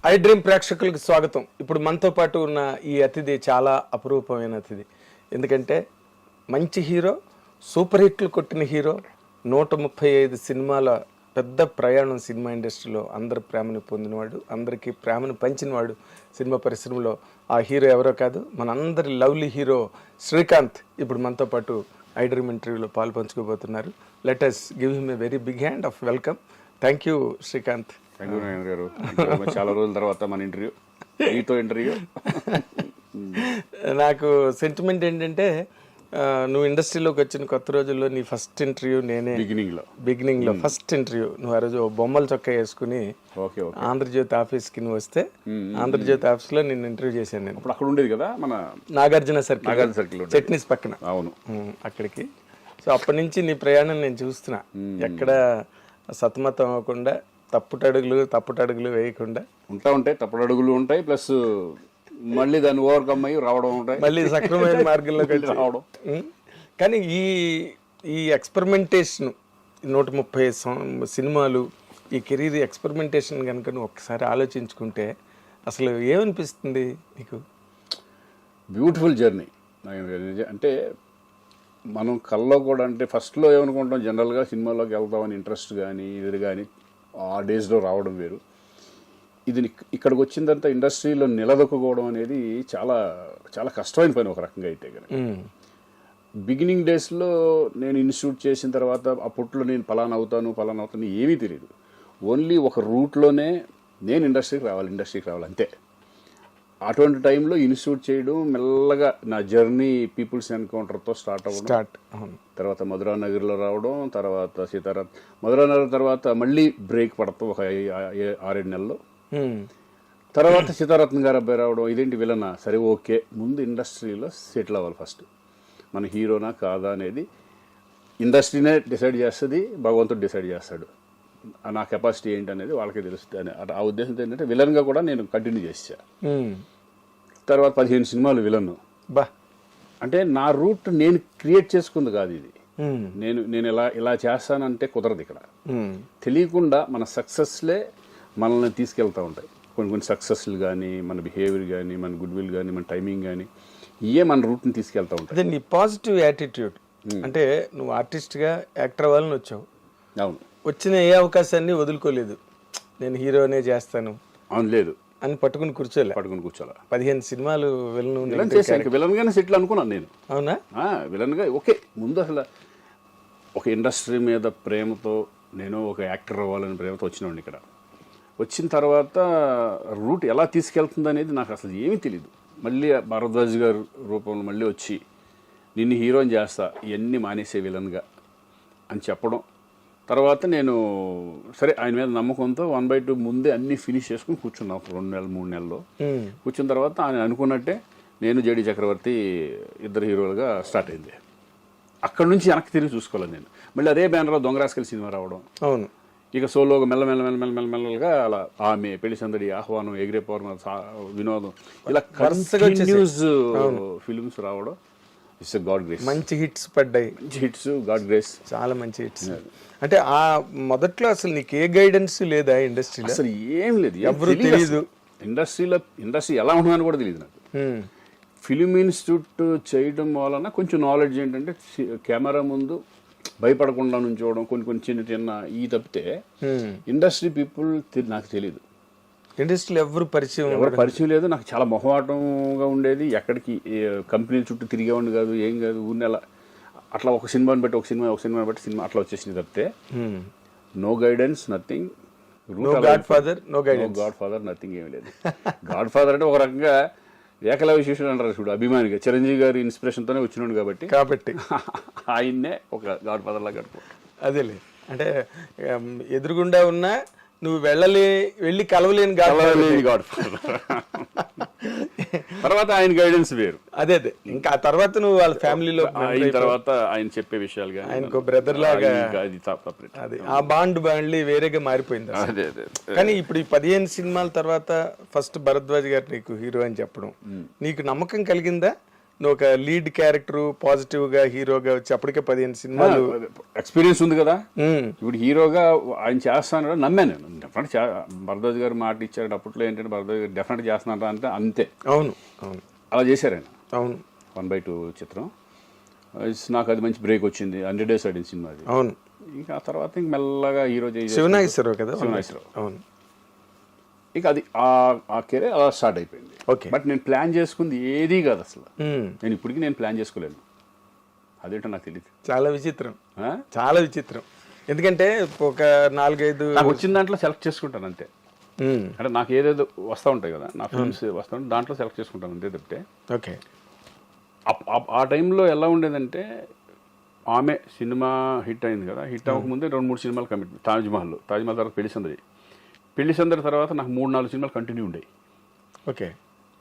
I dream ప్రేక్షకులకు స్వాగతం. ఇప్పుడు మనతో పాటు ఉన్న ఈ అతిథి చాలా అపురూపమైన అతిథి. ఎందుకంటే మంచి హీరో, సూపర్ హిట్లు కొట్టిన హీరో, 135 సినిమాల పెద్ద ప్రయాణం సినిమా ఇండస్ట్రీలో అందరి ప్రేమను పొందినవాడు, అందరికీ ప్రేమను పంచినవాడు సినిమా పరిశ్రమలో. ఆ హీరో ఎవరో కాదు, మనందరి లవ్లీ హీరో శ్రీకాంత్ ఇప్పుడు మనతో పాటు ఐ డ్రీమ్ ఇంటర్వ్యూలో పాలు పంచుకోబోతున్నారు. Let us give him a very big hand of welcome. Thank you Srikanth. Thank you Narayana గారు. చాలా రోజుల తర్వాత మన ఇంటర్వ్యూ, మీతో ఇంటర్వ్యూ. నాకు సెంటిమెంట్ ఏంటంటే నువ్వు ఇండస్ట్రీలోకి వచ్చిన కొత్త రోజుల్లో నీ ఫస్ట్ ఇంటర్వ్యూ నేనే. బిగినింగ్లో ఫస్ట్ ఇంటర్వ్యూ నువ్వు ఆ రోజు బొమ్మల చొక్కా వేసుకుని ఆంధ్రజ్యోతి ఆఫీస్కి నువ్వు వస్తే ఆంధ్రజ్యోతి ఆఫీస్లో నేను ఇంటర్వ్యూ చేశాను. నేను అప్పుడు అక్కడ ఉండేది కదా మన నాగార్జున సర్కిల్ చట్నీస్ పక్కన. అవును, అక్కడికి. సో అప్పటి నుంచి నీ ప్రయాణం నేను చూస్తున్నా. ఎక్కడ సతమతం అవ్వకుండా తప్పుటడుగులు వేయకుండా ఉంటాయి. తప్పుడడుగులు ఉంటాయి, ప్లస్ మళ్ళీ దాన్ని ఓవర్కమ్ అయ్యి రావడం ఉంటాయి, మళ్ళీ సక్రమైన మార్గంలోకి రావడం. కానీ ఈ ఎక్స్పెరిమెంటేషన్ 130 సినిమాలు, ఈ కెరీర్ ఎక్స్పెరిమెంటేషన్ కనుక నువ్వు ఒక్కసారి ఆలోచించుకుంటే అసలు ఏమనిపిస్తుంది నీకు? Beautiful journey. అంటే మనం కల్లో కూడా, అంటే ఫస్ట్లో ఏమనుకుంటాం, జనరల్గా సినిమాలోకి వెళ్తామని ఇంట్రెస్ట్ కానీ ఇది కానీ ఆ డేస్లో రావడం వేరు. ఇది ఇక్కడికి వచ్చిన తర్వాత ఇండస్ట్రీలో నిలదొక్కుకోవడం అనేది చాలా చాలా కష్టమైన పని ఒక రకంగా అయితే కనుక. బిగినింగ్ డేస్లో నేను ఇన్స్టిట్యూట్ చేసిన తర్వాత అప్పట్లో నేను ఫలానా అవుతాను ఏమీ తెలియదు. ఓన్లీ ఒక రూట్లోనే నేను ఇండస్ట్రీకి రావాలి అంతే. అటువంటి టైంలో ఇన్స్టిట్యూట్ చేయడం, మెల్లగా నా జర్నీ పీపుల్స్ ఎన్కౌంటర్తో స్టార్ట్ అవ్వడం, తర్వాత మధురానగర్లో రావడం, తర్వాత మధురానగర్ తర్వాత మళ్ళీ బ్రేక్ పడతాం ఒక 6-7 నెలల్లో. తర్వాత సీతారత్న గారు అబ్బాయి రావడం, ఇదేంటి విలనా, సరే ఓకే, ముందు ఇండస్ట్రీలో సెటిల్ అవ్వాలి ఫస్ట్. మన హీరోనా కాదా అనేది ఇండస్ట్రీనే డిసైడ్ చేస్తుంది, భగవంతుడు డిసైడ్ చేస్తాడు. నా కెపాసిటీ ఏంటి అనేది వాళ్ళకే తెలుస్తుంది అని ఆ ఉద్దేశంతో ఏంటంటే విలన్గా కూడా నేను కంటిన్యూ చేసా. తర్వాత 15 సినిమాలు విలన్. అంటే నా రూట్ నేను క్రియేట్ చేసుకుంది కాదు ఇది. నేను ఇలా చేస్తానంటే కుదరదు. ఇక్కడ తెలియకుండా మన సక్సెస్లే మనల్ని తీసుకెళ్తూ ఉంటాయి. కొన్ని సక్సెస్లు కానీ, మన బిహేవియర్ కానీ, మన గుడ్ విల్ కానీ, మన టైమింగ్ కానీ, ఇవే మన రూట్ని తీసుకెళ్తూ ఉంటాయి. అదే నీ పాజిటివ్ యాటిట్యూడ్. అంటే నువ్వు ఆర్టిస్ట్గా యాక్టర్ అవ్వాలని వచ్చావు. అవును, వచ్చిన ఏ అవకాశాన్ని వదులుకోలేదు. నేను హీరోనే చేస్తాను లేదు అని పట్టుకుని కూర్చోలే. 15 సినిమాలు విలన్గానే సెటిల్ అనుకున్నాను నేను. అవునా? విలన్గా ఓకే. ముందు అసలు ఒక ఇండస్ట్రీ మీద ప్రేమతో, నేను ఒక యాక్టర్ అవ్వాలని ప్రేమతో వచ్చినాను. ఇక్కడ వచ్చిన తర్వాత రూట్ ఎలా తీసుకెళ్తుంది అనేది నాకు అసలు ఏమీ తెలియదు. మళ్ళీ భరద్వాజ్ గారు రూపంలో మళ్ళీ వచ్చి నిన్ను హీరోని చేస్తా, ఇవన్నీ మానేసే విలన్గా అని చెప్పడం. తర్వాత నేను సరే ఆయన మీద నమ్మకంతో 1/2 ముందే అన్నీ ఫినిష్ చేసుకుని కూర్చున్నాను. 2 నెలలు 3 నెలల్లో కూర్చున్న తర్వాత ఆయన అనుకున్నట్టే నేను జేడి చక్రవర్తి ఇద్దరు హీరోలుగా స్టార్ట్ అయింది. అక్కడ నుంచి వెనక్కి తిరిగి చూసుకోవాలి నేను. మళ్ళీ అదే బ్యానర్లో దొంగరాస్కల్ సినిమా రావడం. అవును. ఇక సోలోగా మెల్లమెల్లగా అలా ఆమె, పెళ్లి సందడి, ఆహ్వానం, ఎగిరే పౌర్ణ, వినోదం, ఇలా కంటిన్యూస్ ఫిల్మ్స్ రావడం. It's God grace. మంచి హిట్స్ పడ్డాయి. గాడ్ గ్రేస్, చాలా మంచి హిట్స్. అంటే ఆ మొదట్లో అసలు నీకు ఏ గైడెన్స్ లేదా ఇండస్ట్రీలో? అసలు ఏం లేదు, ఎవరు తెలియదు. ఇండస్ట్రీ ఎలా ఉంటుందని కూడా తెలియదు నాకు. ఫిలిం ఇన్స్టిట్యూట్ చేయడం వలన కొంచెం నాలెడ్జ్ ఏంటంటే కెమెరా ముందు భయపడకుండా నుంచోవడం, కొన్ని చిన్న ఈ తప్పితే ఇండస్ట్రీ పీపుల్ నాకు తెలియదు. ఇండస్ట్రీలో ఎవరు పరిచయం లేదు. నాకు చాలా మొహమాటంగా ఉండేది. ఎక్కడికి కంపెనీల చుట్టూ తిరిగేవాడిని కాదు, ఏం కాదు. ఊరినెల అట్లా ఒక సినిమాని బట్టి సినిమా అట్లా వచ్చేసింది తప్పితే no guidance, nothing. Godfather nothing, ఏమి లేదు. గాడ్ ఫాదర్ అంటే ఒక రకంగా ఏకలవ్య శిష్యుడు అంటారు చూడు, అభిమానిగా చిరంజీవి గారి ఇన్స్పిరేషన్తోనే వచ్చినాడు కాబట్టి ఆయన్నే ఒక గాడ్ ఫాదర్ లాగా గడుపు. అదేలే, అంటే ఎదురుగుండా ఉన్నా నువ్వు వెళ్ళి కలవలేని గాడ్ ఫాదర్. తర్వాత ఆయన గైడెన్స్ వేరు. అదే ఇంకా ఆ తర్వాత నువ్వు వాళ్ళ ఫ్యామిలీలో అయిన తర్వాత ఆయన చెప్పే విషయాలు కానీ ఆయనకు బ్రదర్ లాగా అది ఆ బాండ్ వేరేగా మారిపోయింది. కానీ ఇప్పుడు ఈ 15 సినిమాల తర్వాత ఫస్ట్ భరద్వాజ్ గారు నీకు హీరో అని చెప్పడం నీకు నమ్మకం కలిగిందా? నువ్వు ఒక లీడ్ క్యారెక్టర్ పాజిటివ్ గా హీరోగా వచ్చి అప్పటికే 15 సినిమాలు. ఎక్స్పీరియన్స్ ఉంది కదా. ఉమ్, ఇప్పుడు హీరోగా ఆయన చేస్తాను నమ్మాను నేను. డెఫినెట్ భరద్వాజ్ గారు మాట ఇచ్చారు అప్పట్లో ఏంటంటే భరద్వాజ్ గారు డెఫినెట్ చేస్తున్నాడు అంటే అంతే. అవును అవును అలా చేశారు ఆయన. అవును 1/2 చిత్రం. నాకు అది మంచి బ్రేక్ వచ్చింది. 100 Days ఆడిన సినిమా అది. అవును. ఇంకా ఆ తర్వాత ఇంక మెల్లగా హీరో శివనాగేశ్వరరావు కదా. శివనాగేశ్వరరావు. అవును. ఇక అది ఆ కెరీర్ అలా స్టార్ట్ అయిపోయింది. ఓకే. బట్ నేను ప్లాన్ చేసుకుంది ఏదీ కాదు అసలు. ఉమ్, నేను ఇప్పటికీ నేను ప్లాన్ చేసుకోలేను. అదేంటో నాకు తెలియదు. చాలా విచిత్రం, చాలా విచిత్రం. ఎందుకంటే ఒక 4-5 నాకు వచ్చిన దాంట్లో సెలెక్ట్ చేసుకుంటాను అంతే. అంటే నాకు ఏదేదో వస్తూ ఉంటాయి కదా, నా ఫిల్మ్స్ వస్తూ ఉంటాయి, దాంట్లో సెలెక్ట్ చేసుకుంటాను అంతే తప్పితే. ఓకే. ఆ టైంలో ఎలా ఉండేదంటే ఆమె సినిమా హిట్ అయింది కదా, హిట్ అవ్వకముందే 2-3 సినిమాలు కమిట్. తాజ్మహల్ తర్వాత పెళ్లి సందడి తర్వాత నాకు 3-4 సినిమాలు కంటిన్యూ ఉండేవి. ఓకే.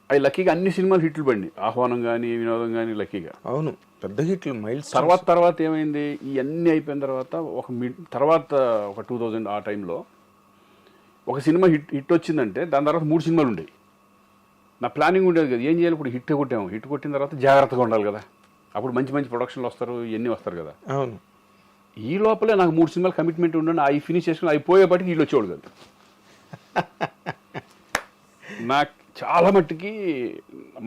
అవి లక్కీగా అన్ని సినిమాలు హిట్లు పడినాయి. ఆహ్వానం కానీ వినోదం కానీ లక్కీగా. అవును, పెద్ద హిట్లు మైల్స్. తర్వాత ఏమైంది, ఇవన్నీ అయిపోయిన తర్వాత ఒక 2000 ఆ టైంలో ఒక సినిమా హిట్ వచ్చిందంటే దాని తర్వాత 3 సినిమాలు ఉండేవి. నా ప్లానింగ్ ఉండేది కదా, ఏం చేయాలి ఇప్పుడు హిట్ కొట్టాము, హిట్ కొట్టిన తర్వాత జాగ్రత్తగా ఉండాలి కదా, అప్పుడు మంచి మంచి ప్రొడక్షన్లు వస్తారు, ఇవన్నీ వస్తారు కదా. అవును. ఈ లోపలే నాకు 3 సినిమాలు కమిట్మెంట్ ఉండండి, అవి ఫినిష్ చేసుకుని అయిపోయేపాటికి వీళ్ళు వచ్చేవాడు కదా. నాకు చాలా మట్టుకి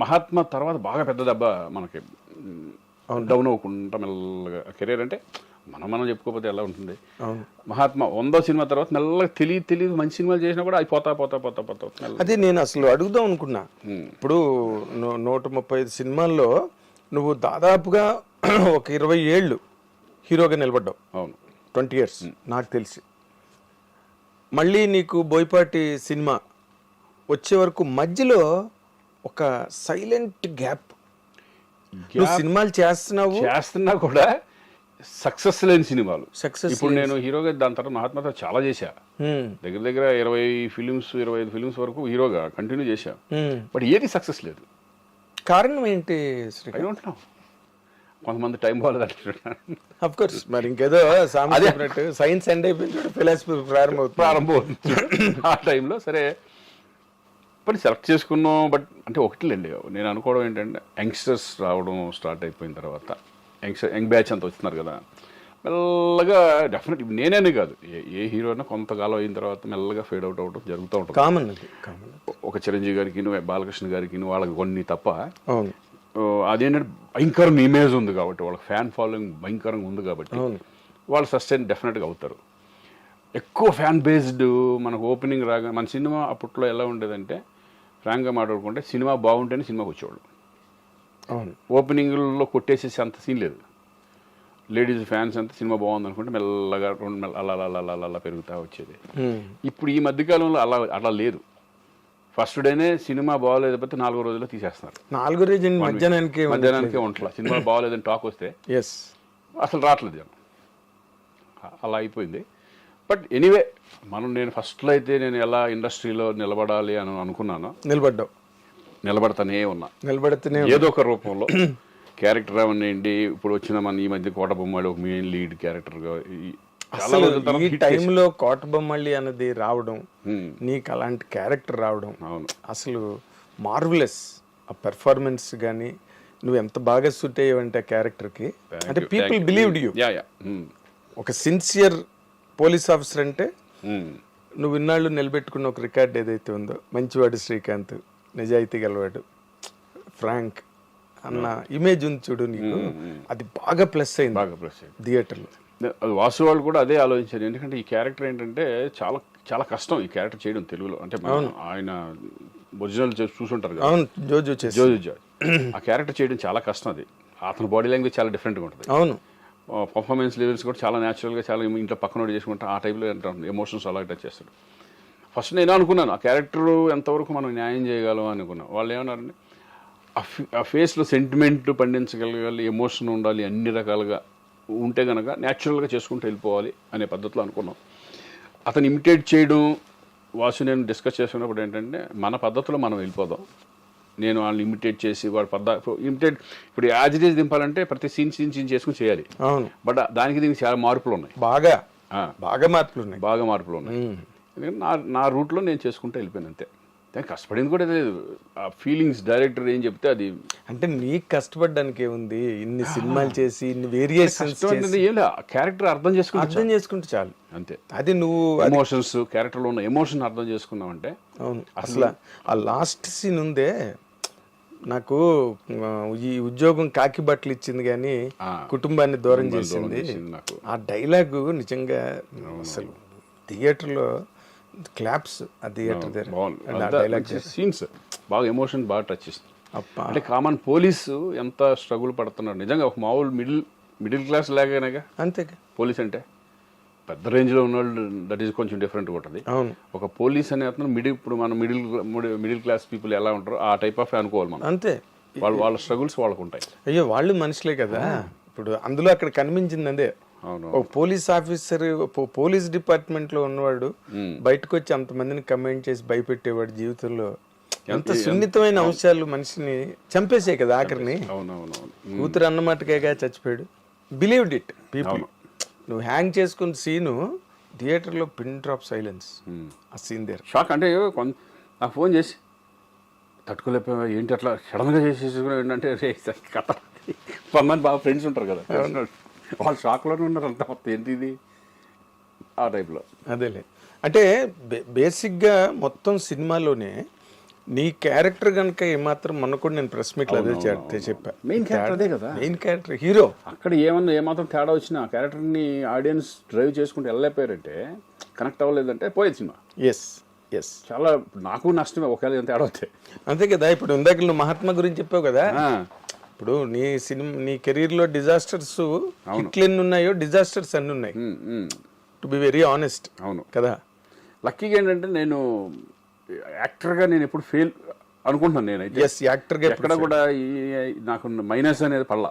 మహాత్మా తర్వాత బాగా పెద్ద దెబ్బ మనకి డౌన్ అవ్వకుండా మెల్లగా కెరీర్. అంటే మనం చెప్పుకోకపోతే ఎలా ఉంటుంది. మహాత్మా 100వ సినిమా తర్వాత మెల్లగా తెలియదు మంచి సినిమాలు చేసినా కూడా అవి పోతా. అది నేను అసలు అడుగుదాం అనుకున్నా. ఇప్పుడు 135 సినిమాల్లో నువ్వు దాదాపుగా ఒక 20 ఏళ్ళు హీరోగా నిలబడ్డావు. అవును, 20 years నాకు తెలిసి. మళ్ళీ నీకు బోయపాటి సినిమా వచ్చే వరకు మధ్యలో ఒక సైలెంట్ గ్యాప్. నువ్వు సినిమాలు చేస్తున్నా కూడా సక్సెస్ లేని సినిమాలు. సక్సెస్. ఇప్పుడు నేను హీరోగా దాని తర్వాత మహాత్మాతో చాలా చేశా. దగ్గర 25 ఫిలిమ్స్ వరకు హీరోగా కంటిన్యూ చేశా. బట్ ఏది సక్సెస్ లేదు. కారణం ఏంటి? I don't know. కొంతమంది టైం బాగాలేదు అంటున్నారు. అఫ్ కోర్స్, మరి ఇంకేదో సైన్స్ ఎండ్ అయిపోయింది, ఫిలాసఫీ ప్రారంభమవుతుంది. ఆ టైంలో సరే పని సెలెక్ట్ చేసుకున్నాం. బట్ అంటే ఒకటిలేండి, నేను అనుకోవడం ఏంటంటే యంగ్స్టర్స్ రావడం స్టార్ట్ అయిపోయిన తర్వాత యంగ్ బ్యాచ్ అంతా వస్తున్నారు కదా, మెల్లగా డెఫినెట్ నేనే కాదు ఏ హీరో అయినా కొంతకాలం అయిన తర్వాత మెల్లగా ఫేడ్ అవుట్ అవ్వడం జరుగుతూ ఉంటుంది. కామన్. ఒక చిరంజీవి గారికి బాలకృష్ణ గారికి వాళ్ళకి కొన్ని తప్ప. అవును. అదేంటంటే భయంకరంగా ఇమేజ్ ఉంది కాబట్టి, వాళ్ళకి ఫ్యాన్ ఫాలోయింగ్ భయంకరంగా ఉంది కాబట్టి వాళ్ళు సస్టైన్ డెఫినెట్గా అవుతారు. ఎక్కువ ఫ్యాన్ బేస్డ్ మనకు ఓపెనింగ్ రాగా మన సినిమా అప్పట్లో ఎలా ఉండేదంటే, ఫ్రాంక్గా మాట్లాడుకుంటే సినిమా బాగుంటేనే సినిమాకి వచ్చేవాళ్ళు. అవును. ఓపెనింగ్లో కొట్టేసేసి అంత సీన్ లేదు. లేడీస్ ఫ్యాన్స్ అంతా సినిమా బాగుంది అనుకుంటే మెల్లగా అలా పెరుగుతూ వచ్చేది. ఇప్పుడు ఈ మధ్యకాలంలో అలా లేదు. ఫస్ట్ డేనే సినిమా బాగోలేకపోతే 4వ రోజుల్లో తీసేస్తున్నారు. 4వ రోజు మధ్యాహ్నానికే ఉంటలా. సినిమా బాగోలేదని టాక్ వస్తే అసలు రావట్లేదు జనం. అలా అయిపోయింది. బట్ ఎనీవే నేను ఫస్ట్లో అయితే నేను ఎలా ఇండస్ట్రీలో నిలబడాలి అని అనుకున్నాను. నిలబడతానే ఉన్నా. ఏదో ఒక రూపంలో క్యారెక్టర్ అవనండి. ఇప్పుడు వచ్చిన మన ఈ మధ్య కోటబొమ్మాళి ఒక మెయిన్ లీడ్ క్యారెక్టర్గా ఈ టైంలో కోటబొమ్మళ్ళి అన్నది రావడం, నీకు అలాంటి క్యారెక్టర్ రావడం అసలు మార్వెలస్. ఆ పెర్ఫార్మెన్స్ కానీ నువ్వు ఎంత బాగా సూట్ అయ్యావంటే ఆ క్యారెక్టర్కి, అంటే పీపుల్ బిలీవ్డ్ యూ. ఒక సిన్సియర్ పోలీస్ ఆఫీసర్ అంటే నువ్వు ఇన్నాళ్ళు నిలబెట్టుకున్న ఒక రికార్డ్ ఏదైతే ఉందో, మంచివాడు శ్రీకాంత్, నిజాయితీ గలవాడు, ఫ్రాంక్ అన్న ఇమేజ్ ఉంది చూడు నీకు, అది బాగా ప్లస్ అయింది థియేటర్లో. అది వాసు వాళ్ళు కూడా అదే ఆలోచించారు. ఎందుకంటే ఈ క్యారెక్టర్ ఏంటంటే చాలా చాలా కష్టం ఈ క్యారెక్టర్ చేయడం తెలుగులో. అంటే ఆయన ఒరిజినల్ చూసుంటారు కదా, జోజు జార్జ్. ఆ క్యారెక్టర్ చేయడం చాలా కష్టం. అది అతని బాడీ లాంగ్వేజ్ చాలా డిఫరెంట్గా ఉంటుంది. అవును. పర్ఫార్మెన్స్ లెవెల్స్ కూడా చాలా న్యాచురల్గా, చాలా ఇంట్లో పక్కన చేసుకుంటా ఆ టైప్లో ఎమోషన్స్ అలా టచ్ చేస్తాడు. ఫస్ట్ నేను అనుకున్నాను ఆ క్యారెక్టర్ ఎంతవరకు మనం న్యాయం చేయగలం అనుకున్నాను. వాళ్ళు ఏమన్నారంటే ఆ ఫేస్లో సెంటిమెంట్ పండించగలగాలి, ఎమోషన్ ఉండాలి, అన్ని రకాలుగా ఉంటే కనుక న్యాచురల్గా చేసుకుంటూ వెళ్ళిపోవాలి అనే పద్ధతిలో అనుకున్నాం. అతను ఇమిటేట్ చేయడం వాసు నేను డిస్కస్ చేసుకున్నప్పుడు ఏంటంటే మన పద్ధతిలో మనం వెళ్ళిపోదాం. నేను వాళ్ళని ఇమిటేట్ చేసి వాడు ఇమిటేట్ ఇప్పుడు యాజ్ ఇట్ ఈజ్ దింపాలంటే ప్రతి సీన్ చేసుకుని చేయాలి. బట్ దీనికి చాలా మార్పులు ఉన్నాయి. బాగా మార్పులు ఉన్నాయి. ఎందుకంటే నా రూట్లో నేను చేసుకుంటూ వెళ్ళిపోయాను అంతే. దానికి కష్టపడింది కూడా లేదు. ఆ ఫీలింగ్స్ డైరెక్టర్ ఏం చెప్తే అది అంటే నీకు కష్టపడడానికి ఏముంది, ఇన్ని సినిమాలు చేసి ఇన్ని వేరియేషన్స్ ఏం లేదు, క్యారెక్టర్ అర్థం అర్థం చేసుకుంటే చాలు. అంతే. అది నువ్వు ఎమోషన్స్, క్యారెక్టర్లో ఉన్న ఎమోషన్ అర్థం చేసుకున్నావంటే. అవును. అసలు ఆ లాస్ట్ సీన్ ఉందే, నాకు ఈ ఉద్యోగం కాకి బట్టలు ఇచ్చింది కానీ కుటుంబాన్ని దూరం చేసింది. ఆ డైలాగు నిజంగా అసలు థియేటర్లో క్లాప్స్, ఆ థియేటర్ డైలాగ్ సీన్స్ బాగా ఎమోషన్ బాగా టచ్ చేస్తుంది. అంటే కామన్ పోలీసు ఎంత స్ట్రగుల్ పడుతున్నాడు నిజంగా. ఒక మామూలు మిడిల్ క్లాస్ లాగానేగా అంతే పోలీస్ అంటే. పెద్ద రేంజ్లో ఉన్నవాళ్ళు దట్ ఈస్ కొంచెం డిఫరెంట్గా ఉంటుంది. అవును. ఒక పోలీస్ అనే అతను ఇప్పుడు మనం మిడిల్ క్లాస్ పీపుల్ ఎలా ఉంటారో ఆ టైప్ ఆఫ్ అనుకోవాలి మనం. అంతే. వాళ్ళ స్ట్రగుల్స్ వాళ్ళకు ఉంటాయి. అయ్యో వాళ్ళు మనుషులే కదా. ఇప్పుడు అందులో అక్కడ కనిపించింది అదే, ఒక పోలీస్ ఆఫీసర్ పోలీస్ డిపార్ట్మెంట్ లో ఉన్నవాడు బయటకు వచ్చి అంతమందిని కమెంట్ చేసి భయపెట్టేవాడు. జీవితంలో ఎంత సున్నితమైన అంశాలు మనిషిని చంపేసే కదా ఆఖరిని. కూతురు అన్నమాటకేగా చచ్చిపోయాడు. Believed it people. నువ్వు హ్యాంగ్ చేసుకున్న సీను థియేటర్లో పిన్ డ్రాప్ సైలెన్స్. ఆ సీన్ దేర్ షాక్. అంటే నాకు ఫోన్ చేసి తట్టుకోలేకపోయా ఏంటి అట్లా సడన్గా చేసేసుకుని ఏంటంటే కథ. కొంతమంది బాగా ఫ్రెండ్స్ ఉంటారు కదా, వాళ్ళు షాక్లోనే ఉన్నారు అంతా. మొత్తం ఏంటి ఇది ఆ టైప్లో. అదేలే. అంటే బేసిక్గా మొత్తం సినిమాలోనే నీ క్యారెక్టర్ కనుక ఏమాత్రం మొన్న కూడా నేను ప్రెస్ మీట్లో అదే చెప్పా. మెయిన్ క్యారెక్టర్ అదే కదా, మెయిన్ క్యారెక్టర్ హీరో. అక్కడ ఏమాత్రం తేడా వచ్చినా క్యారెక్టర్ని ఆడియన్స్ డ్రైవ్ చేసుకుంటూ వెళ్ళలేకపోయారంటే, కనెక్ట్ అవ్వలేదంటే పోయేది సినిమా. Yes yes. చాలా నాకు నష్టమే ఒకవేళ ఎంత తేడా వస్తే. అంతే కదా. ఇప్పుడు ఇందాక నువ్వు మహాత్మా గురించి చెప్పావు కదా, ఇప్పుడు నీ కెరీర్లో డిజాస్టర్స్ హిట్లు ఎన్ని ఉన్నాయో డిజాస్టర్స్ అన్ని ఉన్నాయి. To be very honest. అవును కదా. లక్కీగా ఏంటంటే నేను యాక్టర్గా నేను ఎప్పుడు ఫెయిల్ అనుకుంటున్నాను. నేనైతే యాక్టర్గా ఎక్కడ కూడా నాకు మైనస్ అనేది పడలా.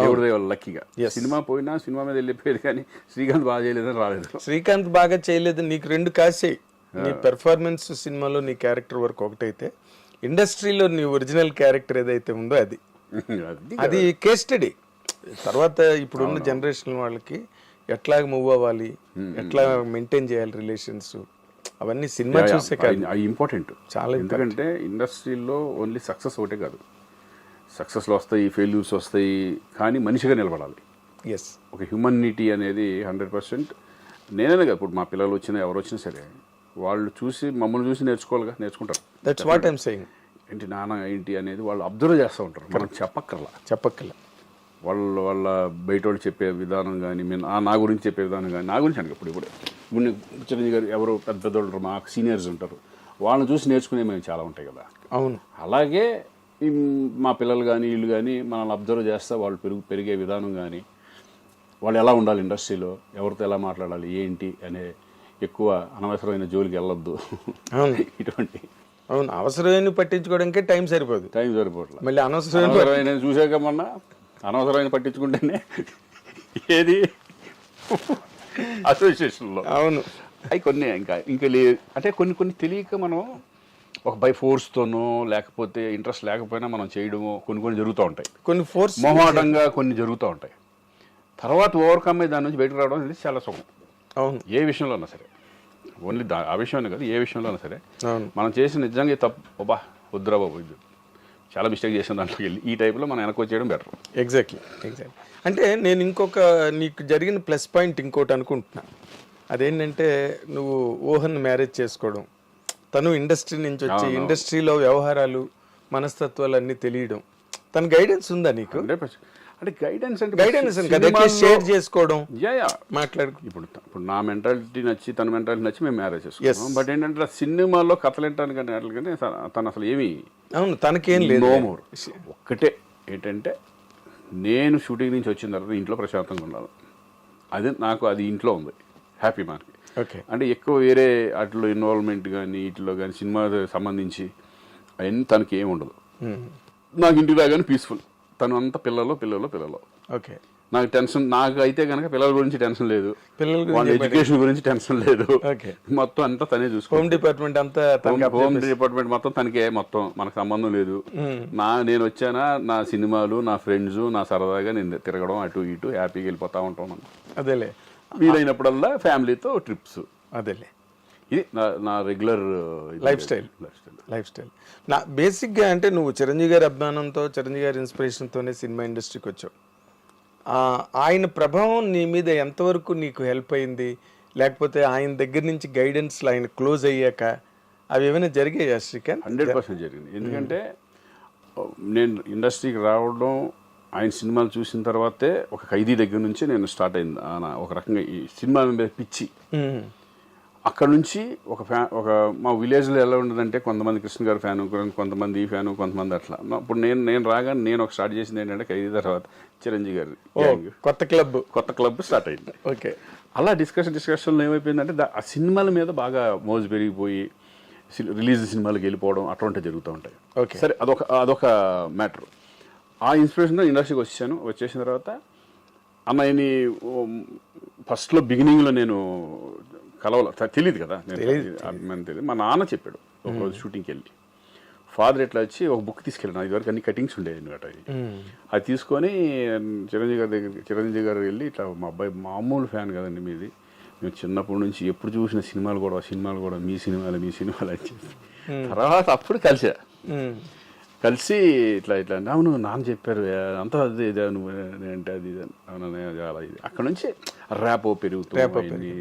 దేవుడి దయ వల్ల లక్కీగా. సినిమా పోయినా సినిమా మీద వెళ్ళిపోయేది, కానీ శ్రీకాంత్ బాగా చేయలేదని రాలేదు. శ్రీకాంత్ బాగా చేయలేదు, నీకు 2 కాసాయి. నీ పెర్ఫార్మెన్స్ సినిమాలో నీ క్యారెక్టర్ వరకు ఒకటైతే, ఇండస్ట్రీలో నీ ఒరిజినల్ క్యారెక్టర్ ఏదైతే ఉందో అది కేస్ స్టడీ. తర్వాత ఇప్పుడున్న జనరేషన్ వాళ్ళకి ఎట్లా మూవ్ అవ్వాలి, ఎట్లా మెయింటైన్ చేయాలి రిలేషన్స్, అవన్నీ సినిమా చూసే కాదు, అవి ఇంపార్టెంట్ చాలా. ఎందుకంటే ఇండస్ట్రీలో ఓన్లీ సక్సెస్ ఒకటే కాదు, సక్సెస్లు వస్తాయి, ఫెయిల్యూర్స్ వస్తాయి, కానీ మనిషిగా నిలబడాలి. ఎస్. ఒక హ్యూమనిటీ అనేది 100%. నేనే కదా, ఇప్పుడు మా పిల్లలు వచ్చినా ఎవరు వచ్చినా సరే వాళ్ళు చూసి మమ్మల్ని చూసి నేర్చుకుంటారు. That's what I'm saying. ఏంటి నాన్న ఏంటి అనేది వాళ్ళు అబ్జర్వ్ చేస్తూ ఉంటారు. మనం చెప్పక్కర్లా. వాళ్ళ బయట వాళ్ళు చెప్పే విధానం కానీ, నా గురించి చెప్పే విధానం కానీ, నా గురించి అనగా ఇప్పుడు చిరంజీవి గారు ఎవరో పెద్దోళ్ళు మాకు సీనియర్స్ ఉంటారు, వాళ్ళని చూసి నేర్చుకునే మేము చాలా ఉంటాయి కదా. అవును. అలాగే మా పిల్లలు కానీ వీళ్ళు కానీ మనల్ని అబ్జర్వ్ చేస్తా వాళ్ళు పెరిగే విధానం కానీ, వాళ్ళు ఎలా ఉండాలి ఇండస్ట్రీలో, ఎవరితో ఎలా మాట్లాడాలి ఏంటి అనే, ఎక్కువ అనవసరమైన జోలికి వెళ్ళొద్దు ఇటువంటి. అవును. అవసరమైన పట్టించుకోవడానికి టైం సరిపోవట్లేదు. మళ్ళీ అనవసరమైన చూసాక మొన్న అనవసరమైన పట్టించుకుంటేనే ఏది అసోసియేషన్లో. అవును. అవి కొన్ని ఇంకా అంటే కొన్ని తెలియక మనం ఒక బై ఫోర్స్తోనో లేకపోతే ఇంట్రెస్ట్ లేకపోయినా మనం చేయడమో కొన్ని జరుగుతూ ఉంటాయి. కొన్ని ఫోర్స్ మొహమాటంగా కొన్ని జరుగుతూ ఉంటాయి. తర్వాత ఓవర్కమ్ అయ్యి దాని నుంచి బయటకు రావడం అనేది చాలా సుఖం. అవును. ఏ విషయంలో అయినా సరే, ఓన్లీ ఆ విషయంలో కాదు, ఏ విషయంలో అయినా సరే మనం చేసిన నిజంగా తప్పు వద్దురా బాబు, ఇది చాలా మిస్టేక్ చేసిన దాంట్లోకి వెళ్ళి ఈ టైప్లో మనం వెనక్కి వచ్చేయడం బెటర్. ఎగ్జాక్ట్లీ. అంటే నేను నీకు జరిగిన ప్లస్ పాయింట్ ఇంకోటి అనుకుంటున్నా. అదేంటంటే నువ్వు ఊహన్ మ్యారేజ్ చేసుకోవడం, తను ఇండస్ట్రీ నుంచి వచ్చి ఇండస్ట్రీలో వ్యవహారాలు మనస్తత్వాలు అన్నీ తెలియడం, తన గైడెన్స్ ఉందా నీకు? అంటే గైడెన్స్ షేర్ చేసుకోవడం, మాట్లాడు. ఇప్పుడు నా మెంటాలిటీ నచ్చి తన మెంటాలిటీ నచ్చి మేము మ్యారేజ్ చేసుకున్నాం. బట్ ఏంటంటే సినిమాలో కథలు ఏంటానికంటే తను అసలు ఏమి, అవును, తనకేం లేదు. ఒక్కటే ఏంటంటే నేను షూటింగ్ నుంచి వచ్చిన తర్వాత ఇంట్లో ప్రశాంతంగా ఉండాలి. అది ఇంట్లో ఉంది హ్యాపీ మనకి. అంటే ఎక్కువ వేరే వాటిలో ఇన్వాల్వ్మెంట్ కానీ వీటిలో కానీ సినిమా సంబంధించి అవన్నీ తనకి ఏమి ఉండదు. నాకు ఇంటికి రాగానే పీస్ఫుల్. తను అంతా పిల్లలు. ఓకే. నాకు టెన్షన్, నాకు అయితే కనుక పిల్లల గురించి టెన్షన్ లేదు, వాళ్ళ ఎడ్యుకేషన్ గురించి టెన్షన్ లేదు, మొత్తం అంతా తనే చూసుకో. హోమ్ డిపార్ట్మెంట్ మొత్తం తనకే, మొత్తం మనకు సంబంధం లేదు. నేను వచ్చానా నా సినిమాలు, నా ఫ్రెండ్స్, నా సరదాగా నేను తిరగడం అటు ఇటు హ్యాపీగా వెళ్ళిపోతా ఉంటాం. అదేలే. వీలైనప్పుడల్లా ఫ్యామిలీతో ట్రిప్స్. అదేలే. ఇది నా regular life style. Life style. నా బేసిక్గా అంటే నువ్వు చిరంజీవి గారి అభిమానంతో, చిరంజీవి గారి ఇన్స్పిరేషన్తోనే సినిమా ఇండస్ట్రీకి వచ్చావు. ఆయన ప్రభావం నీ మీద ఎంతవరకు నీకు హెల్ప్ అయింది, లేకపోతే ఆయన దగ్గర నుంచి గైడెన్స్లో ఆయన క్లోజ్ అయ్యాక అవి ఏమైనా జరిగాయా శ్రీకాంత్? 100% జరిగింది. ఎందుకంటే నేను ఇండస్ట్రీకి రావడం ఆయన సినిమాలు చూసిన తర్వాతే ఒక ఖైదీ దగ్గర నుంచి నేను స్టార్ట్ అయింది ఒక రకంగా ఈ సినిమా మీద పిచ్చి. అక్కడ నుంచి ఒక మా విలేజ్లో ఎలా ఉండదంటే కొంతమంది కృష్ణ గారి ఫ్యాను, కొంతమంది ఈ ఫ్యాను, కొంతమంది అట్లా. అప్పుడు నేను రాగానే నేను ఒక స్టార్ట్ చేసింది ఏంటంటే ఖైదీ తర్వాత చిరంజీవి గారి కొత్త క్లబ్ స్టార్ట్ అయింది. ఓకే. అలా డిస్కషన్లో ఏమైపోయిందంటే ఆ సినిమాల మీద బాగా మోజు పెరిగిపోయి రిలీజ్ సినిమాలకు వెళ్ళిపోవడం అటువంటివి జరుగుతూ ఉంటాయి. ఓకే. సరే, అదొక మ్యాటర్. ఆ ఇన్స్పిరేషన్తో ఇండస్ట్రీకి వచ్చేసిన తర్వాత అన్నయ్యని ఫస్ట్లో బిగినింగ్లో నేను తెలియదు కదా, నేను తెలియదు. మా నాన్న చెప్పాడు ఒకరోజు షూటింగ్కి వెళ్ళి, ఫాదర్ ఎట్లా వచ్చి ఒక బుక్ తీసుకెళ్ళాను. ఇదివరకు అన్ని కటింగ్స్ ఉండేవి అనమాట. అది తీసుకొని చిరంజీవి గారు వెళ్ళి, ఇట్లా మా అబ్బాయి మామూలు ఫ్యాన్ కదండి మీది, మేము చిన్నప్పటి నుంచి ఎప్పుడు చూసిన సినిమాలు కూడా మీ సినిమాలు అని చెప్పి తర్వాత అప్పుడు కలిసి ఇట్లా అవును నాన్న చెప్పారు అంతా అది ఇదే నువ్వు అంటే అది అవుననే చాలా ఇది. అక్కడ నుంచి ర్యాప్ పెరుగుతూ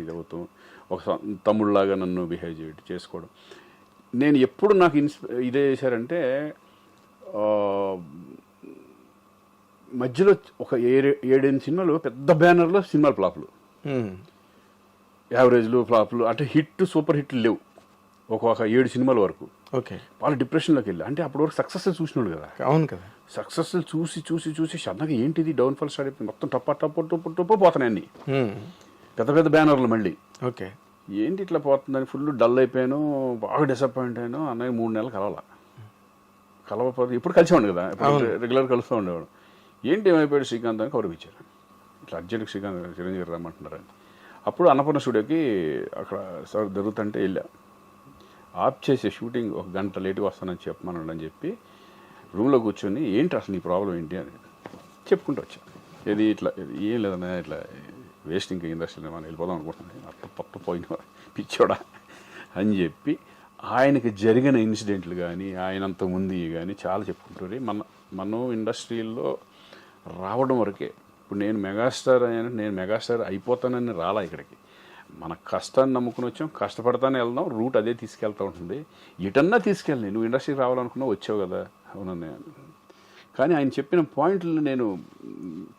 ఇది అవుతాం, ఒక తమ్ముళ్ళలాగా నన్ను బిహేవ్ చేసుకోవడం. నేను ఎప్పుడు నాకు ఇదే చేశారంటే మధ్యలో ఒక 7-8 సినిమాలు పెద్ద బ్యానర్లో సినిమాలు ఫ్లాప్లు, యావరేజ్లు ఫ్లాప్లు, అంటే సూపర్ హిట్లు లేవు. ఒక 7 సినిమాల వరకు. ఓకే. వాళ్ళు డిప్రెషన్లోకి వెళ్ళి, అంటే అప్పటి వరకు సక్సెస్ చూసినాడు కదా. అవును కదా. సక్సెస్ చూసి సన్నగా ఏంటిది డౌన్ఫాల్ స్టార్ట్ అయిపోయింది. మొత్తం టప్పు పోతున్నాయి అన్ని పెద్ద బ్యానర్లు మళ్ళీ. ఓకే. ఏంటి ఇట్లా పోతుందని ఫుల్ డల్ అయిపోయాను, బాగా డిసప్పాయింట్ అయ్యాను. అన్నయ్య 3 నెలలు కలవపోతే ఇప్పుడు కలిసేవాడు కదా, రెగ్యులర్ కలుస్తూ ఉండేవాడు. ఏంటి ఏమైపోయాడు శ్రీకాంత్ అని కవర్ ఇచ్చారు. ఇట్లా అర్జెంట్గా శ్రీకాంత్ చిరంజీవి రమ్మంటున్నారని. అప్పుడు అన్నపూర్ణ స్టూడియోకి అక్కడ సార్ జరుగుతుంటే వెళ్ళా. ఆఫ్ చేసే షూటింగ్ 1 గంట లేట్గా వస్తానని చెప్పమన్నాడు అని చెప్పి రూమ్లో కూర్చొని ఏంటి అసలు నీ ప్రాబ్లం ఏంటి అని చెప్పుకుంటూ వచ్చాను. ఇది ఇట్లా ఏం లేదన్నా, ఇట్లా వేస్ట్ ఇంకా ఇండస్ట్రీలో మనం వెళ్ళిపోదాం అనుకుంటున్నాను, అట్ట పోయిన పిచ్చోడా అని చెప్పి ఆయనకి జరిగిన ఇన్సిడెంట్లు కానీ ఆయనంత ముందు కానీ చాలా చెప్పుకుంటారు. మనం ఇండస్ట్రీలో రావడం వరకే. ఇప్పుడు నేను మెగాస్టార్ అయిపోతానని రాలా ఇక్కడికి. మన కష్టాన్ని నమ్ముకుని వచ్చాం, కష్టపడతానే వెళ్దాం, రూట్ అదే తీసుకెళ్తూ ఉంటుంది. ఎటన్నా తీసుకెళ్ళి నువ్వు ఇండస్ట్రీకి రావాలనుకున్నావు, వచ్చావు కదా. అవునన్నా. కానీ ఆయన చెప్పిన పాయింట్లు నేను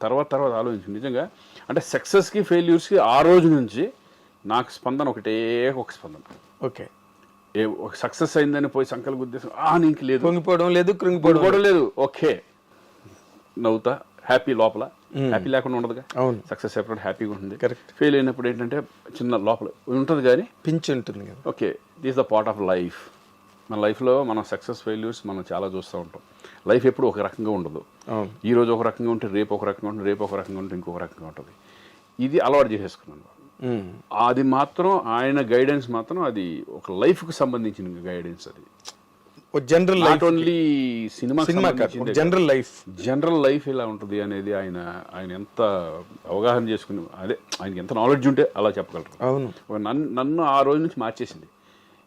తర్వాత ఆలోచించాను నిజంగా. అంటే సక్సెస్కి ఫెయిల్యూర్స్కి ఆ రోజు నుంచి నాకు స్పందన ఒక స్పందన. ఓకే. ఒక సక్సెస్ అయిందని పోయి సంకల్ప ఉద్దేశం నీకు లేదు, కృంగిపోవడం లేదు. ఓకే, నవ్వుతా, హ్యాపీ లోపల. హ్యాపీ లేకుండా ఉండదుగా. అవును. సక్సెస్ అయినప్పుడు హ్యాపీగా ఉంటుంది. కరెక్ట్. ఫెయిల్ అయినప్పుడు ఏంటంటే చిన్న లోపల ఉంటుంది కానీ పింఛ్ ఉంటుంది కదా. Okay, this the part of life. మన లైఫ్లో మనం సక్సెస్ ఫెయిల్యూర్స్ మనం చాలా చూస్తూ ఉంటాం. లైఫ్ ఎప్పుడు ఒక రకంగా ఉండదు. ఈ రోజు ఒక రకంగా ఉంటే రేపు ఒక రకంగా ఉంటుంది, రేపు ఒక రకంగా ఉంటే ఇంకొక రకంగా ఉంటుంది. ఇది అలవాటు చేసేసుకున్నాను. అది మాత్రం ఆయన గైడెన్స్ మాత్రం అది ఒక లైఫ్కి సంబంధించిన గైడెన్స్. అది general not only cinema general life ఎలా ఉంటుంది అనేది ఆయన ఎంత అవగాహన చేసుకుని, అదే ఆయనకి ఎంత నాలెడ్జ్ ఉంటే అలా చెప్పగలరు. అవును. నన్ను ఆ రోజు నుంచి మార్చేసింది.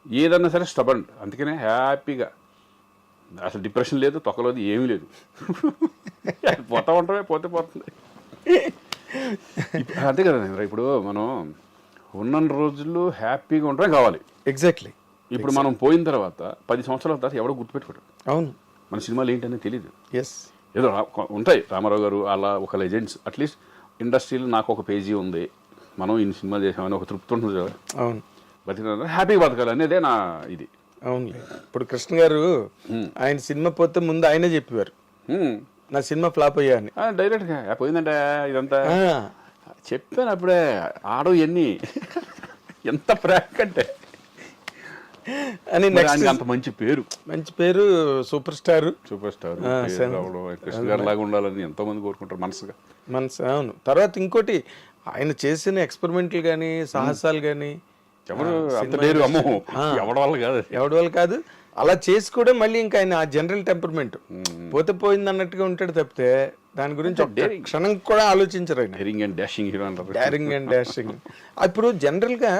ఏదన్నా సరే స్టబన్, అందుకనే హ్యాపీగా అసలు డిప్రెషన్ లేదు, తొక్కలేదు, ఏమీ లేదు. పోతా ఉంటామే, పోతుంది. అంతే కదా. ఇప్పుడు మనం ఉన్న రోజుల్లో హ్యాపీగా ఉండటమే కావాలి. ఎగ్జాక్ట్లీ. ఇప్పుడు మనం పోయిన తర్వాత 10 సంవత్సరాల తర్వాత ఎవడో గుర్తుపెట్టుకోడు. అవును. మన సినిమాలు ఏంటనేది తెలియదు. ఎస్. ఏదో ఉంటాయి, రామారావు గారు అలా ఒక లెజెండ్స్. అట్లీస్ట్ ఇండస్ట్రీలో నాకు ఒక పేజీ ఉంది, మనం ఇన్ని సినిమాలు చేసామని ఒక తృప్తి ఉంటుంది కదా. అవును. బతికిన హ్యాపీగా బతకాలి అనేదే నా ఇది. అవును. ఇప్పుడు కృష్ణ గారు ఆయన సినిమా పోతే ముందు ఆయనే చెప్పేవారు, నా సినిమా ఫ్లాప్ అయ్యా అని. డైరెక్ట్గా పోయిందంటే ఇదంతా చెప్పాను అప్పుడే. ఎన్ని ఎంత ప్రాక్ అంటే అని అంత మంచి పేరు, సూపర్ స్టార్ రావడం, కృష్ణ గారు లాగా ఉండాలని ఎంతో మంది కోరుకుంటారు మనసు. అవును. తర్వాత ఇంకోటి ఆయన చేసిన ఎక్స్పెరిమెంట్లు కానీ సాహసాలు కానీ ఎవడి వల్ల కాదు. అలా చేసి కూడా మళ్ళీ ఇంకా ఆయన ఆ జనరల్ టెంపర్మెంట్ పోతే పోయింది అన్నట్టుగా ఉంటాడు తప్పితే దాని గురించి క్షణం కూడా ఆలోచించరు ఆయన. Daring and dashing. ఇప్పుడు జనరల్గా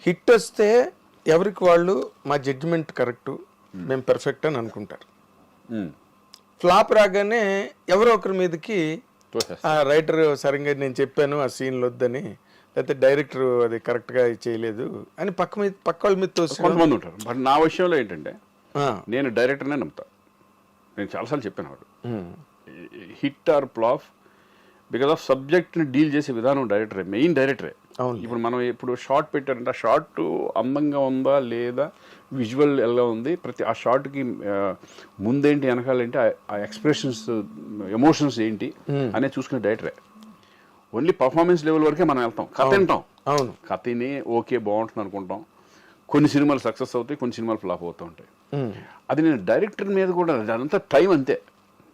హిట్ వస్తే ఎవరికి వాళ్ళు మా జడ్జిమెంట్ కరెక్ట్, మేము పెర్ఫెక్ట్ అని అనుకుంటారు. ఫ్లాప్ రాగానే ఎవరో ఒకరి మీదకి ఆ రైటర్ సరిగ్గా నేను చెప్పాను ఆ సీన్లు వద్దని, లేకపోతే డైరెక్టర్ అది కరెక్ట్గా చేయలేదు అని పక్క వాళ్ళ మీద తోసి కొంతమంది ఉంటారు. బట్ నా విషయంలో ఏంటంటే నేను డైరెక్టర్నే నమ్ముతా. నేను చాలాసార్లు చెప్పాను వాడు hit or flop because of సబ్జెక్ట్ని డీల్ చేసే విధానం డైరెక్టరే, మెయిన్ డైరెక్టరే. ఇప్పుడు మనం ఇప్పుడు షార్ట్ పెట్టారంటే ఆ షార్ట్ అందంగా ఉందా లేదా, విజువల్ ఎలా ఉంది, ప్రతి ఆ షార్ట్కి ముందేంటి వెనకాలేంటి, ఆ ఎక్స్ప్రెషన్స్ ఎమోషన్స్ ఏంటి అనేది చూసుకునే డైరెక్టరే. ఓన్లీ పర్ఫార్మెన్స్ లెవెల్ వరకే మనం వెళ్తాం, కథ వింటాం. అవును, కథని ఓకే బాగుంటుంది అనుకుంటాం. కొన్ని సినిమాలు సక్సెస్ అవుతాయి, కొన్ని సినిమాలు ఫ్లాప్ అవుతూ ఉంటాయి. అది నేను డైరెక్టర్ మీద కూడా అదంతా టైం అంతే.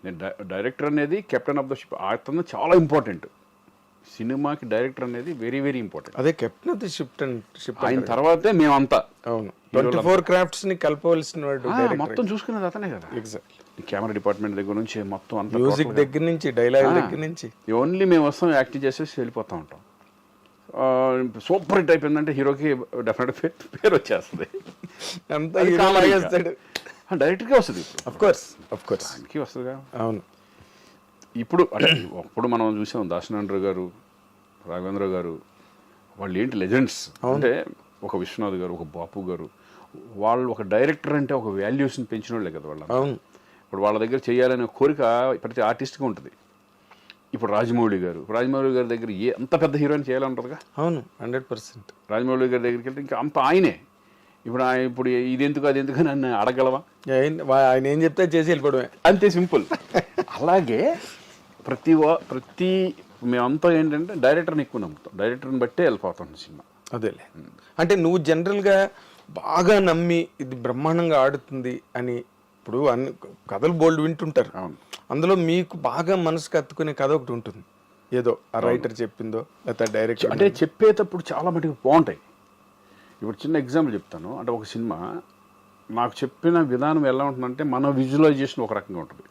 నేను డైరెక్టర్ అనేది కెప్టెన్ ఆఫ్ ద షిప్, అతను చాలా ఇంపార్టెంట్. సినిమాకి డైరెక్టర్ అనేది వెరీ వెరీ ఇంపార్టెంట్. అదే కెప్టెన్ ఆఫ్ ది షిప్ ఆయన తర్వాతే మేమంతా. అవును, 24 క్రాఫ్ట్స్ ని కలపవలసిన వాడు మొత్తం చూసుకునేది అతనే కదా. ఎగ్జాక్ట్లీ. కెమెరా డిపార్ట్మెంట్ దగ్గర నుంచి మొత్తం అంతా, మ్యూజిక్ దగ్గర నుంచి డైలాగ్ దగ్గర నుంచి ఓన్లీ మేము వస్తాం, యాక్టింగ్ చేసేసి వెళ్ళిపోతూ ఉంటాం. సూపర్ హిట్ అయిపోయిందంటే హీరోకి డెఫినెట్ పేరు వచ్చేస్తుంది. అంతా డైరెక్ట్గా వస్తుంది. ఆఫ్ కోర్స్ దానికి వస్తుందిగా. అవును, ఇప్పుడు అంటే అప్పుడు మనం చూసాం దాశనాండ్ర గారు, రాఘవేంద్ర గారు, వాళ్ళు ఏంటి లెజెండ్స్. అంటే ఒక విశ్వనాథ్ గారు, ఒక బాపు గారు, వాళ్ళు ఒక డైరెక్టర్ అంటే ఒక వాల్యూస్ని పెంచిన వాళ్ళే కదా వాళ్ళు. అవును, ఇప్పుడు వాళ్ళ దగ్గర చేయాలనే కోరిక ప్రతి ఆర్టిస్ట్గా ఉంటుంది. ఇప్పుడు రాజమౌళి గారు దగ్గర ఎంత పెద్ద హీరోయిన్ చేయాలని ఉంటుందిగా. అవును, 100%. రాజమౌళి గారి దగ్గరికి వెళ్తే ఇంకా అంత ఆయనే. ఇప్పుడు ఇదెందుకు అదెందుకు నన్ను అడగలవా, ఆయన ఏం చెప్తే చేసి వెళ్ళిపోవడమే, అంతే సింపుల్. అలాగే ప్రతి మేమంతా ఏంటంటే డైరెక్టర్ని ఎక్కువ నమ్ముతాం, డైరెక్టర్ని బట్టే వెళ్ళిపోతాం సినిమా. అదేలే. అంటే నువ్వు జనరల్గా బాగా నమ్మి ఇది బ్రహ్మాండంగా ఆడుతుంది అని, ఇప్పుడు అన్ని కథలు బోల్డ్ వింటుంటారు. అవును, అందులో మీకు బాగా మనసుకు హత్తుకునే కథ ఒకటి ఉంటుంది, ఏదో ఆ రైటర్ చెప్పిందో లేకపోతే డైరెక్టర్. అంటే చెప్పేటప్పుడు చాలా మటుకు బాగుంటాయి. ఇప్పుడు చిన్న ఎగ్జాంపుల్ చెప్తాను. అంటే ఒక సినిమా నాకు చెప్పిన విధానం ఎలా ఉంటుందంటే, మన విజువలైజేషన్ ఒక రకంగా ఉంటుంది,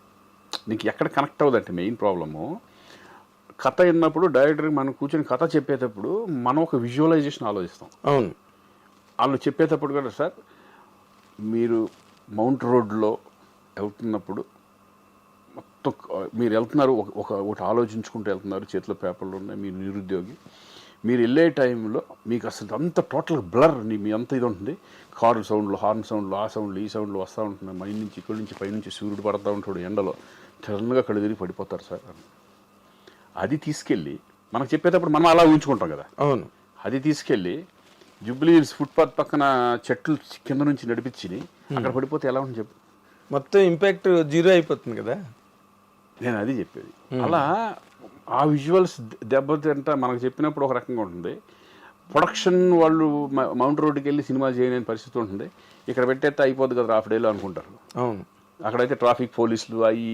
నీకు ఎక్కడ కనెక్ట్ అవ్వదంటే మెయిన్ ప్రాబ్లము. కథ విన్నప్పుడు డైరెక్టర్కి మనం కూర్చొని కథ చెప్పేటప్పుడు మనం ఒక విజువలైజేషన్ ఆలోచిస్తాం. అవును, వాళ్ళు చెప్పేటప్పుడు కూడా, సార్ మీరు మౌంట్ రోడ్లో వెళ్తున్నప్పుడు మొత్తం మీరు వెళ్తున్నారు, ఒకటి ఆలోచించుకుంటూ వెళ్తున్నారు, చేతిలో పేపర్లు ఉన్నాయి, మీరు నిరుద్యోగి, మీరు వెళ్ళే టైంలో మీకు అసలు అంత టోటల్ బ్లర్, మీ అంత ఇది ఉంటుంది, కారు సౌండ్లు, హార్న్ సౌండ్లు, ఆ సౌండ్లు ఈ సౌండ్లు వస్తూ ఉంటున్నాయి, మై నుంచి ఇక్కడి నుంచి పైనుంచి సూర్యుడు పడుతూ ఉంటాడు ఎండలో, సడన్గా కళ్ళు తిరిగి పడిపోతారు సార్. అది తీసుకెళ్ళి మనకు చెప్పేటప్పుడు మనం అలా ఊహించుకుంటాం కదా. అవును, అది తీసుకెళ్ళి జూబ్లీ హిల్స్ ఫుట్పాత్ పక్కన చెట్లు కింద నుంచి నడిపించి అక్కడ పడిపోతే ఎలా ఉంటుంది చెప్పు, మొత్తం ఇంపాక్ట్ జీరో అయిపోతుంది కదా. నేను అది చెప్పేది. అలా ఆ విజువల్స్ దెబ్బతింటా మనకు చెప్పినప్పుడు ఒక రకంగా ఉంటుంది. ప్రొడక్షన్ వాళ్ళు మౌంట్ రోడ్డుకి వెళ్ళి సినిమా చేయలేని పరిస్థితి ఉంటుంది, ఇక్కడ పెట్టేస్తే అయిపోద్ది కదా హాఫ్ డేలో అనుకుంటారు. అవును, అక్కడైతే ట్రాఫిక్ పోలీసులు అవి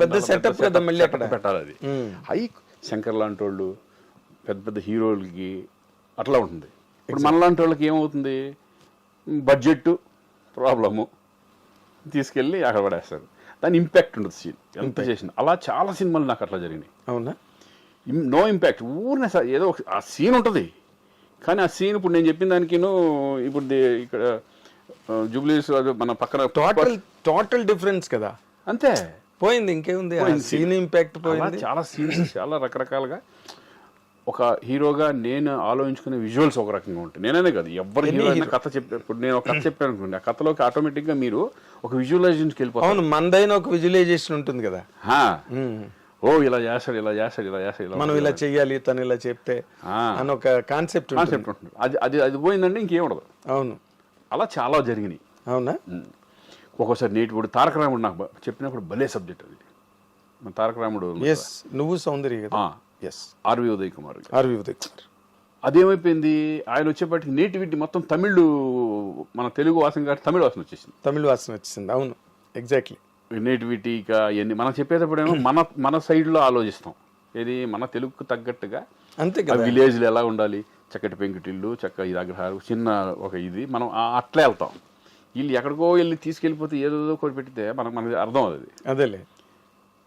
పెద్ద సెటప్ కదా, మళ్ళీ అక్కడ పెట్టాలి. అది అవి శంకర్ లాంటి వాళ్ళు, పెద్ద పెద్ద హీరోలకి అట్లా ఉంటుంది. ఇప్పుడు మనలాంటి వాళ్ళకి ఏమవుతుంది, బడ్జెట్ ప్రాబ్లము, తీసుకెళ్ళి అక్కడ పడేస్తారు, దాని ఇంపాక్ట్ ఉండదు సీన్ ఎంత చేసిన. అలా చాలా సినిమాలు నాకు అట్లా జరిగినాయి. అవునా, నో ఇంపాక్ట్, ఊరినే సార్ ఏదో ఆ సీన్ ఉంటుంది, కానీ ఆ సీన్ ఇప్పుడు నేను చెప్పిన దానికిను ఇప్పుడు ఇక్కడ జూబ్లీస్ మన పక్కన టోటల్ డిఫరెన్స్ కదా, అంతే పోయింది, ఇంకేముంది, సీన్ ఇంపాక్ట్ పోయింది. చాలా సీన్స్ చాలా రకరకాలుగా. ఒక హీరోగా నేను ఆలోచించుకునే విజువల్స్ ఒక రకంగా ఉంటాయి. నేనే కాదు, ఎవరు హీరో అయినా కథ చెప్పే, ఇప్పుడు నేను ఒక కథ చెప్పాను అనుకోండి, ఆ కథలోకి ఆటోమేటిక్గా మీరు ఒక విజువలైజేషన్కి వెళ్ళిపోతారు. అవును, మనదైన ఒక విజువలైజేషన్ ఉంటుంది కదా. ఓ ఇలా చేస్తాడు, ఇలా చేస్తాడు, ఇలా చేస్తాడు, ఇలా మనం ఇలా చెయ్యాలి, తను ఇలా చెప్తే అని ఒక కాన్సెప్ట్ ఉంటుంది. అది పోయిందంటే ఇంకేం ఉండదు. అవును, అలా చాలా జరిగినాయి. అవునా, ఒక్కోసారి ఇప్పుడు తారక రాముడు నాకు చెప్పినప్పుడు భలే సబ్జెక్ట్ అది. మన తారక రాముడు నువ్వు సౌందర్య కదా, ఆర్వి ఉదయ్ కుమార్. అదేమైపోయింది, ఆయన వచ్చేప్పటికి నేటివిటీ మొత్తం తమిళ్, మన తెలుగు వాసన కాదు తమిళ వాసన వచ్చేసింది. అవును, ఎగ్జాక్ట్లీ. నేటివిటీ ఇవన్నీ మనం చెప్పేటప్పుడు ఏమో మన సైడ్లో ఆలోచిస్తాం, ఏది మన తెలుగుకు తగ్గట్టుగా. అంతే కదా, విలేజ్లో ఎలా ఉండాలి, చక్కటి పెంకుటిల్లు, చక్క ఇది అగ్రహారం, చిన్న ఒక ఇది, మనం అట్లే వెళ్తాం. వీళ్ళు ఎక్కడికో వెళ్ళి తీసుకెళ్ళిపోతే ఏదో కొడి పెట్టితే మనకు అర్థం అవుతుంది. అదేలే,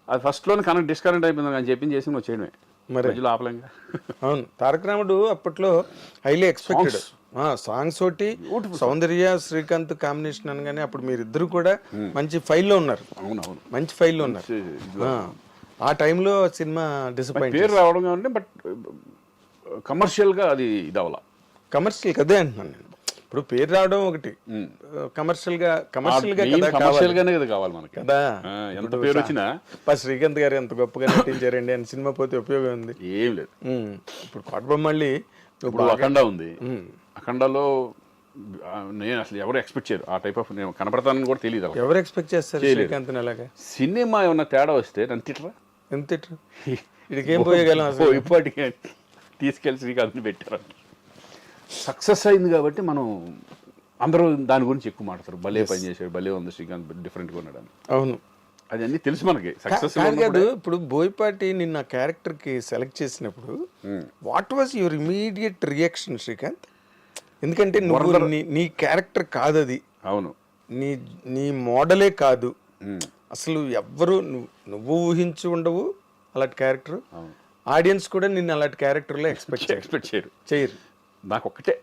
అది ఫస్ట్లోనే డిస్కనెక్ట్ అయిపోయింది కానీ చెప్పింది చేసి నువ్వు చేయడమే. మరి మధ్యలో ఆపలేంగా. అవును, తారక రాముడు అప్పట్లో హైలీ ఎక్స్పెక్టెడ్ సాంగ్స్ ఒకటి, సౌందర్య శ్రీకాంత్ కాంబినేషన్ అనగానే అప్పుడు మీరిద్దరు కూడా మంచి ఫైల్లో ఉన్నారు. అవునవును, మంచి ఫైల్లో ఉన్నారు. ఆ టైంలో సినిమా డిసప్పాయింట్. పేరు రావడం కాబట్టి, బట్ కమర్షియల్గా అది ఇది అవ్వాల. కమర్షియల్ కదే అంటున్నాను నేను. ఇప్పుడు పేరు రావడం ఒకటి, కమర్షియల్ గా కమర్షియల్ గానే కదా కావాలి మనకి కదా. ఎంత పేరు వచ్చినా శ్రీకాంత్ గారు ఎంత గొప్పగా నటించారండి అని సినిమా పోతే ఉపయోగం ఉంది? ఏం లేదు. ఇప్పుడు కోటబొమ్మళ్ళి ఇప్పుడు అఖండ ఉంది. అఖండలో నేను అసలు ఎవరు ఎక్స్పెక్ట్ చేయరు ఆ టైప్ ఆఫ్, నేను కనపడతానని కూడా తెలియదు. ఎవరు ఎక్స్పెక్ట్ చేస్తారు శ్రీకాంత్ అలాగా? సినిమా ఏమన్నా తేడా వస్తే నన్ను తిట్టరా? ఎంత తిట్టరు? ఇదికేం పోయగలం అసలు. ఇప్పటికే తీసుకెళ్ళి శ్రీకాంత్ని పెట్టారు. సక్సెస్ అయింది కాబట్టి మనం అందరూ దాని గురించి ఎక్కువ మాట్లాడతారు. భలే పని చేశాడు, భలే ఉంది శ్రీకాంత్, డిఫరెంట్గా ఉన్నాడు అని. అవును, అది అన్ని తెలుసు మనకి. సక్సెస్ కాదు. ఇప్పుడు బోయపాటి నిన్న క్యారెక్టర్ కి సెలెక్ట్ చేసినప్పుడు what was your immediate reaction Srikanth? ఎందుకంటే నువ్వు నీ క్యారెక్టర్ కాదు అది. అవును, నీ మోడలే కాదు అసలు. ఎవ్వరు నువ్వు ఊహించి ఉండవు అలాంటి క్యారెక్టర్. ఆడియన్స్ కూడా నిన్ను అలాంటి క్యారెక్టర్లో ఎక్స్పెక్ట్ చేయరు. నాకు ఒక్కటే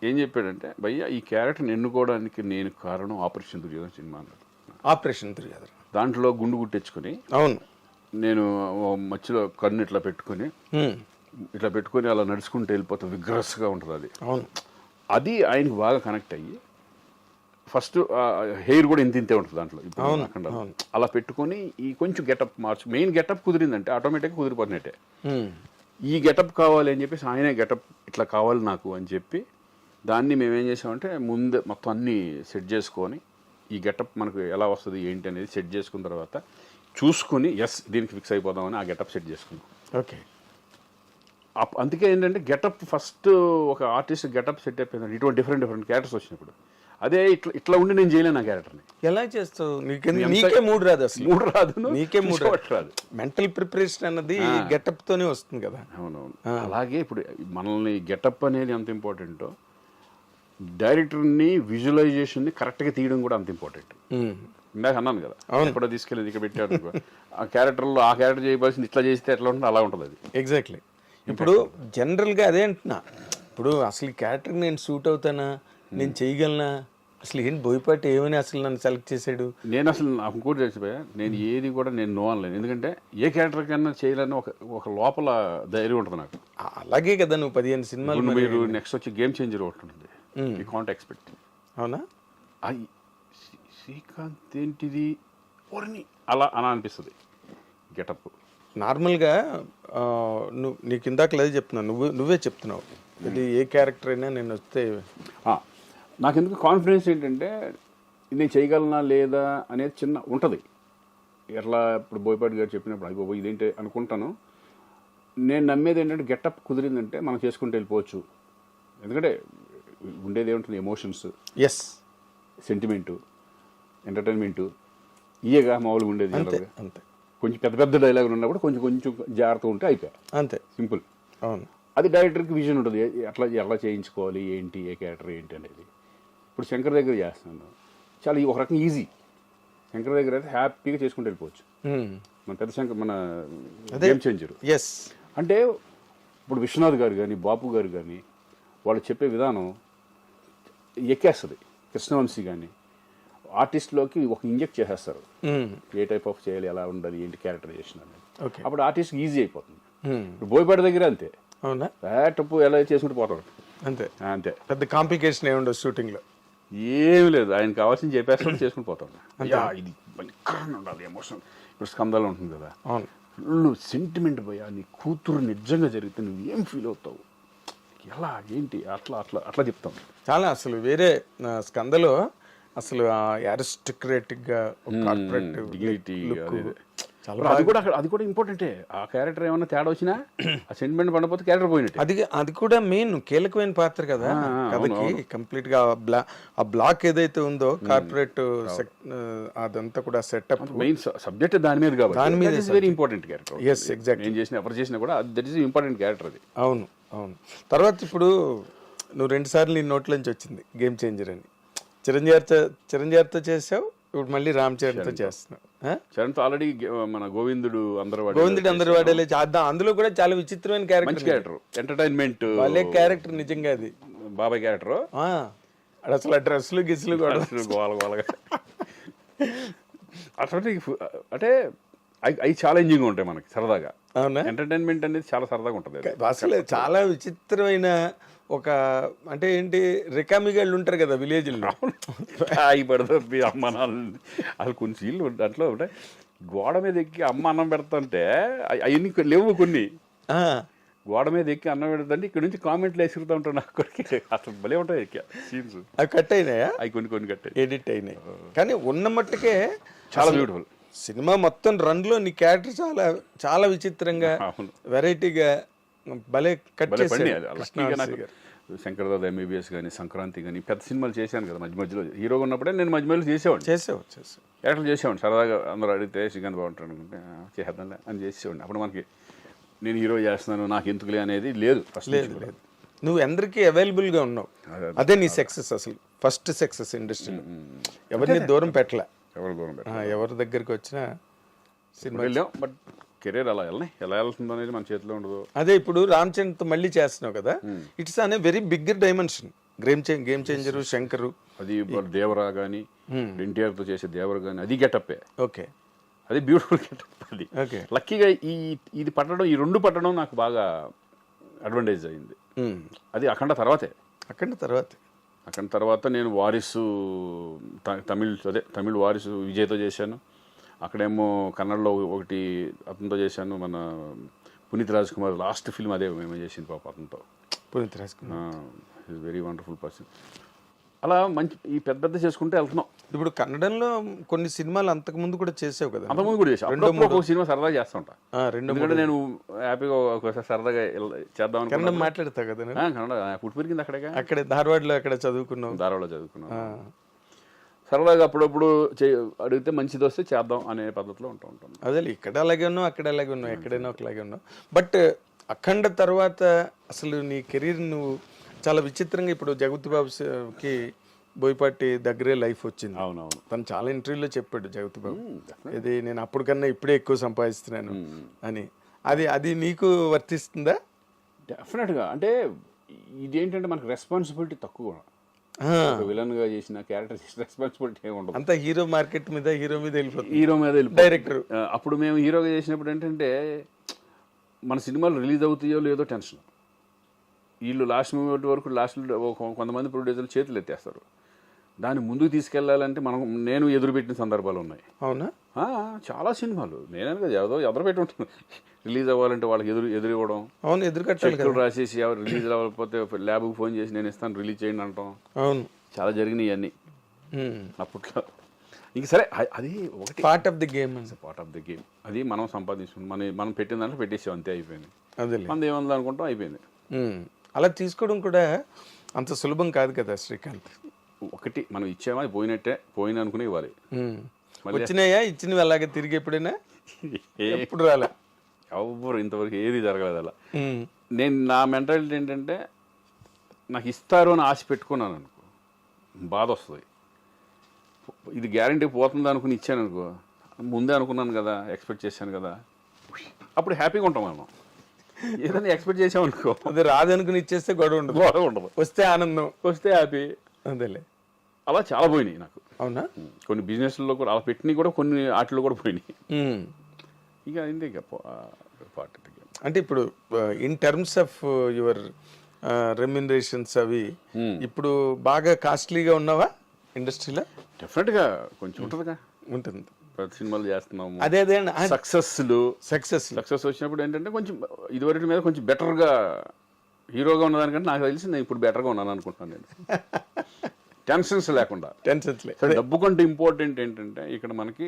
ఏం చెప్పాడంటే, భయ్యా ఈ క్యారెక్టర్ని ఎన్నుకోవడానికి నేను కారణం ఆపరేషన్ దుర్యోధన సినిమా అన్నాడు. ఆపరేషన్ దుర్యోధన దాంట్లో గుండు గుట్టెచ్చుకొని, అవును, నేను మధ్యలో కన్ను ఇట్లా పెట్టుకొని అలా నడుచుకుంటూ వెళ్ళిపోతే విగ్రస్గా ఉంటుంది అది. అవును, అది ఆయనకు బాగా కనెక్ట్ అయ్యి, ఫస్ట్ హెయిర్ కూడా ఇంతే ఉంటుంది దాంట్లో. ఇప్పుడు అలా పెట్టుకొని ఈ కొంచెం గెటప్ మెయిన్ గెటప్ కుదిరిందంటే ఆటోమేటిక్గా కుదిరిపోతున్నట్టే. ఈ గెటప్ కావాలి అని చెప్పేసి ఆయనే గెటప్ ఇట్లా కావాలి నాకు అని చెప్పి, దాన్ని మేమేం చేసామంటే ముందే మొత్తం అన్నీ సెట్ చేసుకొని, ఈ గెటప్ మనకు ఎలా వస్తుంది ఏంటి అనేది సెట్ చేసుకున్న తర్వాత చూసుకుని దీనికి ఫిక్స్ అయిపోదామని ఆ గెటప్ సెట్ చేసుకున్నాం. ఓకే. అందుకే ఏంటంటే గెటప్ ఫస్ట్ ఒక ఆర్టిస్ట్ గెటప్ సెట్ అయిపోయింది. ఇటువంటి డిఫరెంట్ క్యారెక్టర్స్ వచ్చినప్పుడు అదే ఇట్లా ఉండి నేను చేయలేను ఆ క్యారెక్టర్ని. ఎలా చేస్తావు? నీకే మూడు రాదు అసలు. నీకే మూడు రాదు. మెంటల్ ప్రిపరేషన్ అన్నది గెటప్ తోనే వస్తుంది కదా. అవునవును. అలాగే ఇప్పుడు మనల్ని గెటప్ అనేది ఎంత ఇంపార్టెంటో, డైరెక్టర్ని విజువలైజేషన్ని కరెక్ట్గా తీయడం కూడా అంత ఇంపార్టెంట్. ఇందాక అన్నాను కదా, ఎప్పుడో తీసుకెళ్ళి ఇక్కడ పెట్టాడు ఆ క్యారెక్టర్లో ఆ క్యారెక్టర్ చేయవలసింది ఇట్లా చేస్తే ఎట్లా ఉంటుంది అలా ఉంటుంది అది. ఎగ్జాక్ట్లీ. ఇప్పుడు జనరల్గా అదే అంటున్నా. ఇప్పుడు అసలు ఈ క్యారెక్టర్ నేను సూట్ అవుతానా, నేను చేయగలనా, అసలు ఏంటి బోయపాటి ఏమని అసలు నన్ను సెలెక్ట్ చేశాడు? నేను అసలు నాకు కూడా తెలిసిపోయా, నేను ఏది కూడా నేను నో అనలేను. ఎందుకంటే ఏ క్యారెక్టర్ కన్నా చేయాలని ఒక లోపల ధైర్యం ఉంటుంది నాకు. అలాగే కదా నువ్వు 15 సినిమాలు. మీరు నెక్స్ట్ వచ్చి గేమ్ చేంజర్ ఒకటి ఉంటుంది, యూ కాంట్ ఎక్స్పెక్ట్. అవునా? శ్రీకాంత్ ఏంటిది అలా అనిపిస్తుంది గెటప్. నార్మల్గా నీకు ఇందాక లేదు చెప్తున్నావు, నువ్వే చెప్తున్నావు ఇది ఏ క్యారెక్టర్ అయినా నేను వస్తే. నాకు ఎందుకు కాన్ఫిడెన్స్ ఏంటంటే నేను చేయగలనా లేదా అనేది చిన్న ఉంటుంది. ఎట్లా ఇప్పుడు బోయపాటి గారు చెప్పినప్పుడు అయిపోయి ఇదేంటి అనుకుంటాను. నేను నమ్మేది ఏంటంటే గెటప్ కుదిరిందంటే మనం చేసుకుంటూ వెళ్ళిపోవచ్చు. ఎందుకంటే ఉండేది ఏముంటుంది, ఎమోషన్స్, సెంటిమెంటు, ఎంటర్టైన్మెంటు, ఇయేగా మామూలుగా ఉండేది. అంతే. కొంచెం పెద్ద డైలాగులు ఉన్నప్పుడు కొంచెం జాగ్రత్త ఉంటే అయిపోయాయి, అంతే, సింపుల్. అవును. అది డైరెక్టర్కి విజన్ ఉంటుంది, ఎలా చేయించుకోవాలి, ఏంటి, ఏ క్యారెక్టర్ ఏంటి అనేది. ఇప్పుడు శంకర్ దగ్గర చేస్తున్నాను, చాలా ఒక రకంగా ఈజీ. శంకర్ దగ్గర అయితే హ్యాపీగా చేసుకుంటూ వెళ్ళిపోవచ్చు. మన పెద్ద శంకర్, మన గేమ్ చేంజర్. అంటే ఇప్పుడు విశ్వనాథ్ గారు కానీ బాపు గారు కానీ వాళ్ళు చెప్పే విధానం ఎక్కేస్తుంది. కృష్ణవంశీ కానీ ఆర్టిస్ట్లోకి ఒక ఇంజెక్ట్ చేసేస్తారు, ఏ టైప్ ఆఫ్ చేయాలి, ఎలా ఉండాలి, ఏంటి క్యారెక్టరైజేషన్ అనేది. అప్పుడు ఆర్టిస్ట్కి ఈజీ అయిపోతుంది. ఇప్పుడు బోయపాటి దగ్గర అంతే, టప్పు ఎలా చేసుకుంటూ పోతాడు, అంతే. పెద్ద కాంప్లికేషన్ ఏముండదు షూటింగ్లో, ఏమి లేదు. ఆయన కావాల్సింది చెప్పేస్తాడు, చేసుకుని పోతాడు. ఇది భయంకరంగా ఉండాలి ఎమోషన్. ఇప్పుడు స్కందాలు ఉంటుంది కదా, ఫుల్ సెంటిమెంట్ పోయా, నీ కూతురు నిజంగా జరిగితే నువ్వు ఏం ఫీల్ అవుతావు, ఎలా ఏంటి, అట్లా చెప్తాం. చాలా అసలు వేరే స్కందలో అసలు అరిస్టోక్రాటిక్గా కార్పొరేటివ్ డిగ్నిటీ, అది కూడా ఇంపార్టెంటే. ఆ క్యారెక్టర్ ఏమైనా తేడా వచ్చినా ఆ సెంటిమెంట్ పడిపోతే క్యారెక్టర్ పోయినట్టు. అది కూడా మెయిన్ కీలకమైన పాత్ర కదా కథకి. కంప్లీట్ గా ఆ బ్లాక్ ఏదైతే ఉందో కార్పొరేట్ అదంతా కూడా సెటప్, మెయిన్ సబ్జెక్ట్ దాని మీద కాబట్టి దాని మీద వెరీ ఇంపార్టెంట్ క్యారెక్టర్. ఎగ్జాక్ట్లీ. ఏం చేసినా ఎవరు చేసినా కూడా దట్ ఈస్ ఇంపార్టెంట్ క్యారెక్టర్ అది. అవును. తర్వాత ఇప్పుడు నువ్వు 2 సార్లు నీ నోట్లోంచి వచ్చింది గేమ్ చేంజర్ అని. చిరంజీవితో చేసావు, ఇప్పుడు మళ్ళీ రామ్ చరణ్తో చేస్తున్నావు. చరణ్తో ఆల్రెడీ మన గోవిందుడు గోవిందుడు అందరు వాడేలే చేద్దాం. అందులో కూడా చాలా విచిత్రమైన క్యారెక్టర్. మంచి క్యారెక్టర్, ఎంటర్టైన్మెంట్ వాళ్ళే క్యారెక్టర్ నిజంగా అది. బాబాయ్ క్యారెక్టర్ అసలు డ్రెస్సులు గిస్సులు కూడా గోలగా అటువంటి అంటే అవి ఛాలెంజింగ్ ఉంటాయి మనకి సరదాగా. అవునా? ఎంటర్టైన్మెంట్ అనేది చాలా సరదాగా ఉంటుంది. అసలు చాలా విచిత్రమైన ఒక అంటే ఏంటి రికామిగాళ్ళు ఉంటారు కదా విలేజ్లో, అవి పడుతుంది అమ్మ నాన్న అసలు కొన్ని సీన్లు దాంట్లో ఉంటాయి. గోడ మీద ఎక్కి అమ్మ అన్నం పెడతంటే అవన్నీ లేవు కొన్ని. గోడ మీద ఎక్కి అన్నం పెడతంటే ఇక్కడ నుంచి కామెంట్లు వేసుకుతూ ఉంటాను నాకు కొడుకు. అసలు భలే ఉంటాయి సీన్స్. అవి కట్ అయినాయా? అవి కొన్ని కట్ ఎడిట్ అయినాయి. కానీ ఉన్న మట్టుకే చాలా బ్యూటిఫుల్. సినిమా మొత్తం రన్లో నీ క్యారెక్టర్ చాలా చాలా విచిత్రంగా వెరైటీగా భలే కట్ చేసి. శంకర్ దాదా ఎంబీబీఎస్ కానీ, సంక్రాంతి కానీ పెద్ద సినిమాలు చేశాను కదా మధ్య మధ్యలో. హీరోగా ఉన్నప్పుడే నేను మధ్య మధ్యలో చేసేవాడిని. క్యారెక్టర్ చేసేవాడిని సరదాగా. అందరూ అడిగితే శ్రీకాంత్ బాగుంటాడు అనుకుంటే చేద్దాంలే అని చేసేవాడిని. అప్పుడు మనకి నేను హీరో చేస్తున్నాను నాకు ఎందుకులే అనేది లేదు. లేదు, నువ్వు అందరికీ అవైలబుల్గా ఉన్నావు. అదే నీ సక్సెస్, అసలు ఫస్ట్ సక్సెస్ ఇండస్ట్రీలో. ఎవరిని దూరం పెట్టలే, ఎవరి దగ్గరికి వచ్చినా సినిమా వెళ్ళాం. బట్ కెరీర్ అలా ఎలా వెళ్తుందో అనేది మన చేతిలో ఉండదు. అదే ఇప్పుడు రామ్ చరణ్తో మళ్ళీ చేస్తున్నావు కదా, ఇట్స్ అనే very bigger dimension. Game changer, Shankar, అది దేవరా కానీ, ఎన్టీఆర్తో చేసే దేవరా కానీ అది గెటప్పే. ఓకే, అది బ్యూటిఫుల్ గెటప్. అది ఓకే. లక్కీగా ఇది పట్టడం, ఈ రెండు పట్టడం నాకు బాగా అడ్వాంటేజ్ అయింది. అది అఖండ తర్వాత నేను వారిసు తమిళ్ వారిసు విజయ్తో చేశాను. అక్కడేమో కన్నడలో ఒకటి అతనితో చేశాను. మన పునీత్ రాజ్ కుమార్ లాస్ట్ ఫిల్మ్ అదే మేము చేసింది పాప అతనితో. Puneeth Raj Kumar is very wonderful person. అలా మంచి ఈ పెద్ద చేసుకుంటే వెళ్తున్నాం. ఇప్పుడు కన్నడంలో కొన్ని సినిమాలు అంతకు ముందు కూడా చేసావు కదా? అంతకుముందు కూడా చేసాను. ఒక సినిమా సరదాగా చేస్తూ ఉంటా. ఎందుకంటే నేను హ్యాపీగా ఒకసారి సరదాగా చేద్దాం అనుకున్నాను. కన్నడం మాట్లాడతావు కదా? కన్నడ పుట్టి పెరిగింది అక్కడే ధార్వాడలో చదువుకున్నావు. ధారవాడలో చదువుకున్నాను. సరదాగా అప్పుడప్పుడు అడిగితే మంచిది వస్తే చేద్దాం అనే పద్ధతిలో ఉంటాం. అదే ఇక్కడ అలాగే ఉన్నావు, అక్కడ అలాగే ఉన్నావు, ఎక్కడైనా ఒకలాగే ఉన్నావు. బట్ అఖండ తర్వాత అసలు నీ కెరీర్ నువ్వు చాలా విచిత్రంగా, ఇప్పుడు జగపతి బాబుకి బోయపాటి దగ్గరే లైఫ్ వచ్చింది. అవునవును, తను చాలా ఇంటర్వ్యూలో చెప్పాడు జగపతి బాబు, ఇది నేను అప్పుడు కన్నా ఇప్పుడే ఎక్కువ సంపాదిస్తున్నాను అని. అది నీకు వర్తిస్తుందా? డెఫినెట్గా. అంటే ఇదేంటంటే మనకు రెస్పాన్సిబిలిటీ తక్కువ. విలన్ గా చేసిన క్యారెక్టర్ చేసిన రెస్పాన్సిబిలిటీ ఏమి ఉండదు. అంతా హీరో మార్కెట్ మీద హీరో మీద వెళ్ళిపోతుంది డైరెక్టర్. అప్పుడు మేము హీరోగా చేసినప్పుడు ఏంటంటే మన సినిమాలు రిలీజ్ అవుతాయో లేదో టెన్షన్. వీళ్ళు లాస్ట్ మూమెంట్ వరకు లాస్ట్లో కొంతమంది ప్రొడ్యూసర్లు చేతులు ఎత్తేస్తారు. దాన్ని ముందుకు తీసుకెళ్లాలంటే నేను ఎదురుపెట్టిన సందర్భాలు ఉన్నాయి. అవునా? చాలా సినిమాలు నేనే ఎదురు పెట్టి ఉంటాను. రిలీజ్ అవ్వాలంటే వాళ్ళకి ఎదురు ఇవ్వడం. అవును, ఎదురు రాసేసి ఎవరు రిలీజ్ అవ్వకపోతే ల్యాబ్కి ఫోన్ చేసి నేను ఇస్తాను రిలీజ్ చేయండి అంటాం. అవును, చాలా జరిగినాయి అన్నీ అప్పట్లో. ఇంక సరే, అది ఒకటి పార్ట్ ఆఫ్ ది గేమ్. అది మనం సంపాదించుకున్నాం. మనం పెట్టిన దాంట్లో పెట్టేసాం, అంతే, అయిపోయింది. అదే మనది ఏముంది అనుకుంటాం, అయిపోయింది. అలా తీసుకోవడం కూడా అంత సులభం కాదు కదా శ్రీకాంత్. ఒకటి మనం ఇచ్చామా, అది పోయిన అనుకుని ఇవ్వాలి. వచ్చినాయా? ఇచ్చినవి అలాగే తిరిగి ఎప్పుడైనా? ఎప్పుడు రాలే ఎవరు ఇంతవరకు ఏది జరగలేదు అలా. నేను నా మెంటాలిటీ ఏంటంటే నాకు ఇస్తారు అని ఆశ పెట్టుకున్నాను అనుకో, బాధ వస్తుంది. ఇది గ్యారంటీ పోతుంది అనుకుని ఇచ్చాను అనుకో, ముందే అనుకున్నాను కదా, ఎక్స్పెక్ట్ చేశాను కదా, అప్పుడు హ్యాపీగా ఉంటాం మనం. ఏదైనా ఎక్స్పెక్ట్ చేసామనుకో, అది రాదనుకుని ఇచ్చేస్తే గొడవ ఉండదు. వస్తే ఆనందం, వస్తే హ్యాపీ. అదేలే. అలా చాలా పోయినాయి నాకు. అవునా? కొన్ని బిజినెస్లో కూడా అలా పెట్టినవి కూడా కొన్ని వాటిలో కూడా పోయినాయి. ఇక అయింది. ఇక అంటే ఇప్పుడు in terms of your remunerations అవి ఇప్పుడు బాగా కాస్ట్లీగా ఉన్నావా ఇండస్ట్రీలో? డెఫినెట్గా కొంచెం ఉంటుంది. ప్రతి సినిమాలు చేస్తున్నాము. అదే సక్సెస్ వచ్చినప్పుడు ఏంటంటే కొంచెం ఇదివరకు మీద కొంచెం బెటర్గా హీరోగా ఉన్నదానికంటే నాకు తెలిసి నేను ఇప్పుడు బెటర్గా ఉన్నాను అనుకుంటున్నాను. నేను టెన్షన్స్ లేకుండా. డబ్బు కంటే ఇంపార్టెంట్ ఏంటంటే ఇక్కడ మనకి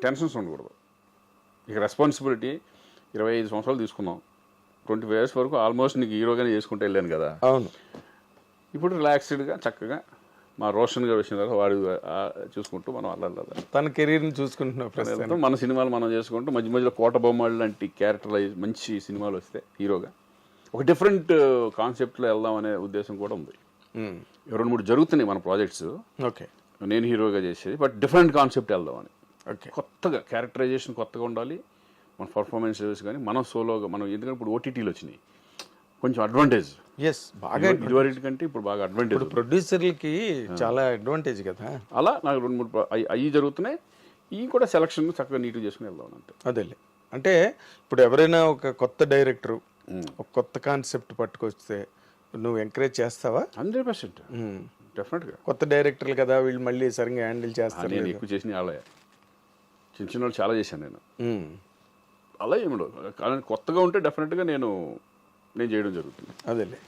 టెన్షన్స్ ఉండకూడదు. ఇక రెస్పాన్సిబిలిటీ 25 సంవత్సరాలు తీసుకున్నాం, 25 years వరకు ఆల్మోస్ట్ నీకు హీరోగానే చేసుకుంటూ వెళ్ళాను కదా. అవును. ఇప్పుడు రిలాక్స్డ్గా చక్కగా మా రోషన్ గారు వచ్చిన తర్వాత వాడు చూసుకుంటూ మనం అలా తన కెరీర్ని చూసుకుంటున్నాం. మన సినిమాలు మనం చేసుకుంటూ మధ్య మధ్యలో కోట బొమ్మలు లాంటి క్యారెక్టరైజ్ మంచి సినిమాలు వస్తే హీరోగా ఒక డిఫరెంట్ కాన్సెప్ట్లో వెళ్దాం అనే ఉద్దేశం కూడా ఉంది. 2-3 జరుగుతున్నాయి మన ప్రాజెక్ట్స్. ఓకే, నేను హీరోగా చేసేది, బట్ డిఫరెంట్ కాన్సెప్ట్ వెళ్దామని. ఓకే. కొత్తగా క్యారెక్టరైజేషన్ కొత్తగా ఉండాలి, మన పర్ఫార్మెన్స్ లెవెల్స్ కానీ మనం సోలోగా మనం, ఎందుకంటే ఇప్పుడు ఓటీటీలు వచ్చినాయి కొంచెం అడ్వాంటేజ్, ఎస్ బాగా ఇదివరకు కంటే ఇప్పుడు బాగా అడ్వాంటేజ్. ఇప్పుడు ప్రొడ్యూసర్లకి చాలా అడ్వాంటేజ్ కదా. అలా నాకు 2-3 అవి జరుగుతున్నాయి. ఇవి కూడా సెలక్షన్ చక్కగా నీట్గా చేసుకుని వెళ్దాం అంతే. అదేలే, అంటే ఇప్పుడు ఎవరైనా ఒక కొత్త డైరెక్టరు ఒక కొత్త కాన్సెప్ట్ పట్టుకొస్తే నువ్వు ఎంకరేజ్ చేస్తావా? 100% డెఫినెట్గా. కొత్త డైరెక్టర్లు కదా, వీళ్ళు మళ్ళీ సరిగ్గా హ్యాండిల్ చేస్తారు. నేను ఎక్కువ చేసిన వాళ్ళే, చిన్న చిన్న వాళ్ళు చాలా చేశాను నేను. అలా ఏమిడవు, కానీ కొత్తగా ఉంటే డెఫినెట్గా నేను చేయడం జరుగుతుంది. అదేలే,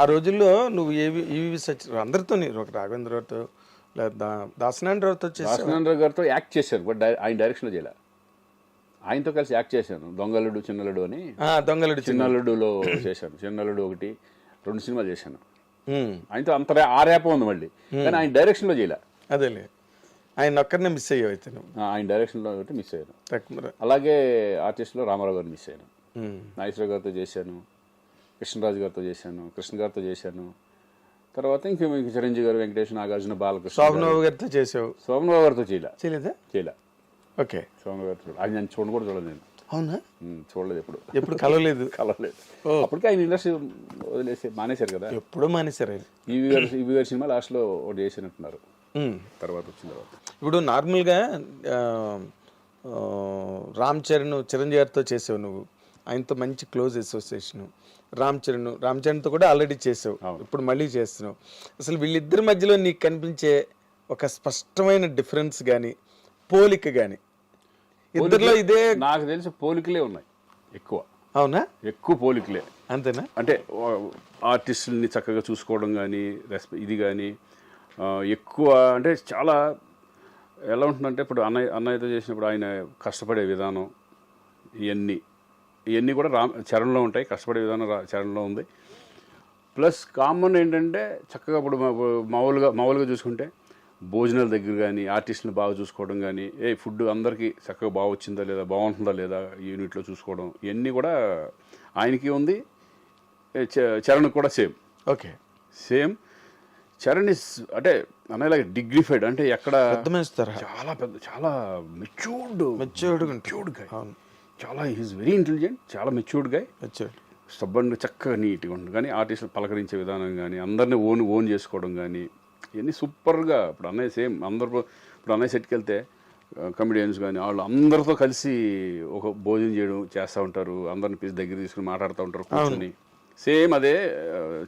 ఆ రోజుల్లో నువ్వు ఈవి అందరితో ఒక రాఘవేంద్రరావుతో లేదా దాసనారాయణరావుతో దాసనారాయణ గారితో యాక్ట్ చేశాను, బట్ ఆయన డైరెక్షన్లో చేయలే. ఆయనతో కలిసి యాక్ట్ చేశాను, దొంగలుడు చిన్నలుడు అని. దొంగలుడు చిన్నలుడులో చేశాను, చిన్నలుడు 1-2 సినిమాలు చేశాను ఆయనతో. అంత ఆ రేప ఉంది మళ్ళీ, కానీ ఆయన డైరెక్షన్లో చేయలే. అదేలే, ఆయన ఒక్కరినే మిస్ అయ్యావు అయితే నువ్వు. ఆయన డైరెక్షన్లో ఒకటి మిస్ అయ్యాను. తక్కువ. అలాగే ఆర్టిస్ట్లో రామారావు గారిని మిస్ అయ్యాను. నాగేశ్వరరావు గారితో చేశాను, కృష్ణరాజు గారితో చేశాను, కృష్ణ గారితో చేశాను. తర్వాత ఇంక చిరంజీవి గారు, వెంకటేష్, నాగార్జున, బాలకృష్ణ, శోభనబాబు గారితో చేసావు. శోభనబాబు గారితో చేయలేదా? ఓకే. శోభనబాబు గారితో అది నేను చూడలేదు నేను. అవునా? చూడలేదు, ఎప్పుడు కలవలేదు. అప్పటికే ఆయన ఇండస్ట్రీ వదిలేసి మానేశారు కదా. ఎప్పుడో మానేశారు ఆయన. ఈవి గారి సినిమా లాస్ట్లో ఒకటి చేసినట్టున్నారు, తర్వాత వచ్చిన తర్వాత. ఇప్పుడు నార్మల్గా రామ్ చరణ్, చిరంజీవి గారితో చేసావు నువ్వు, ఆయనతో మంచి క్లోజ్ అసోసియేషను. రామ్ చరణ్తో కూడా ఆల్రెడీ చేసావు, ఇప్పుడు మళ్ళీ చేస్తున్నావు. అసలు వీళ్ళిద్దరి మధ్యలో నీకు కనిపించే ఒక స్పష్టమైన డిఫరెన్స్ కానీ పోలిక కానీ ఇద్దరిలో? ఇదే నాకు తెలిసి పోలికలే ఉన్నాయి ఎక్కువ. అవునా? ఎక్కువ పోలికలే. అంతేనా? అంటే ఆర్టిస్టుల్ని చక్కగా చూసుకోవడం కానీ, ఇది కానీ ఎక్కువ. అంటే చాలా ఎలా ఉంటుందంటే, ఇప్పుడు అన్నయ్యతో చేసినప్పుడు ఆయన కష్టపడే విధానం, ఇవన్నీ కూడా చరణ్లో ఉంటాయి. కష్టపడే విధానం చరణ్లో ఉంది. ప్లస్ కామన్ ఏంటంటే చక్కగా ఇప్పుడు మామూలుగా చూసుకుంటే భోజనాల దగ్గర కానీ, ఆర్టిస్టులను బాగా చూసుకోవడం కానీ, ఫుడ్ అందరికీ చక్కగా బాగా వచ్చిందా లేదా, బాగుంటుందా లేదా యూనిట్లో చూసుకోవడం, ఇవన్నీ కూడా ఆయనకి ఉంది. చరణ్ కూడా same. Okay, same. Charan is అంటే అనేలాగా డిగ్నిఫైడ్, అంటే ఎక్కడ చాలా పెద్ద, చాలా మెచ్యూర్డ్ గాయ్. చాలా హీస్ వెరీ ఇంటెలిజెంట్, చాలా మెచ్యూర్డ్ గాయ్. స్టబ్బన్ చక్కగా నీట్గా ఉంటుంది. కానీ ఆర్టిస్టులు పలకరించే విధానం కానీ, అందరినీ ఓన్ చేసుకోవడం కానీ, ఇవన్నీ సూపర్గా. ఇప్పుడు అన్నయ్య సేమ్. ఇప్పుడు అన్నయ్య సెట్కి వెళ్తే కమెడియన్స్ కానీ వాళ్ళు అందరితో కలిసి ఒక భోజనం చేస్తూ ఉంటారు, అందరిని పిలిచి దగ్గర తీసుకుని మాట్లాడుతూ ఉంటారు కూర్చొని. సేమ్ అదే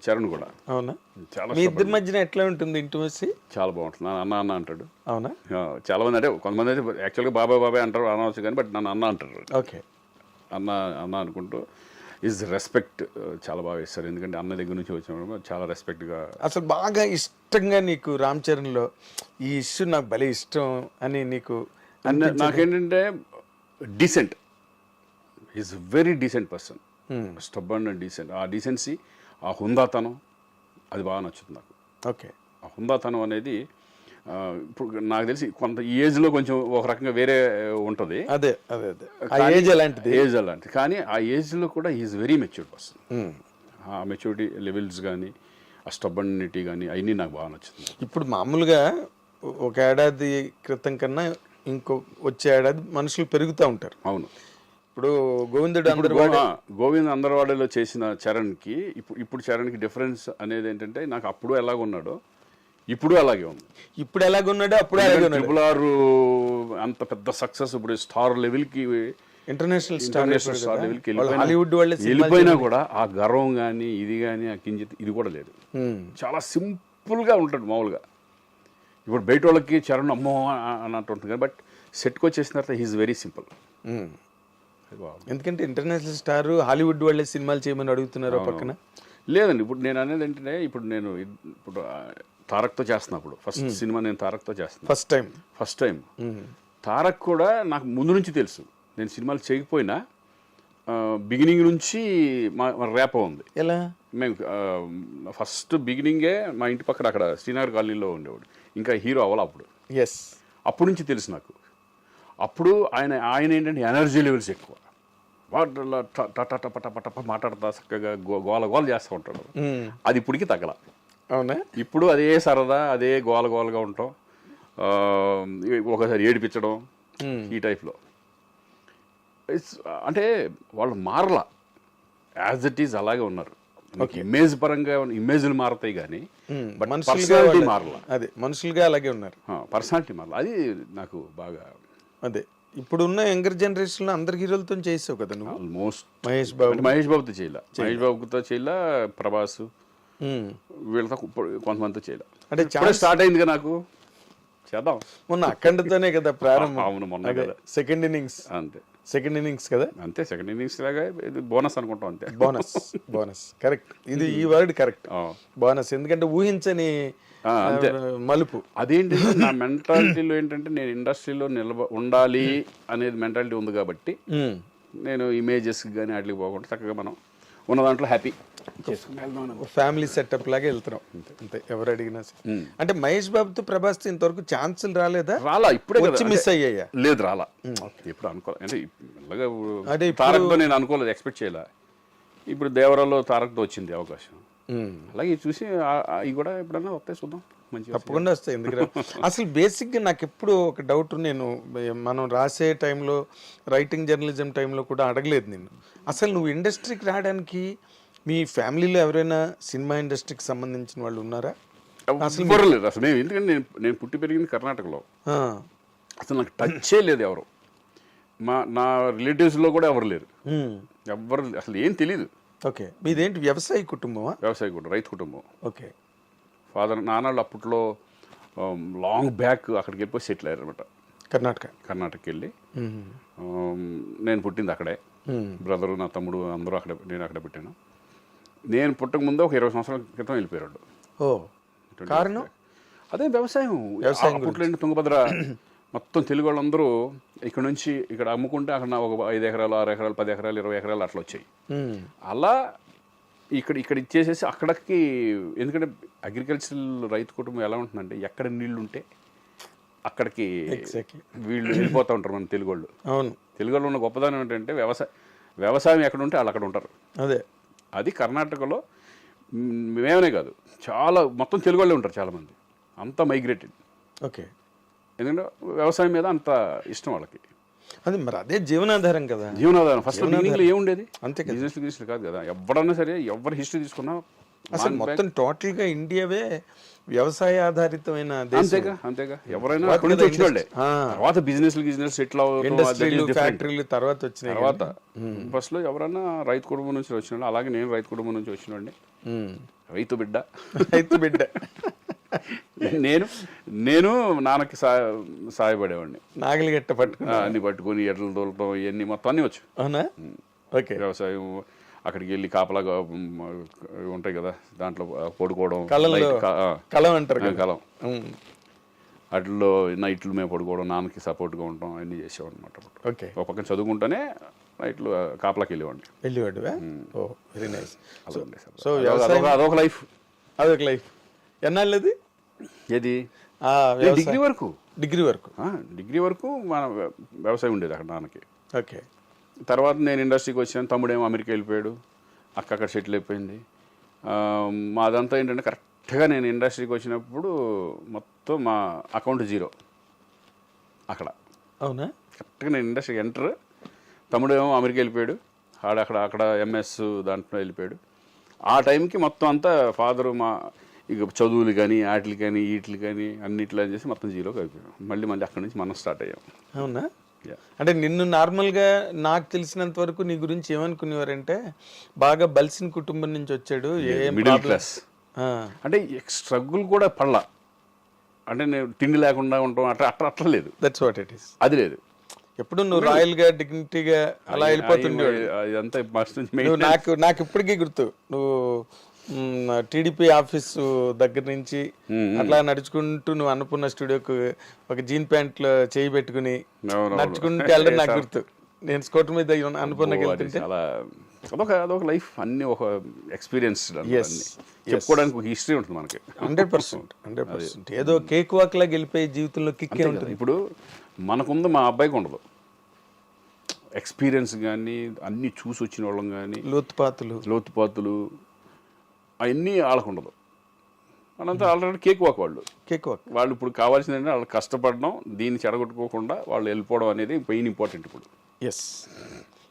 చరణ్ కూడా. అవునా? చాలా మీ ఇద్దరి మధ్యన ఎట్లా ఉంటుంది ఇంటిమసీ? చాలా బాగుంటుంది. అన్న అంటాడు. అవునా? చాలా మంది, అంటే కొంతమంది అయితే యాక్చువల్గా బాబాయ్ అంటారు, అనవచ్చు కానీ, బట్ నన్ను అన్న అంటారు. ఓకే, అన్న అనుకుంటూ ఈజ్ రెస్పెక్ట్ చాలా బాగా ఇస్తారు. ఎందుకంటే అన్న దగ్గర నుంచి వచ్చినప్పుడు చాలా రెస్పెక్ట్గా. అసలు బాగా ఇష్టంగా నీకు రామ్ చరణ్లో ఈ ఇష్యూ నాకు భలే ఇష్టం అని నీకు? నాకేంటంటే decent, is very decent person. Stubborn and decent. ఆ డీసెన్సీ, ఆ హుందాతనం, అది బాగా నచ్చుతుంది నాకు. ఓకే. ఆ హుందాతనం అనేది ఇప్పుడు నాకు తెలిసి కొంత ఏజ్లో కొంచెం ఒక రకంగా వేరే ఉంటుంది. అదే ఏజ్ అలాంటిది. కానీ ఆ ఏజ్లో కూడా ఈజ్ వెరీ మెచ్యూర్డ్ పర్సన్. ఆ మెచ్యూరిటీ లెవెల్స్ కానీ, ఆ స్టబ్బనిటీ కానీ, అవన్నీ నాకు బాగా నచ్చుతుంది. ఇప్పుడు మామూలుగా ఒక ఏడాది క్రితం కన్నా వచ్చే ఏడాది మనుషులు పెరుగుతూ ఉంటారు. అవును. ఇప్పుడు గోవింద్ అందరవాడలో చేసిన చరణ్కి ఇప్పుడు చరణ్కి డిఫరెన్స్ అనేది ఏంటంటే, నాకు అప్పుడు ఎలాగున్నాడో ఇప్పుడు అలాగే ఉంది. ఇప్పుడు ఎలాగున్నాడో అప్పుడు అలాగే ఉన్నాడు. RRR అంత పెద్ద సక్సెస్, ఇప్పుడు స్టార్ లెవెల్కి, ఇంటర్నేషనల్ స్టార్ లెవెల్కి హాలీవుడ్ వెళ్ళిపోయినా కూడా ఆ గర్వం కానీ, ఇది కానీ, ఆ కించిత్ ఇది కూడా లేదు. చాలా సింపుల్గా ఉంటాడు మామూలుగా. ఇప్పుడు బయట వాళ్ళకి చరణ్ అమ్మో అన్నట్టు ఉంటుంది కానీ, బట్ సెట్కి వచ్చేసిన తర్వాత హీఈస్ వెరీ సింపుల్. ఎందుకంటే ఇంటర్నేషనల్ స్టార్ హాలీవుడ్ వాళ్ళే సినిమాలు చేయమని అడుగుతున్నారు పక్కన. లేదండి, ఇప్పుడు నేను అనేది ఏంటంటే, ఇప్పుడు తారక్తో చేస్తున్నప్పుడు ఫస్ట్ సినిమా నేను తారక్తో చేస్తాను. ఫస్ట్ టైం తారక్ కూడా నాకు ముందు నుంచి తెలుసు. నేను సినిమాలు చేయకపోయినా బిగినింగ్ నుంచి మా రేప ఉంది. ఎలా? మేము ఫస్ట్ బిగినింగే మా ఇంటి పక్కన అక్కడ శ్రీనగర్ కాలనీలో ఉండేవాడు, ఇంకా హీరో అవ్వాలి అప్పుడు. అప్పటి నుంచి తెలుసు నాకు. అప్పుడు ఆయన ఏంటంటే ఎనర్జీ లెవెల్స్ ఎక్కువ, పట మాట్లాడతా చక్కగా గోల చేస్తూ ఉంటాడు. అది ఇప్పటికి తగ్గల. అవునా? ఇప్పుడు అదే సరదా, అదే గోలగా ఉంటాం, ఒకసారి ఏడిపించడం, ఈ టైప్లో. అంటే వాళ్ళు మారలా, యాజ్ ఇట్ ఈజ్ అలాగే ఉన్నారు. ఇమేజ్ పరంగా ఇమేజ్లు మారుతాయి కానీ బట్ పర్సనాలిటీ మారలా. అదే మనుషులుగా అలాగే ఉన్నారు, పర్సనాలిటీ మారలా. అది నాకు బాగా. అదే ఇప్పుడున్న యంగర్ జనరేషన్ లో అందరు హీరోలతో చేసావు కదా నువ్వు. ఆల్మోస్ట్ మహేష్ బాబు, మహేష్ బాబుతో చేయలే, మహేష్ బాబుతో చేయలే, ప్రభాస్ వీళ్ళతో కొంతమందితో చేయలే. అంటే చాలా స్టార్ట్ అయిందిగా నాకు, చేద్దాం. మొన్న అఖండతోనే కదా ప్రారంభం. అవును, మొన్న కదా సెకండ్ ఇన్నింగ్స్, అంతే సెకండ్ ఇన్నింగ్స్ కదా, అంతే. సెకండ్ ఇన్నింగ్స్ లాగా ఇది బోనస్ అనుకుంటాం, అంతే. Bonus, bonus correct. ఇది ఈ వర్డ్ కరెక్ట్, బోనస్. ఎందుకంటే ఊహించని అంతే మలుపు. అదేంటి, నా మెంటాలిటీలో ఏంటంటే నేను ఇండస్ట్రీలో ఉండాలి అనేది మెంటాలిటీ ఉంది కాబట్టి నేను ఇమేజెస్ కానీ వాటికి పోకుండా చక్కగా మనం ఉన్న దాంట్లో హ్యాపీ ఫ్యామిలీ సెటప్ లాగా వెళ్తున్నాం అంతే, ఎవరు అడిగినా సరే. అంటే మహేష్ బాబుతో ప్రభాస్తో ఇంతవరకు ఛాన్సులు రాలేదా? రాలా, ఇప్పుడే వచ్చి మిస్ అయ్యాయా? లేదు, రాలా. ఎప్పుడు అనుకోలేదు, అంటే మెల్లగా తారక్తో నేను అనుకోలేదు, ఎక్స్పెక్ట్ చేయలే. ఇప్పుడు దేవరాలో తారక్తో వచ్చింది అవకాశం, అలాగే చూసి అవి కూడా ఎప్పుడన్నా వస్తాయి, చూద్దాం. మంచిగా తప్పకుండా వస్తాయి. ఎందుకంటే అసలు బేసిక్గా నాకు ఎప్పుడు ఒక డౌట్, నేను మనం రాసే టైంలో, రైటింగ్ జర్నలిజం టైంలో కూడా అడగలేదు నేను, అసలు నువ్వు ఇండస్ట్రీకి రావడానికి మీ ఫ్యామిలీలో ఎవరైనా సినిమా ఇండస్ట్రీకి సంబంధించిన వాళ్ళు ఉన్నారా? అసలు లేదు. అసలు ఎందుకంటే నేను పుట్టి పెరిగింది కర్ణాటకలో, అసలు నాకు టచ్చే లేదు ఎవరు. నా రిలేటివ్స్లో కూడా ఎవరు లేరు, ఎవరు అసలు ఏం తెలీదు. ఓకే, మీదేంటి వ్యవసాయ కుటుంబమా? వ్యవసాయ కుటుంబం, రైతు కుటుంబం. ఓకే. ఫాదర్ నాన్నలు అప్పట్లో లాంగ్ బ్యాక్ అక్కడికి వెళ్ళిపోయి సెటిల్ అయ్యారు అనమాట, కర్ణాటకకి వెళ్ళి. నేను పుట్టింది అక్కడే, బ్రదరు, నా తమ్ముడు అందరూ అక్కడే, నేను అక్కడే పుట్టాను. నేను పుట్టక ముందు ఒక 20 సంవత్సరాల క్రితం వెళ్ళిపోయాడు. కారణం అదే వ్యవసాయం. అప్పట్లో తుంగభద్ర మొత్తం తెలుగు వాళ్ళందరూ ఇక్కడ నుంచి ఇక్కడ అమ్ముకుంటే అక్కడ ఒక 5 ఎకరాలు, 6 ఎకరాలు, 10 ఎకరాలు, 20 ఎకరాలు అట్లా వచ్చాయి. అలా ఇక్కడ ఇచ్చేసేసి అక్కడికి, ఎందుకంటే అగ్రికల్చరల్ రైతు కుటుంబం ఎలా ఉంటుందంటే ఎక్కడ నీళ్లు ఉంటే అక్కడికి వీళ్ళు వెళ్ళిపోతూ ఉంటారు. మన తెలుగు వాళ్ళు, తెలుగు వాళ్ళు ఉన్న గొప్పదనం ఏంటంటే వ్యవసాయం ఎక్కడ ఉంటే వాళ్ళు అక్కడ ఉంటారు. అది కర్ణాటకలో మేమనే కాదు, చాలా మొత్తం తెలుగు వాళ్ళే ఉంటారు చాలామంది, అంతా మైగ్రేటెడ్. ఓకే. ఎందుకంటే వ్యవసాయం మీద అంత ఇష్టం వాళ్ళకి. అది మరి అదే జీవనాధారం కదా, జీవనాధారం. ఫస్ట్ బిగినింగ్లో ఏముండేది, అంతే కదా, బిజినెస్ కాదు కదా. ఎవరన్నా సరే, ఎవరి హిస్టరీ తీసుకున్నా అసలు మొత్తం టోటల్గా ఇండియావే వ్యవసాయ ఆధారితమైన దేశం. అంతేగా ఎవరైనా అక్కడి నుంచి వచ్చిన వాళ్ళే. తర్వాత బిజినెస్ సెటిల్ ఇండస్ట్రీలు, ఫ్యాక్టరీలు తర్వాత వచ్చినాయి. తర్వాత ఫస్ట్ లో ఎవరైనా రైతు కుటుంబం నుంచి వచ్చిన వాళ్ళు, అలాగే నేను రైతు కుటుంబం నుంచి వచ్చిన రైతు బిడ్డ. నేను నాన్నకి సాయపడేవాడిని, నాగలి గట్ట అన్ని పట్టుకుని ఎడ్లు తోలటం ఇవన్నీ మొత్తం అన్ని వచ్చు. అవునా? ఓకే. వ్యవసాయం అక్కడికి వెళ్ళి కాపలాగా ఉంటాయి కదా, దాంట్లో పడుకోవడం, కలం అంటారు, కలం, వాటిల్లో నైట్లు మేము పడుకోవడం, నాన్నకి సపోర్ట్గా ఉండటం అన్నీ చేసేవాడు అనమాట. ఓకే. ఒక పక్కన చదువుకుంటూనే నైట్లు కాపలాకి వెళ్ళేవాడిని. Very nice. సో అదొక లైఫ్. ఎన్నాళ్ళది? ఏది? డిగ్రీ వరకు మన వ్యవసాయం ఉండేది అక్కడ నాన్నకి. ఓకే. తర్వాత నేను ఇండస్ట్రీకి వచ్చాను, తమ్ముడేమో అమెరికా వెళ్ళిపోయాడు, అక్క అక్కడ సెటిల్ అయిపోయింది. మాదంతా ఏంటంటే కరెక్ట్గా నేను ఇండస్ట్రీకి వచ్చినప్పుడు మొత్తం మా అకౌంట్ 0 అక్కడ. అవునా? కరెక్ట్గా నేను ఇండస్ట్రీకి ఎంటర్, తమ్ముడేమో అమెరికా వెళ్ళిపోయాడు, అక్కడ ఎంఎస్ దాంట్లో వెళ్ళిపోయాడు. ఆ టైంకి మొత్తం అంతా ఫాదరు మా ఇక చదువులు కానీ వాటికి కానీ వీటికి కానీ అన్నిట్లో చేసి మొత్తం 0కి అయిపోయాం. మళ్ళీ అక్కడి నుంచి మనం స్టార్ట్ అయ్యాం. అవునా? అంటే నిన్ను నార్మల్గా నాకు తెలిసినంత వరకు నీ గురించి ఏమనుకునేవారంటే బాగా బలిసిన కుటుంబం నుంచి వచ్చాడు, మిడిల్ క్లాస్, అంటే స్ట్రగుల్ కూడా పడలా, అంటే నేను తిండి లేకుండా ఉంటాం అట్లా లేదు. That's what it is. అది లేదు. ఎప్పుడు నువ్వు రాయల్ గా, డిగ్నిటీగా అలా వెళ్ళిపోతుండేవాడు. నాకు ఇప్పటికీ గుర్తు, నువ్వు టీడీపీ ఆఫీసు దగ్గర నుంచి అట్లా నడుచుకుంటూ నువ్వు అన్నపూర్ణ స్టూడియోకు ఒక జీన్ ప్యాంట్ లో చేయి పెట్టుకుని నడుచుకుంటూ వెళ్ళడం నాకు గుర్తు. నేను స్కూటర్ మీద అన్నపూర్ణకి వెళ్తుంటే అదొక లైఫ్, అన్ని ఒక ఎక్స్పీరియన్స్, చెప్పుకోవడానికి ఒక హిస్టరీ ఉంటుంది మనకి. 100%. ఏదో కేక్ వాక్ లాగా వెళ్ళిపోయే జీవితంలో కిక్కే ఉంటుంది. ఇప్పుడు మనకుంది, మా అబ్బాయికి ఉండదు ఎక్స్పీరియన్స్ కానీ, అన్ని చూసి వచ్చిన వాళ్ళం కానీ, లోతుపాతులు అవన్నీ వాళ్ళకు ఉండదు. వాళ్ళంతా ఆల్రెడీ కేక్ వాక్ వాళ్ళు కేక్ వాక్. వాళ్ళు ఇప్పుడు కావాల్సింది ఏంటంటే వాళ్ళు కష్టపడడం, దీన్ని చెడగొట్టుకోకుండా వాళ్ళు వెళ్ళిపోవడం అనేది మెయిన్ ఇంపార్టెంట్ ఇప్పుడు. ఎస్.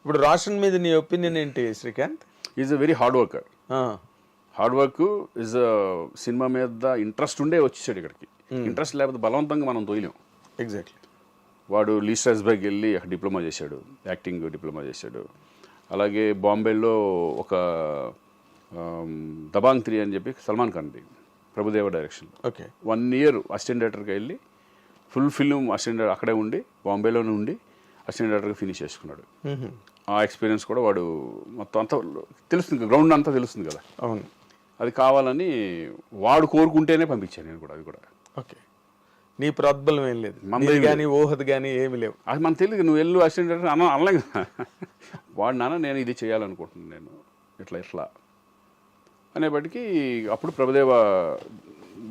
ఇప్పుడు రోషన్ మీద నీ ఒపీనియన్ ఏంటి Srikanth? Is a very hard worker. Hard work is cinema మీద ఇంట్రెస్ట్ ఉండే వచ్చేసాడు ఇక్కడికి. ఇంట్రెస్ట్ లేకపోతే బలవంతంగా మనం తోయలేం. ఎగ్జాక్ట్లీ. వాడు లీ స్ట్రాస్బర్గ్ వెళ్ళి అక్కడ డిప్లొమా చేశాడు, యాక్టింగ్ డిప్లొమా చేశాడు. అలాగే బాంబేలో ఒక దబాంగ్ 3 అని చెప్పి సల్మాన్ ఖాన్ది, Prabhudeva direction, okay, 1 year assistant డైరెక్టర్గా వెళ్ళి ఫుల్ ఫిల్మ్ అసిస్టెంట్ అక్కడే ఉండి బాంబేలోనే ఉండి అసిస్టెంట్ డైరెక్టర్గా ఫినిష్ చేసుకున్నాడు. ఆ ఎక్స్పీరియన్స్ కూడా వాడు మొత్తం అంతా తెలుస్తుంది, గ్రౌండ్ అంతా తెలుస్తుంది కదా. అవును. అది కావాలని వాడు కోరుకుంటేనే పంపించాను నేను కూడా. అది కూడా ఓకే. నీ ప్రోద్బలం ఏం లేదు, మనది కానీ ఊహది కానీ ఏమి లేవు. అది మనకు తెలియదు. నువ్వు వెళ్ళు అసిస్టెంట్ డైరెక్టర్ అనలే కదా. వాడు నాన్న నేను ఇది చేయాలనుకుంటున్నాను, నేను ఇట్లా అనేప్పటికీ అప్పుడు ప్రభుదేవ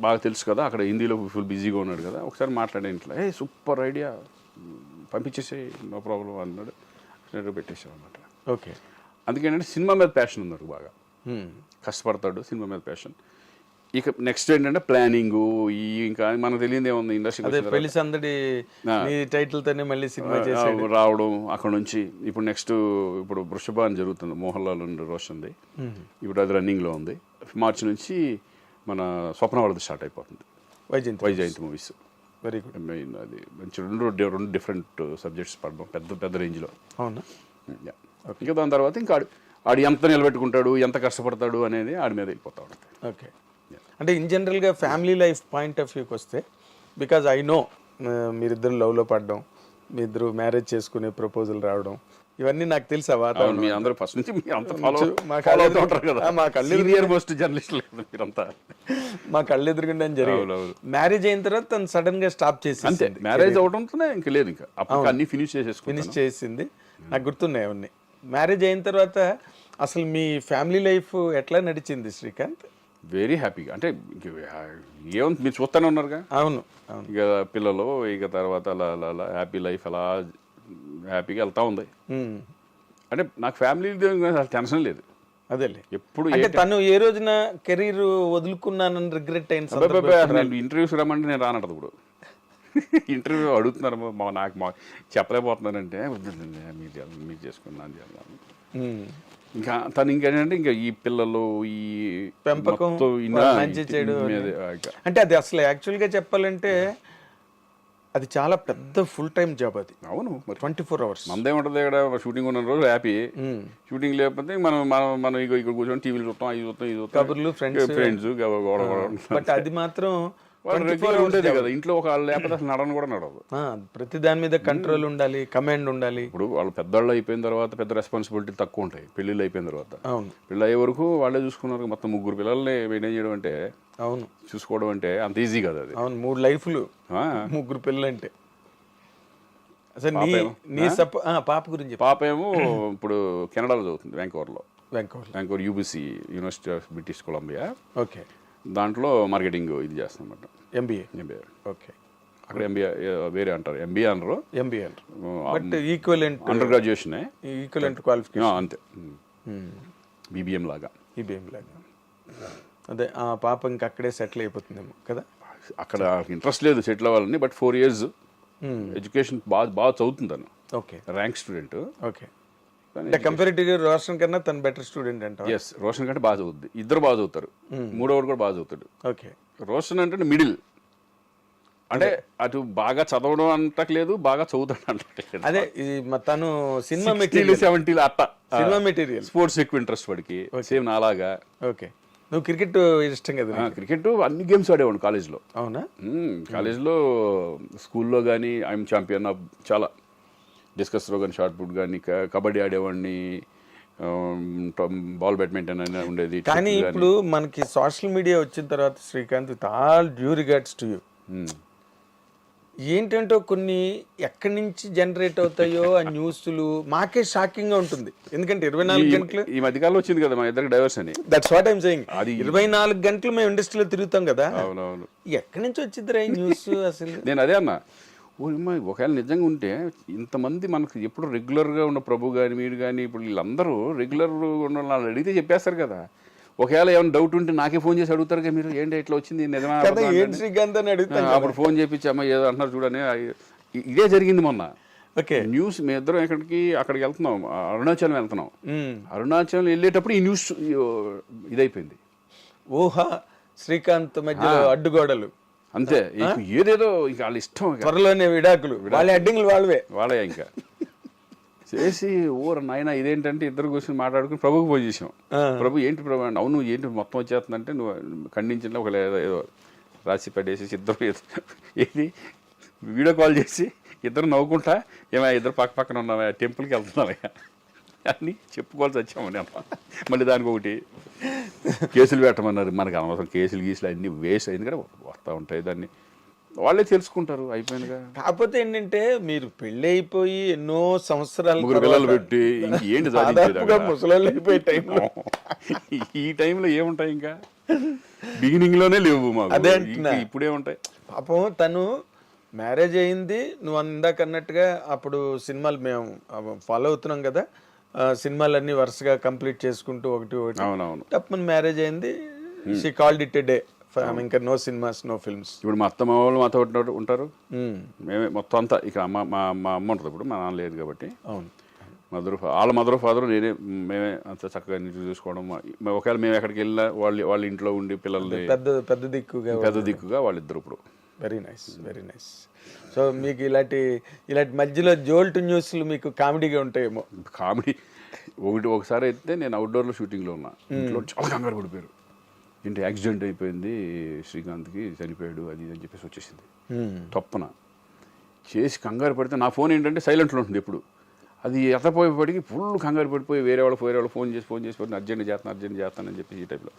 బాగా తెలుసు కదా, అక్కడ హిందీలో ఫుల్ బిజీగా ఉన్నాడు కదా. ఒకసారి మాట్లాడే ఇంట్లో సూపర్ ఐడియా పంపించేసే, నో ప్రాబ్లం అన్నాడు. పెట్టేసాం అనమాట. ఓకే. అందుకేంటంటే సినిమా మీద ప్యాషన్ ఉంది బాగా, కష్టపడతాడు, సినిమా మీద ప్యాషన్. ఇక నెక్స్ట్ ఏంటంటే ప్లానింగ్, ఇంకా మనకు తెలియదు ఏముంది ఇండస్ట్రీ పెళ్లి సందడి టైటిల్ తోనే మళ్ళీ సినిమా చేసి రావడం. అక్కడ నుంచి ఇప్పుడు నెక్స్ట్ ఇప్పుడు వృషభ అని జరుగుతుంది, మోహన్ లాల్ అండ్ రోషన్ది. ఇప్పుడు అది రన్నింగ్లో ఉంది. మార్చి నుంచి మన స్వప్న వాళ్ళది స్టార్ట్ అయిపోతుంది, Vyjayanthi movies. Very good. Main అది మంచి రెండు డిఫరెంట్ సబ్జెక్ట్స్ పడడం పెద్ద రేంజ్లో. అవునా? ఇంకా దాని తర్వాత ఇంకా ఆడు ఎంత నిలబెట్టుకుంటాడు, ఎంత కష్టపడతాడు అనేది ఆడి మీద వెళ్ళిపోతా ఉంటుంది. ఓకే. అంటే ఇన్ జనరల్గా ఫ్యామిలీ లైఫ్ పాయింట్ ఆఫ్ వ్యూకి వస్తే, బికాజ్ ఐ నో మీరిద్దరు లవ్లో పడడం, మీ ఇద్దరు మ్యారేజ్ చేసుకునే ప్రపోజల్ రావడం, ఇవన్నీ నాకు తెలుసా వాతావరణం. మీ అందరూ ఫస్ట్ నుంచి మా కళ్ళెదురుగుండా జరిగింది. మ్యారేజ్ అయిన తర్వాత తను సడన్ గా స్టాప్ చేసి, మ్యారేజ్ అవడంతోనే ఇంకా లేదు, ఇంకా అన్ని ఫినిష్ చేసింది. నాకు గుర్తున్నాయి అవన్నీ. మ్యారేజ్ అయిన తర్వాత అసలు మీ ఫ్యామిలీ లైఫ్ ఎట్లా నడిచింది శ్రీకాంత్? వెరీ హ్యాపీగా. అంటే ఏముంది, మీరు చూస్తూనే ఉన్నారుగా. అవును. ఇక పిల్లలు, ఇక తర్వాత అలా హ్యాపీ లైఫ్ అలా హ్యాపీగా వెళ్తా ఉంది. అంటే నాకు ఫ్యామిలీ టెన్షన్ లేదు. అదేలే. ఎప్పుడు అంటే తను ఏ రోజున కెరీర్ వదులుకున్నానని రిగ్రెట్ అయిన ఇంటర్వ్యూస్ రమ్మంటే నేను రానట్టు. ఇప్పుడు ఇంటర్వ్యూ అడుగుతున్నారు, నాకు చెప్పలేకపోతున్నానంటే మీరు చేసుకున్నాను. ఇంకా తను ఇంకేంటంటే ఇంకా ఈ పిల్లలు, ఈ పెంపకం, మంచి చెడు. అంటే అది అసలు యాక్చువల్గా చెప్పాలంటే అది చాలా పెద్ద ఫుల్ టైం జాబ్ అది. అవును, 24 hours. మందేముంటుంది ఇక్కడ, షూటింగ్ ఉన్న రోజు హ్యాపీ, షూటింగ్ లేకపోతే మనం ఇక్కడ కూర్చొని టీవీలు చూస్తాం, అవి చూస్తాం, ఇది చూస్తాం, కబుర్లు, ఫ్రెండ్స్. బట్ అది మాత్రం ఉండేది కదా ఇంట్లో. ఒక లేకపోతే అసలు నడను కూడా నడవదు. ప్రతి దాని మీద కంట్రోల్ ఉండాలి, కమాండ్ ఉండాలి. ఇప్పుడు వాళ్ళు పెద్దవాళ్ళు అయిపోయిన తర్వాత పెద్ద రెస్పాన్సిబిలిటీ తక్కువ ఉంటాయి. పెళ్ళిళ్ళు అయిపోయిన తర్వాత, అవును, పెళ్ళి అయ్యే వరకు వాళ్ళే చూసుకున్నారు. మొత్తం 3 పిల్లల్ని మెయింటైన్ చేయడం అంటే, అవును, చూసుకోవడం అంటే అంత ఈజీ కదా అది. అవును, 3 లైఫ్లు, 3 పిల్లలు అంటే. అసలు పాప గురించి. పాప ఏమో ఇప్పుడు కెనడాలో చదువుతుంది, Vancouver UBC, university of British Columbia. Okay. దాంట్లో మార్కెటింగ్ ఇది చేస్తాం అన్నమాట. ఎంబీఏ. ఓకే. అక్కడ ఎంబీఏ వేరే అంటారు, ఎంబీఏ అనరు, but equivalent under graduation, equivalent qualification అంతే. బీబీఎం లాగా. అదే ఆ పాప ఇంకా అక్కడే సెటిల్ అయిపోతుందేమో కదా. అక్కడ ఇంట్రెస్ట్ లేదు సెటిల్ అవ్వాలని, బట్ 4 years ఎడ్యుకేషన్ బాగా చదువుతుందను. ఓకే. Rank student. ఓకే. అంటే కంపారిటివ్గా రోషన్ కన్నా తను బెటర్ స్టూడెంట్ అంట. ఎస్, రోషన్ కంటే బాగా చదువుద్ది. ఇద్దరు బాగా చదువుతారు, మూడోవాడు కూడా బాగా చదువుతాడు. ఓకే. రోషన్ అంటే మిడిల్, అంటే అటు బాగా చదవడం అంటలేదు, బాగా చదువుతాడు అంటలేదు. అదే తను సినిమా మెటీరియల్ 70 అట్ట సినిమా మెటీరియల్. స్పోర్ట్స్ ఎక్కువ ఇంట్రెస్ట్ వాడికి, సేమ్ నాలాగా. ఓకే. నువ్వు క్రికెట్ ఇష్టం కదా? క్రికెట్ అన్ని గేమ్స్ ఆడేవాడు కాలేజ్లో. అవునా? కాలేజ్లో, స్కూల్లో కానీ ఐఎమ్ ఛాంపియన్ ఆఫ్ చాలా. డిస్కస్ త్రో కానీ, షార్ట్ పుట్ కానీ, కబడ్డీ ఆడేవాడిని, బాల్ బ్యాడ్మింటన్ అయినా ఉండేది. కానీ ఇప్పుడు మనకి సోషల్ మీడియా వచ్చిన తర్వాత Srikanth, with all due regards to you, ఏంటంటే కొన్ని ఎక్కడి నుంచి జనరేట్ అవుతాయో ఆ న్యూస్లు మాకే షాకింగ్ గా ఉంటుంది. ఎందుకంటే 24 గంటలు ఈ మధ్యకాలంలో వచ్చింది కదా మా ఇద్దరికి డైవర్స్ అని. That's what I'm saying. అది 24 గంటలు మేము ఇండస్ట్రీలో తిరుగుతాం కదా. అవునవును. ఎక్కడి నుంచి వచ్చిందిరా ఈ న్యూస్ అసలు? నేను అదే అన్నా, ఒకవేళ నిజంగా ఉంటే ఇంతమంది మనకు ఎప్పుడు రెగ్యులర్గా ఉన్న ప్రభు కానీ, మీరు కానీ, ఇప్పుడు వీళ్ళందరూ రెగ్యులర్ ఉన్న వాళ్ళు అడిగితే చెప్పేస్తారు కదా. ఒకవేళ ఏమైనా డౌట్ ఉంటే నాకే ఫోన్ చేసి అడుగుతారు కదా మీరు, ఏంటి ఇట్లా వచ్చింది నిజమా కదా అబద్ధమా ఏం అని. శ్రీకాంత్ అని అడుగుతాను అప్పుడు ఫోన్ చేపించి అమ్మ ఏదో అంటున్నారు చూడని. ఇదే జరిగింది మొన్న. ఓకే న్యూస్ మీ ఇద్దరం అక్కడికి వెళ్తున్నాం, అరుణాచలం వెళ్తున్నాం. అరుణాచలం వెళ్ళేటప్పుడు ఈ న్యూస్ ఇదైపోయింది. ఊహ శ్రీకాంత్ మధ్యలో అడ్డుగోడలు అంతే, ఏదేదో ఇంకా వాళ్ళ ఇష్టం, త్వరలోనే విడాకులు, వాళ్ళ అడ్డింగ్లు వాళ్ళే ఇంకా చేసి నాయన ఇదేంటంటే ఇద్దరు కూర్చొని మాట్లాడుకుని ప్రభుకి ఫోన్ చేసాం. ప్రభు ఏంటి ప్రభు అంటే, అవును ఏంటి మొత్తం వచ్చేస్తుందంటే నువ్వు ఖండించిన ఒక ఏదో రాసి పెట్టేసి ఇద్దరు ఏది వీడియో కాల్ చేసి ఇద్దరు నవ్వుకుంటా ఏమైనా ఇద్దరు పక్క పక్కన ఉన్నావా టెంపుల్కి వెళ్తున్నావా అని చెప్పుకోవాల్సి వచ్చామని అమ్మ. మళ్ళీ దానికి ఒకటి కేసులు పెట్టమన్నారు. మనకు అనవసరం కేసులు గీసులు అన్నీ వేస్ట్ అయింది కదా, వస్తూ ఉంటాయి, దాన్ని వాళ్ళే తెలుసుకుంటారు, అయిపోయిందిగా. కాకపోతే ఏంటంటే మీరు పెళ్లి అయిపోయి ఎన్నో సంవత్సరాలు 3 పిల్లలు పెట్టి ఏంటి ముసలాళ్ళు అయిపోయే టైంలో ఈ టైంలో ఏముంటాయి ఇంకా, బిగినింగ్ లోనే లేవు మాకు, అదే ఇప్పుడే ఉంటాయి. పాపం తను మ్యారేజ్ అయింది, నువ్వు ఇందాక అన్నట్టుగా అప్పుడు సినిమాలు మేము ఫాలో అవుతున్నాం కదా, సినిమాలన్నీ వరుసగా కంప్లీట్ చేసుకుంటూ ఒకటి అవునవును తప్పని మ్యారేజ్ అయింది. She called it a day, ఇంకా నో సినిమాస్ నో ఫిల్మ్స్. ఇప్పుడు మా అత్తమ్మ వాళ్ళు మాతో ఉంటారు, మేమే మొత్తం అంతా ఇక మా అమ్మ ఉంటుంది, ఇప్పుడు మా నాన్న లేదు కాబట్టి. అవును, వాళ్ళ మదర్ ఫాదర్ మేమే అంత చక్కగా నీటి చూసుకోవడం. ఒకవేళ మేము ఎక్కడికి వెళ్ళినా వాళ్ళ ఇంట్లో ఉండి పిల్లల్ని పెద్ద దిక్కుగా వాళ్ళిద్దరు ఇప్పుడు. Very nice, very nice. So మీకు ఇలాంటి మధ్యలో జోల్ట్ న్యూస్లు మీకు కామెడీగా ఉంటాయేమో. కామెడీ ఒకసారి అయితే నేను అవుట్డోర్లో షూటింగ్లో ఉన్నా, ఇంట్లో చాలా కంగారు పడిపోయారు, ఏంటి యాక్సిడెంట్ అయిపోయింది శ్రీకాంత్కి, చనిపోయాడు అది అని చెప్పేసి వచ్చేసింది తప్పన. చేసి కంగారు పడితే నా ఫోన్ ఏంటంటే సైలెంట్లో ఉంటుంది ఎప్పుడు, అది ఎత్తపోయేపటికి ఫుల్ కంగారు పడిపోయి వేరే వాళ్ళు ఫోన్ చేసి అర్జెంట్ చేస్తానని చెప్పి ఈ టైప్లో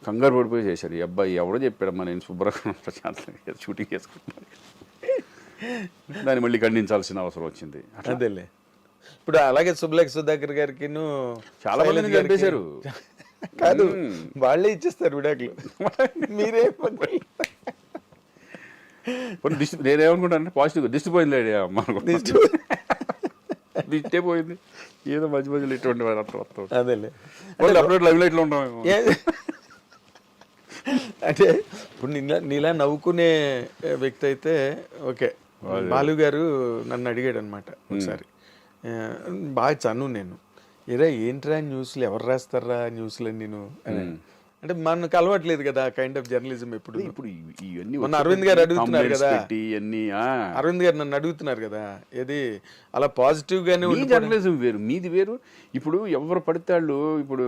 కంగారు పడిపోయి చేశారు. ఈ అబ్బాయి ఎవడో చెప్పాడమ్మా నేను శుభ్రంగా షూటింగ్ చేసుకుంటున్నాను, దాన్ని మళ్ళీ ఖండించాల్సిన అవసరం వచ్చింది. అదేలే, ఇప్పుడు అలాగే సుబ్బలేఖ సుధాకర్ గారికి చాలా మందిని చంపేశారు. కాదు, వాళ్ళే ఇచ్చేస్తారు విడాకులు, మీరే నేనేమనుకుంటానంటే పాజిటివ్గా దిష్టి పోయింది అమ్మ, దిష్టే పోయింది, ఏదో మధ్యలో ఇటువంటి అదేలే అప్పుడు లైవ్ లైట్లో ఉంటాం. అంటే ఇప్పుడు నీలా నవ్వుకునే వ్యక్తి అయితే ఓకే. బాలు గారు నన్ను అడిగాడు అనమాట ఒకసారి, బాగా చను నేను, ఏరా ఏంట్రా న్యూస్లు ఎవరు రాస్తారా న్యూస్లు నేను అని. అంటే మనకు అలవాట్లేదు కదా కైండ్ ఆఫ్ జర్నలిజం. ఇప్పుడు మన అరవింద్ గారు అడుగుతున్నారు కదా, అరవింద్ గారు నన్ను అడుగుతున్నారు కదా, ఏది అలా పాజిటివ్ గానే జర్నలిజం వేరు, మీది వేరు. ఇప్పుడు ఎవరు పడితే వాళ్ళు, ఇప్పుడు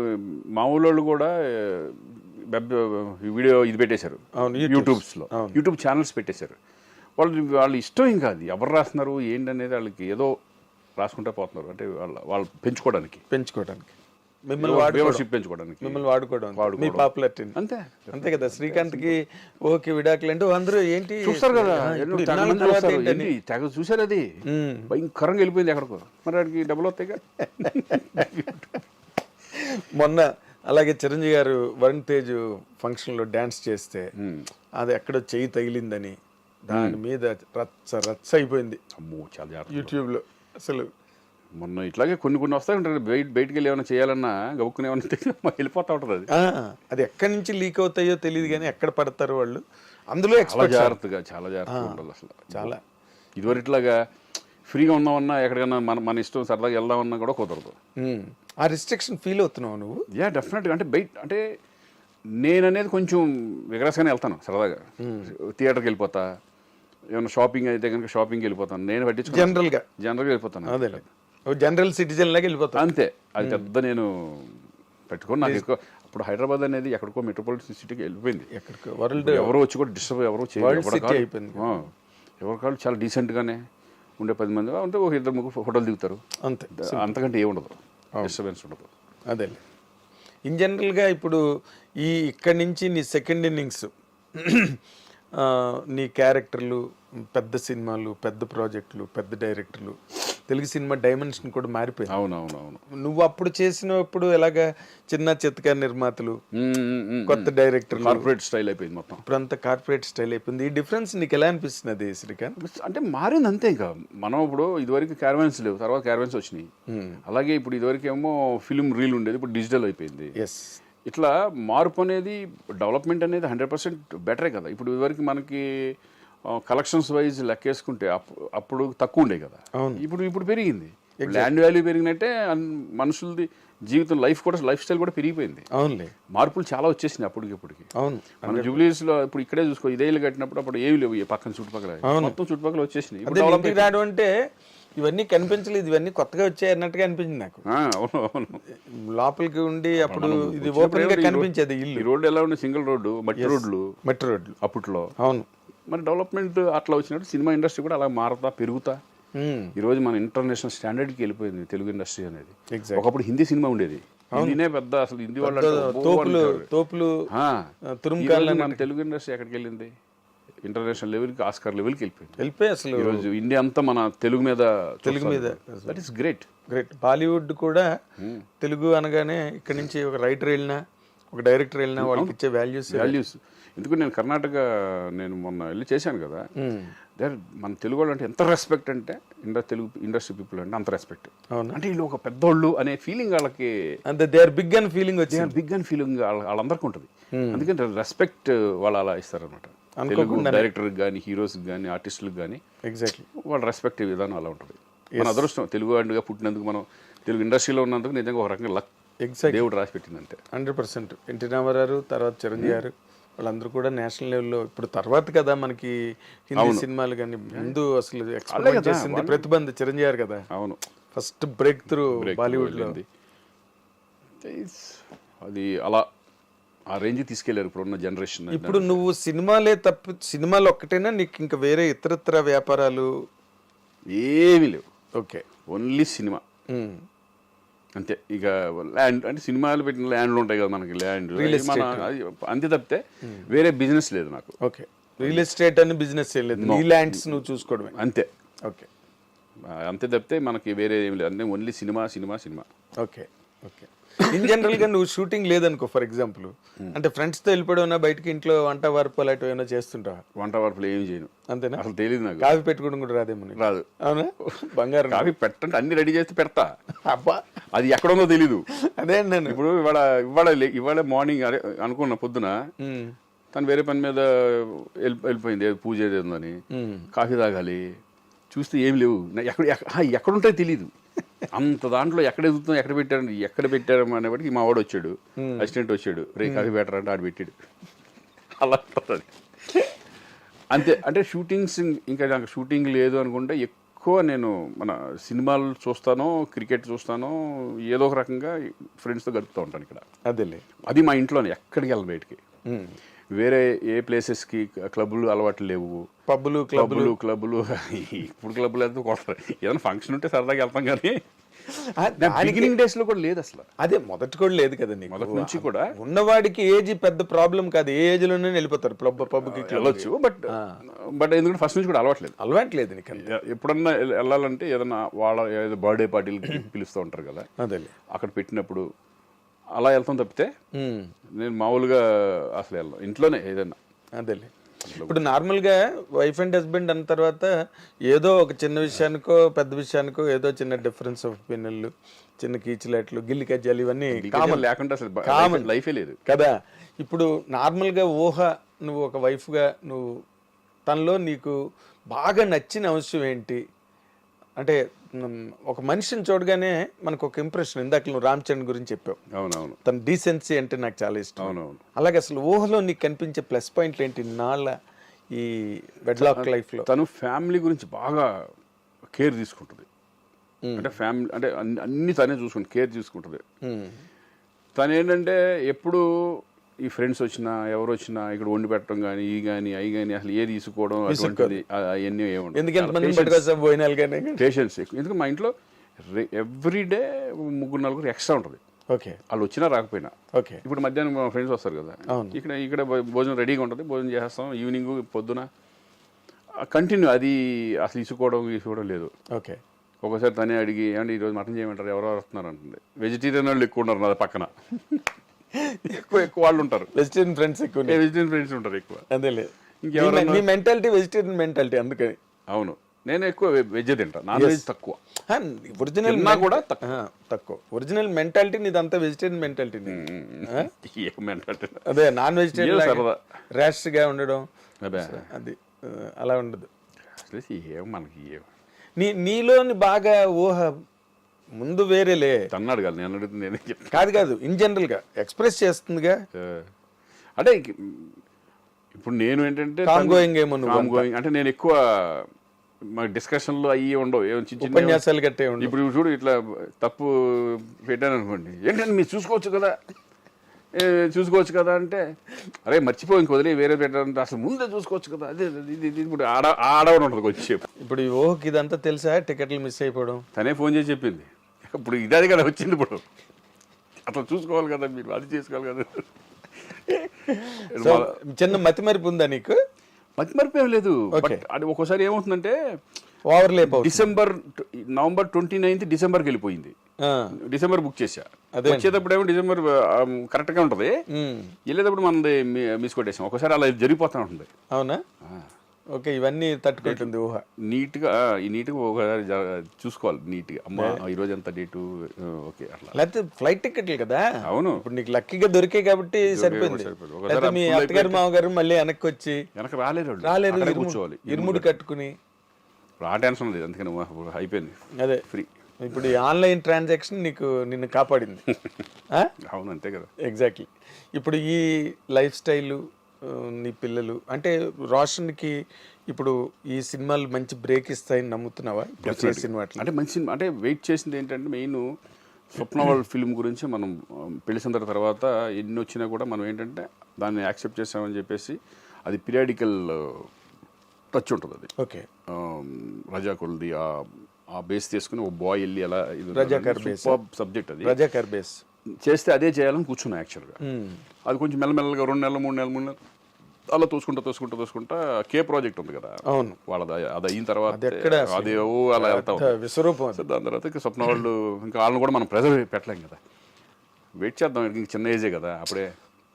మా ఊళ్ళో కూడా వీడియో ఇది పెట్టేశారు, యూట్యూబ్ ఛానల్స్ పెట్టేశారు. వాళ్ళు ఇష్టం ఇంకా, అది ఎవరు రాస్తున్నారు ఏంటనేది వాళ్ళకి ఏదో రాసుకుంటే పోతున్నారు, అంటే వాళ్ళు పెంచుకోవడానికి మిమ్మల్ని వాడుకోవడం మీ పాపులారిటీ అంతే కదా. శ్రీకాంత్ కి ఓకే విడాకులు అంటే అందరూ ఏంటి చూస్తారు కదా, తెగ చూసారు, అది భయంకరంగా వెళ్ళిపోయింది ఎక్కడికో, మరి వాడికి డబ్బులు వస్తాయి కదా. మొన్న అలాగే చిరంజీవి గారు వరుణ్ తేజ్ ఫంక్షన్ లో డాన్స్ చేస్తే అది ఎక్కడో చెయ్యి తగిలిందని దాని మీద రచ్చ అయిపోయింది యూట్యూబ్ లో. అసలు మొన్న ఇట్లాగే కొన్ని వస్తాయి, బయటికి వెళ్ళి ఏమైనా చేయాలన్నా గబుక్కుని ఏమైనా వెళ్ళిపోతా ఉంటుంది. అది ఎక్కడి నుంచి లీక్ అవుతాయో తెలియదు కానీ ఎక్కడ పడతారు వాళ్ళు, అందులో చాలా జాగ్రత్తగా ఉండాలి అసలు. చాలా ఇదివరకు ఇట్లాగా ఫ్రీగా ఉన్నామన్నా ఎక్కడికన్నా మన ఇష్టం సరదాగా వెళ్దామన్నా కూడా కుదరదు. ఆ రిస్ట్రిక్షన్ ఫీల్ అవుతున్నావు నువ్వు? డెఫినెట్గా. అంటే అంటే నేననేది కొంచెం విగ్రస్గానే వెళ్తాను సరదాగా, థియేటర్కి వెళ్ళిపోతా, ఏమైనా షాపింగ్ అయితే కనుక షాపింగ్కి వెళ్ళిపోతాను, నేను పట్టించు జనరల్గా వెళ్ళిపోతాను, అదే జనరల్ సిటిజన్ లాగా వెళ్ళిపోతాను అంతే. అది పెద్ద నేను పెట్టుకోను, నాకు ఎక్కువ. ఇప్పుడు హైదరాబాద్ అనేది ఎక్కడికో మెట్రోపాలిటన్ సిటీకి వెళ్ళిపోయింది, ఎక్కడికో వరల్డ్ ఎవరో వచ్చి కూడా డిస్టర్బ్ ఎవరో అయిపోయింది. ఎవరి కాళ్ళు చాలా డీసెంట్గానే ఉండే 10 మంది అంటే ఒక 2-3 ఫోటోలు దిగుతారు అంతే, అంతకంటే ఏముండదు, డిస్టర్బెన్స్ ఉండదు. అదే ఇన్ జనరల్గా ఇప్పుడు ఇక్కడి నుంచి నీ సెకండ్ ఇన్నింగ్స్, నీ క్యారెక్టర్లు, పెద్ద సినిమాలు, పెద్ద ప్రాజెక్టులు, పెద్ద డైరెక్టర్లు, తెలుగు సినిమా డైమెన్షన్ కూడా మారిపోయింది. అవునవునవును. నువ్వు అప్పుడు చేసినప్పుడు ఎలాగా చిన్న చిత్తక నిర్మాతలు, కొత్త డైరెక్టర్లు, కార్పొరేట్ స్టైల్ అయిపోయింది మొత్తం. ఇప్పుడు అంతా కార్పొరేట్ స్టైల్ అయిపోయింది. ఈ డిఫరెన్స్ నీకు ఎలా అనిపిస్తుంది శ్రీకాంత్? అంటే మారింది అంతే. ఇంకా మనం ఇప్పుడు ఇదివరకు క్యారవాన్స్ లేవు, తర్వాత క్యారవాన్స్ వచ్చినాయి. అలాగే ఇప్పుడు ఇదివరకు ఏమో ఫిల్మ్ రీల్ ఉండేది, ఇప్పుడు డిజిటల్ అయిపోయింది. ఇట్లా మార్పు అనేది డెవలప్మెంట్ అనేది 100% బెటరే కదా. ఇప్పుడు ఇదివరకు మనకి కలెక్షన్స్ వైజ్ లెక్కేసుకుంటే అప్పుడు తక్కువ ఉండే కదా, ఇప్పుడు పెరిగింది. ల్యాండ్ వాల్యూ పెరిగినట్టే మనుషులది జీవితం లైఫ్ స్టైల్ కూడా పెరిగిపోయింది. అవునులే, మార్పులు చాలా వచ్చేసినాయి అప్పటికిప్పటికి. అవును, మన జూబ్లీస్లో ఇప్పుడు ఇక్కడే చూసుకో, ఇదే ఇల్లు కట్టినప్పుడు అప్పుడు ఏమి లేవు, ఈ పక్కన చుట్టుపక్కల మొత్తం చుట్టుపక్కల వచ్చేసినాయి. అదే ఇంటికి రావడం అంటే ఇవన్నీ కనిపించలేదు, ఇవన్నీ కొత్తగా వచ్చాయి అన్నట్టుగా అనిపించింది నాకు. అవును అవును, లోపలికి ఉండి అప్పుడు ఇది ఓపెన్ గా కనిపించేది ఇల్లు. ఈ రోడ్డు ఎలా ఉండే, సింగిల్ రోడ్డు, మట్టి రోడ్లు అప్పట్లో. అవును, మరి డెవలప్మెంట్ అట్లా వచ్చినట్టు సినిమా ఇండస్ట్రీ కూడా అలా మారుతా పెరుగుతా ఈ రోజు మన ఇంటర్నేషనల్ స్టాండర్డ్కి వెళ్ళిపోయింది తెలుగు ఇండస్ట్రీ అనేది. ఒకప్పుడు హిందీ సినిమా ఉండేది, హిందీనే పెద్ద, అసలు హిందీ వాళ్ళు మన తెలుగు ఇండస్ట్రీ ఎక్కడికి వెళ్ళింది, ఇంటర్నేషనల్ లెవెల్కి, ఆస్కార్ లెవెల్కి వెళ్ళిపోయి అసలు ఈరోజు ఇండియా అంతా మన తెలుగు మీద దట్ ఈస్ గ్రేట్. బాలీవుడ్ కూడా తెలుగు అనగానే ఇక్కడ నుంచి ఒక రైటర్ వెళ్ళినా, ఒక డైరెక్టర్ వెళ్ళినా వాళ్ళకి ఇచ్చే వాల్యూస్. ఎందుకు నేను కర్ణాటక మొన్న వెళ్ళి చేశాను కదా, మన తెలుగు వాళ్ళు అంటే ఎంత రెస్పెక్ట్ అంటే, తెలుగు ఇండస్ట్రీ పీపుల్ అంటే అంత రెస్పెక్ట్. అంటే వీళ్ళు ఒక పెద్దోళ్ళు అనే ఫీలింగ్ వాళ్ళకి, అంటే they are big and feeling వాళ్ళందరికీ ఉంటుంది. అందుకని రెస్పెక్ట్ వాళ్ళు అలా ఇస్తారనమాట. తెలుగు డైరెక్టర్కి కానీ, హీరోస్కి కానీ, ఆర్టిస్టులకు కానీ ఎగ్జాక్ట్లీ వాళ్ళ రెస్పెక్ట్ విధానం అలా ఉంటుంది. మన అదృష్టం తెలుగు వాడిగా పుట్టినందుకు, మనం తెలుగు ఇండస్ట్రీలో ఉన్నందుకు నిజంగా ఒక రకంగా లక్ దేవుడు రాసి పెట్టిందంటే. 100%. ఎన్టీ రామారావు తర్వాత చిరంజీవి గారు వాళ్ళందరూ కూడా నేషనల్ లెవెల్లో, ఇప్పుడు తర్వాత కదా మనకి హిందీ సినిమాలు కానీ, ముందు అసలు ఎక్స్పెక్ట్ చేసింది ప్రతిబంధ చిరంజీవి గారు కదా. అవును, ఫస్ట్ బ్రేక్ త్రూ బాలీవుడ్ లో. అది అలా ఆ రేంజ్ తీసుకెళ్లారు ఇప్పుడున్న జనరేషన్. ఇప్పుడు నువ్వు సినిమాలు ఒక్కటేనా, నీకు ఇంకా వేరే ఇతరత్ర వ్యాపారాలు ఏమీ లేవు? ఓకే, ఓన్లీ సినిమా అంతే. ఇక ల్యాండ్ అంటే సినిమాలు పెట్టిన ల్యాండ్లు ఉంటాయి కదా మనకి, ల్యాండ్ అంతే తప్పితే వేరే బిజినెస్ లేదు నాకు. ఓకే, రియల్ ఎస్టేట్ అని బిజినెస్ లేదు, నీ ల్యాండ్స్ నువ్వు చూసుకోవడమే అంతే. ఓకే, అంతే తప్పితే మనకి వేరే ఏం లేదు, అంటే only cinema. Okay, in general గా నువ్వు షూటింగ్ లేదనుకో, ఫర్ ఎగ్జాంపుల్, అంటే ఫ్రెండ్స్ తో వెళ్ళిపోయినా బయటకి, ఇంట్లో వంట వరపు అలాంటివి ఏమైనా చేస్తుంటావా? వంట వరపులు ఏం చేయను. అంతేనా? అసలు తెలియదు నాకు. కాఫీ పెట్టుకోవడం కూడా రాదేమో? రాదు. అవునా? బంగారం. కాఫీ పెట్టంటే అన్ని రెడీ చేస్తే పెడతా, అబ్బా అది ఎక్కడుందో తెలీదు. అదే నేను ఇప్పుడు ఇవాళ మార్నింగ్ అనుకున్న పొద్దున తను వేరే పని మీద వెళ్ళిపోయింది, పూజ ఏదేందని, కాఫీ తాగాలి, చూస్తే ఏం లేవు, ఎక్కడుంటాయో తెలీదు. అంత దాంట్లో ఎక్కడ పెట్టారు అనేప్పటికి మా వాడు వచ్చాడు, అసిస్టెంట్ వచ్చాడు, రే కాఫీ పెట్టారంటే ఆడు పెట్టాడు. అలా అంతే. అంటే షూటింగ్స్, ఇంకా నాకు షూటింగ్ లేదు అనుకుంటే ఎక్కువ నేను మన సినిమాలు చూస్తాను, క్రికెట్ చూస్తాను, ఏదో ఒక రకంగా ఫ్రెండ్స్తో గడుపుతూ ఉంటాను ఇక్కడ. అదేలే, అది మా ఇంట్లోనే, ఎక్కడికి వెళ్ళను బయటికి. వేరే ఏ ప్లేసెస్కి క్లబ్లు అలవాట్లు లేవు, పబ్బులు క్లబ్లు ఇప్పుడు క్లబ్లు అయితే కొడతారు. ఏదైనా ఫంక్షన్ ఉంటే సరదాగా వెళ్తాం, కానీ బిగినింగ్ డేస్ లో కూడా లేదు అసలు. అదే మొదటి కూడా లేదు కదా నీకు. మొదటి నుంచి కూడా ఉన్నవాడికి ఏజ్ పెద్ద ప్రాబ్లం కాదు, ఏ ఏజ్ లోనే వెళ్ళిపోతారు పబ్కి వెళ్ళొచ్చు. బట్ ఎందుకంటే ఫస్ట్ నుంచి కూడా అలవాట్లేదు నీకు. ఎప్పుడన్నా వెళ్ళాలంటే ఏదన్నా వాళ్ళ బర్త్డే పార్టీలకి పిలుస్తూ ఉంటారు కదా, అదే అక్కడ పెట్టినప్పుడు అలా వెళ్తాం తప్పితే నేను మామూలుగా అసలు వెళ్ళాను, ఇంట్లోనే ఏదైనా. అదేలే, ఇప్పుడు నార్మల్గా వైఫ్ అండ్ హస్బెండ్ అన్న తర్వాత ఏదో ఒక చిన్న విషయానికో పెద్ద విషయానికో ఏదో చిన్న డిఫరెన్స్ ఆఫ్ ఒపీనియన్లు, చిన్న కీచులాట్లు, గిల్లి కజ్జాలు, ఇవన్నీ కామన్ లేకుండా అసలు కామన్ లైఫే లేదు కదా. ఇప్పుడు నార్మల్గా నువ్వు ఒక వైఫ్గా నువ్వు తనలో నీకు బాగా నచ్చిన అంశం ఏంటి? అంటే ఒక మనిషిని చూడగానే మనకు ఒక ఇంప్రెషన్. ఇందాక నువ్వు రామ్ చరణ్ గురించి చెప్పావు. అవునవును, తన డీసెన్సీ అంటే నాకు చాలా ఇష్టం. అవునవును. అలాగే అసలు ఊహలో నీకు కనిపించే ప్లస్ పాయింట్లు ఏంటి నాళ్ళ ఈ వెడ్లాక్ లైఫ్ లో? తను ఫ్యామిలీ గురించి బాగా కేర్ తీసుకుంటుంది. అంటే ఫ్యామిలీ అంటే అన్ని తనే చూసుకుంటుంది, కేర్ తీసుకుంటుంది. తను ఏంటంటే ఎప్పుడు ఈ ఫ్రెండ్స్ వచ్చినా ఎవరు వచ్చినా ఇక్కడ వండి పెట్టడం కానీ ఈ కానీ అవి కానీ అసలు ఏది తీసుకోవడం అటువంటిది అవన్నీ ఏముంటుంది. పేషెన్స్ ఎక్కువ. ఎందుకంటే మా ఇంట్లో ఎవ్రీడే 3-4 ఎక్స్ట్రా ఉంటుంది. ఓకే, వాళ్ళు వచ్చినా రాకపోయినా. ఓకే, ఇప్పుడు మధ్యాహ్నం మా ఫ్రెండ్స్ వస్తారు కదా, ఇక్కడ భోజనం రెడీగా ఉంటుంది, భోజనం చేస్తాం. ఈవినింగ్ పొద్దున కంటిన్యూ, అది అసలు తీసుకోవడం లేదు. ఓకే, ఒకసారి తనే అడిగి ఏమంటే ఈరోజు మటన్ చేయమంటారు, ఎవరెవరు వస్తున్నారు అంటుంది. వెజిటేరియన్ వాళ్ళు ఎక్కువ ఉన్నారు నా పక్కన, ఎక్కువ వాళ్ళు ఉంటారు. వెజిటేరియన్ ఫ్రెండ్స్ ఉంటారు ఎక్కువ. అదేలే, ఇంకెవరు మెంటాలిటీ వెజిటేరియన్ మెంటాలిటీ అందుకని. అవును, నేను ఎక్కువ వెజ్ తింటా, నాన్ వెజ్ తక్కువ. ఒరిజినల్ తిన్నా కూడా తక్కువ. ఒరిజినల్ మెంటాలిటీ నీదంతా వెజిటేరియన్ మెంటాలిటీ. ఏ మెంటాలిటీ? అదే నాన్ వెజిటేరియన్ సరదా ర్యాష్ గా ఉండడం అదే అది అలా ఉండదు. ఏం మనకి నీలోని బాగా ఊహ ముందు వేరేలే. తన్నాడు కదా నేను అడుగుతుంది, నేనే చెప్తాను. కాదు ఇన్ జనరల్ గా ఎక్స్ప్రెస్ చేస్తుందిగా. అంటే ఇప్పుడు నేను ఏంటంటే గోయింగ్ ఏమో అంటే నేను ఎక్కువ మా డిస్కషన్లు అయ్యి ఉండవు, ఏమో చిన్న చిన్న ఉపన్యాసాలు కట్టే ఉండవు. ఇప్పుడు చూడు ఇట్లా తప్పు పెట్టాను అనుకోండి, ఏంటంటే మీరు చూసుకోవచ్చు కదా అంటే, అరే మర్చిపోయి ఇంక వదిలే వేరే పెట్టాలంటే అసలు ముందే చూసుకోవచ్చు కదా, అదే ఇది ఇప్పుడు ఆడవని ఉంటుంది కొంచెం. ఇప్పుడు ఈ ఓహ్కి ఇదంతా తెలుసా, టికెట్లు మిస్ అయిపోవడం? తనే ఫోన్ చేసి చెప్పింది. ఇప్పుడు ఇదే కదా వచ్చింది, ఇప్పుడు అట్లా చూసుకోవాలి కదా మీరు, అది చేసుకోవాలి కదా. చిన్న మతి మరిపు ఉందా నీకు? మతి మరిపు ఏం లేదు, అది ఒక్కోసారి ఏమవుతుందంటే ఓవర్లేప్ నవంబర్ 29 డిసెంబర్కి వెళ్ళిపోయింది. డిసెంబర్ బుక్ చేశా, వచ్చేటప్పుడు ఏమో డిసెంబర్ కరెక్ట్ గా ఉంటది, వెళ్ళేటప్పుడు మనది మిస్ కొట్టేసాం. ఒకసారి అలా జరిగిపోతా ఉంటుంది. అవునా? ఓకే, ఇవన్నీ తట్టుకుంటుంది ఊహ. నీట్ గా ఒకసారి చూసుకోవాలి నీట్ గా. అమ్మా ఈ రోజు ఎంత డేటు, ఓకే అట్లా. లేకపోతే ఫ్లైట్ టికెట్లు కదా. అవును, ఇప్పుడు నీకు లక్కీగా దొరికే కాబట్టి సరిపోయింది. మీ అత్తగారు మామగారు మళ్ళీ వెనక్కి వచ్చి వెనక రాలేరు, కూర్చోవాలి ఇరుముడు కట్టుకుని. ఆ టెన్షన్ లేదు, అందుకని అయిపోయింది. అదే ఫ్రీ. ఇప్పుడు ఈ ఆన్లైన్ ట్రాన్సాక్షన్ నిన్ను కాపాడింది. అవును, అంతే కదా. ఎగ్జాక్ట్లీ. ఇప్పుడు ఈ లైఫ్ స్టైలు, నీ పిల్లలు అంటే రోషన్కి ఇప్పుడు ఈ సినిమాలు మంచి బ్రేక్ ఇస్తాయని నమ్ముతున్నావా? సినిమా అంటే మంచి సినిమా అంటే వెయిట్ చేసింది ఏంటంటే మెయిన్ స్వప్న వాళ్ళ ఫిల్మ్ గురించి. మనం పెళ్లి సందర్భ తర్వాత ఎన్ని వచ్చినా కూడా మనం ఏంటంటే దాన్ని యాక్సెప్ట్ చేసామని చెప్పేసి, అది పీరియాడికల్ టచ్ ఉంటుంది. అది ఓకే, రజాకుల్ది ఆ బేస్ తీసుకుని ఒక బాయ్ వెళ్ళి ఎలా సబ్జెక్ట్, అది రజాకర్ బేస్ చేస్తే అదే చేయాలని కూర్చున్నా యాక్చువల్గా. అది కొంచెం మెల్లమెల్లగా 2 నెలలు 3 నెలలు అలా తోసుకుంటా కే ప్రాజెక్ట్ ఉంది కదా. అవును, వాళ్ళది అది అయిన తర్వాత అది అలా వెళ్తా విశ్వరూపం. దాని తర్వాత స్వప్న వాళ్ళు ఇంకా వాళ్ళని కూడా మనం ప్రెజర్ పెట్టలేం కదా, వెయిట్ చేద్దాం, ఇంక చిన్న ఏజే కదా అప్పుడే.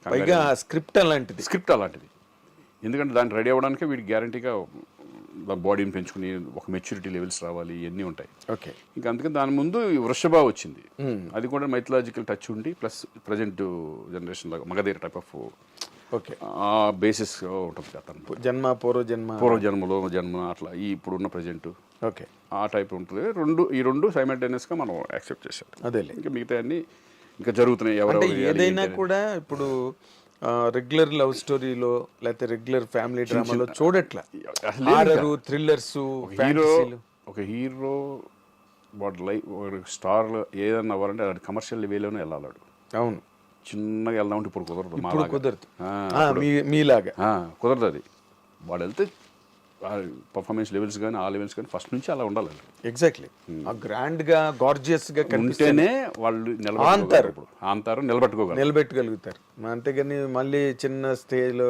పైగా స్క్రిప్ట్ అలాంటిది, ఎందుకంటే దాన్ని రెడీ అవ్వడానికి వీడికి గ్యారంటీగా బాడీని పెంచుకుని ఒక మెచ్యూరిటీ లెవెల్స్ రావాలి, ఇవన్నీ ఉంటాయి. ఓకే, ఇంకా అందుకని దాని ముందు వృషభ వచ్చింది, అది కూడా మైథలాజికల్ టచ్ ఉండి ప్లస్ ప్రజెంట్ జనరేషన్ లాగా మగధీర టైప్ ఆఫ్ ఓకే ఆ బేసిస్ ఉంటుంది అతను. పూర్వజన్మలో జన్మ అట్లా ఈ ఇప్పుడున్న ప్రజెంట్ ఓకే ఆ టైప్ ఉంటుంది. ఈ రెండు సైమల్టేనియస్గా మనం యాక్సెప్ట్ చేసాం. అదే ఇంకా మిగతా అన్ని ఇంకా జరుగుతున్నాయి. ఎవరు ఏదైనా కూడా ఇప్పుడు రెగ్యులర్ లవ్ స్టోరీలో లేకపోతే రెగ్యులర్ ఫ్యామిలీ డ్రామాలో చూడట్లా, హారర్ థ్రిల్లర్స్. ఒక హీరో వాడు లైఫ్ స్టార్ ఏదన్నా అవ్వాలంటే అది కమర్షియల్ వేలోనే వెళ్ళాలి. అవును, చిన్నగా వెళ్దామంటే ఇప్పుడు కుదరదు, మీలాగా కుదరదు. అది వాడు వెళ్తే పర్ఫార్మెన్స్ లెవెల్స్ కానీ ఆ లెవెల్స్ కానీ ఫస్ట్ నుంచి అలా ఉండాలి. ఎగ్జాక్ట్లీ, గ్రాండ్ గా గార్జియస్ గా ఉంటేనే వాళ్ళు నిలబెట్టుకోగలుగుతారు. అంతేగాని మళ్ళీ చిన్న స్టేజ్ లో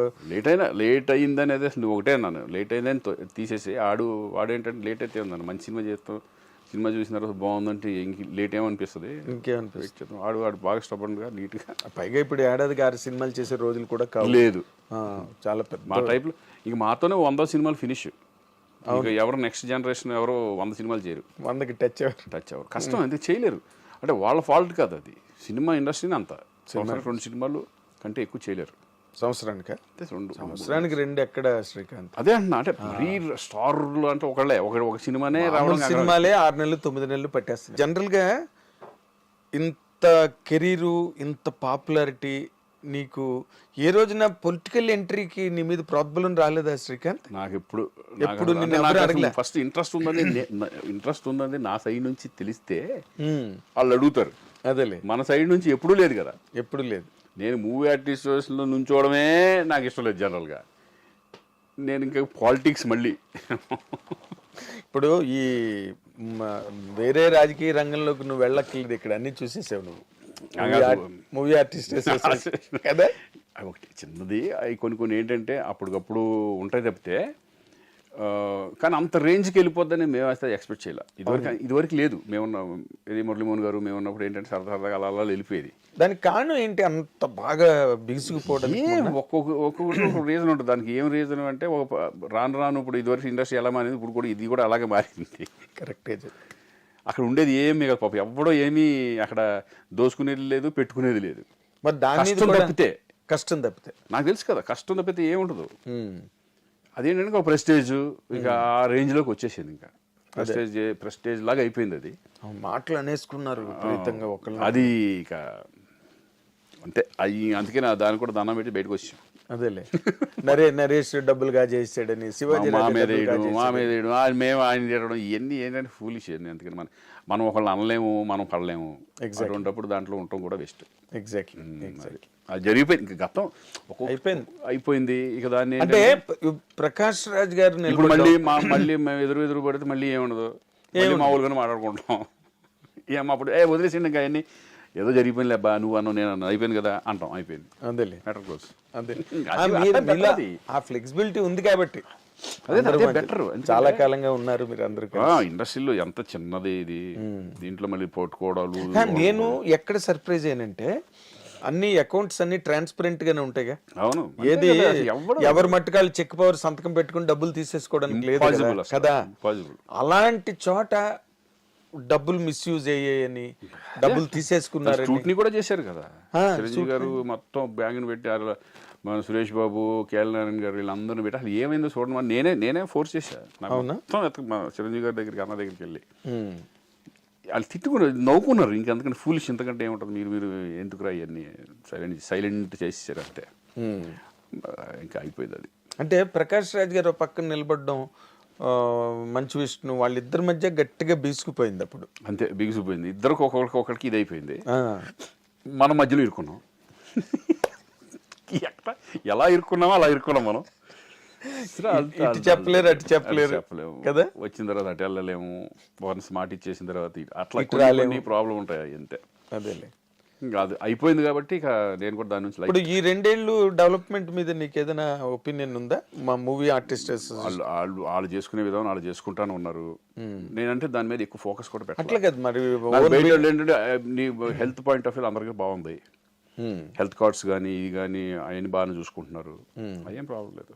లేట్ అయిందని అదే నువ్వు ఒకటే అన్నాను, లేట్ అయిందని తీసేసి వాడేంటంటే లేట్ అయితే ఉందన్న మంచి సినిమా చేస్తాం, సినిమా చూసిన తర్వాత బాగుందంటే లేట్ ఏమనిపిస్తుంది, ఇంకేమనిపిస్తుంది. వాడు బాగా స్టబర్న్ గా నీట్ గా. పైగా ఇప్పుడు ఏడాదికి 6 సినిమాలు చేసే రోజులు కూడా లేదు, చాలా పెద్ద మా టైప్ లో. ఇంక మాతోనే 100 సినిమాలు ఫినిష్. ఎవరు నెక్స్ట్ జనరేషన్ ఎవరు 100 సినిమాలు చేయరు, 100కి టచ్ అవ్వరు, కష్టం, ఎందుకు చేయలేరు. అంటే వాళ్ళ ఫాల్ట్ కాదు, అది సినిమా ఇండస్ట్రీని అంత 2 సినిమాలు కంటే ఎక్కువ చేయలేరు సంవత్సరానికి. 2 ఎక్కడ శ్రీకాంత్? అదే అంటున్నా, అంటే మరీ స్టార్లు అంటే ఒక సినిమానే రావడం, సినిమాలే 6 నెలలు 9 నెలలు పట్టేస్తుంది. జనరల్ గా ఇంత కెరీరు ఇంత పాపులారిటీ నీకు ఏ రోజున పొలిటికల్ ఎంట్రీకి నీ మీద ప్రాబ్లం రాలేదా శ్రీకాంత్? నాకు ఎప్పుడు ఫస్ట్ ఇంట్రెస్ట్ ఉందని నా సైడ్ నుంచి తెలిస్తే వాళ్ళు అడుగుతారు. అదేలే, మన సైడ్ నుంచి ఎప్పుడూ లేదు కదా, ఎప్పుడు లేదు. నేను మూవీ ఆర్టిస్ట్లో నుంచోవడమే నాకు ఇష్టం లేదు జనరల్గా. నేను ఇంకా పాలిటిక్స్ మళ్ళీ ఇప్పుడు ఈ వేరే రాజకీయ రంగంలోకి నువ్వు వెళ్ళక్కర్లేదు, ఇక్కడ అన్ని చూసేసావు నువ్వు. మూవీ ఆర్టిస్ట్ కదా, ఒకటి చిన్నది, అవి కొన్ని ఏంటంటే అప్పటికప్పుడు ఉంటాయి తప్పితే కానీ అంత రేంజ్కి వెళ్ళిపోద్దని మేము అయితే ఎక్స్పెక్ట్ చేయాలి. ఇదివరకు లేదు. మేమున్నాం ఇది మురళీమోహన్ గారు మేము ఉన్నప్పుడు ఏంటంటే సరదాగా అలా వెళ్ళిపోయేది. దానికి కారణం ఏంటి అంత బాగా బిగుసుకుపోవడం? ఒక్కొక్క రీజన్ ఉంటుంది దానికి. ఏం రీజన్ అంటే రాను ఇప్పుడు ఇదివరకు ఇండస్ట్రీ ఎలా మారింది, ఇప్పుడు కూడా ఇది కూడా అలాగే మారింది. కరెక్టే. అక్కడ ఉండేది ఏం మిగతా పాపం ఎవడో ఏమీ అక్కడ దోసుకునేది లేదు, పెట్టుకునేది లేదు. మరి దాని కష్టం తప్పితే నాకు తెలుసు కదా, కష్టం తప్పితే ఏముండదు. అదేంటంటే ఒక ప్రెస్టేజ్ ఇక ఆ రేంజ్లోకి వచ్చేసింది. ఇంకా ప్రెస్టేజ్ లాగా అయిపోయింది. అది మాటలు అనేసుకున్నారు విపరీతంగా ఒకళ్ళు. అది ఇక అంతే. అందుకే దాన్ని కూడా దండం పెట్టి బయటకు వచ్చాం. అదేలే నరేష్ డబ్బులుగా చేసాడని శివాజీ మా మీద మేము ఆయన చేయడం ఇవన్నీ ఏంటంటే ఫూలిష్ అండి. అందుకని మనం ఒకళ్ళని అనలేము, మనం పడలేము. అటువంటిప్పుడు దాంట్లో ఉండటం కూడా బెస్ట్. ఎగ్జాక్ట్లీ. అది జరిగిపోయింది. ఇంకా గతం అయిపోయింది. ఇక దాన్ని అంటే ప్రకాష్ రాజ్ గారు ఇప్పుడు మళ్ళీ మేము ఎదురు పడితే మళ్ళీ ఏముండదు, మామూలుగానే మాట్లాడుకుంటాం. అప్పుడు వదిలేసిండి ఇంకా అవన్నీ ఏదో జరిగిపోయింది లేబ్బా, నువ్వు అన్న నేను అన్న అయిపోయింది కదా అంటాం. అయిపోయింది. అదేలే బెటర్ క్లోజ్. అదే ఆ ఫ్లెక్సిబిలిటీ ఉంది కాబట్టి అదే బెటర్. చాలా కాలంగా ఉన్నారు మీరు అందరూ. ఇండస్ట్రీలో ఎంత చిన్నది ఇది, దీంట్లో మళ్ళీ పోట్టుకోవడాలు. నేను ఎక్కడ సర్ప్రైజ్ అయ్యానంటే అన్ని అకౌంట్స్ అన్ని ట్రాన్స్పరెంట్ గానే ఉంటాయిగా. అవును. ఏది ఎవరి మట్టుకాలు చెక్ పవర్ సంతకం పెట్టుకుని డబ్బులు తీసేసుకోవడానికి లేదు కదా. అలాంటి చోట డబ్బులు మిస్యూజ్ అయ్యాయని డబ్బులు తీసేసుకున్నారు. స్క్రూటినీ కూడా చేశారు కదా చిరంజీవి గారు. మొత్తం బ్యాంకుని పెట్టారు. మన సురేష్ బాబు, కేఎల్ నారాయణ గారు వీళ్ళందరినీ పెట్టి అసలు ఏమైందో చూడండి. నేనే ఫోర్స్ చేశాను. మొత్తం చిరంజీవి గారి దగ్గరికి, అన్న దగ్గరికి వెళ్ళి వాళ్ళు తిట్టుకున్నారు, నవ్వుకున్నారు. ఇంకెందుకంటే ఫూలిష్ ఇంతకంటే ఏముంటుంది, మీరు ఎందుకురా ఇవన్నీ సైలెంట్ చేసేసారు అంతే. ఇంకా అయిపోయింది అది. అంటే ప్రకాష్ రాజ్ గారు పక్కన నిలబడడం, మంచు విష్ణు వాళ్ళిద్దరి మధ్య గట్టిగా బీసుకుపోయింది. అప్పుడు అంతే బిగుసిపోయింది. ఇద్దరికి ఒకరికి ఇది అయిపోయింది. మన మధ్యలో ఇరుక్కున్నాం. ఎలా ఇరుక్కున్నామో అలా ఇరుక్కున్నాం మనం. ఇటు చెప్పలేరు అటు చెప్పలేము కదా. వచ్చిన తర్వాత అటు వెళ్ళలేము. వన్స్ మాట ఇచ్చేసిన తర్వాత అట్లా ప్రాబ్లం ఉంటాయి అంతే. అదేలే. ఇంకా అది అయిపోయింది కాబట్టి ఇక నేను కూడా దాని నుంచి. ఇప్పుడు ఈ 2 ఏళ్ళు డెవలప్మెంట్ మీద నీకు ఏదైనా ఒపీనియన్ ఉందా? మా మూవీ ఆర్టిస్ట్ వాళ్ళు చేసుకునే విధానం వాళ్ళు చేసుకుంటానే ఉన్నారు. నేనంటే దాని మీద ఎక్కువ ఫోకస్ కూడా పెట్టాలి. అట్లా కదా మరి. ఏంటంటే నీ హెల్త్ పాయింట్ ఆఫ్ వ్యూ అందరికీ బాగుంది. హెల్త్ కార్డ్స్ కానీ ఇది కానీ అవన్నీ బాగానే చూసుకుంటున్నారు. అదేం ప్రాబ్లం లేదు.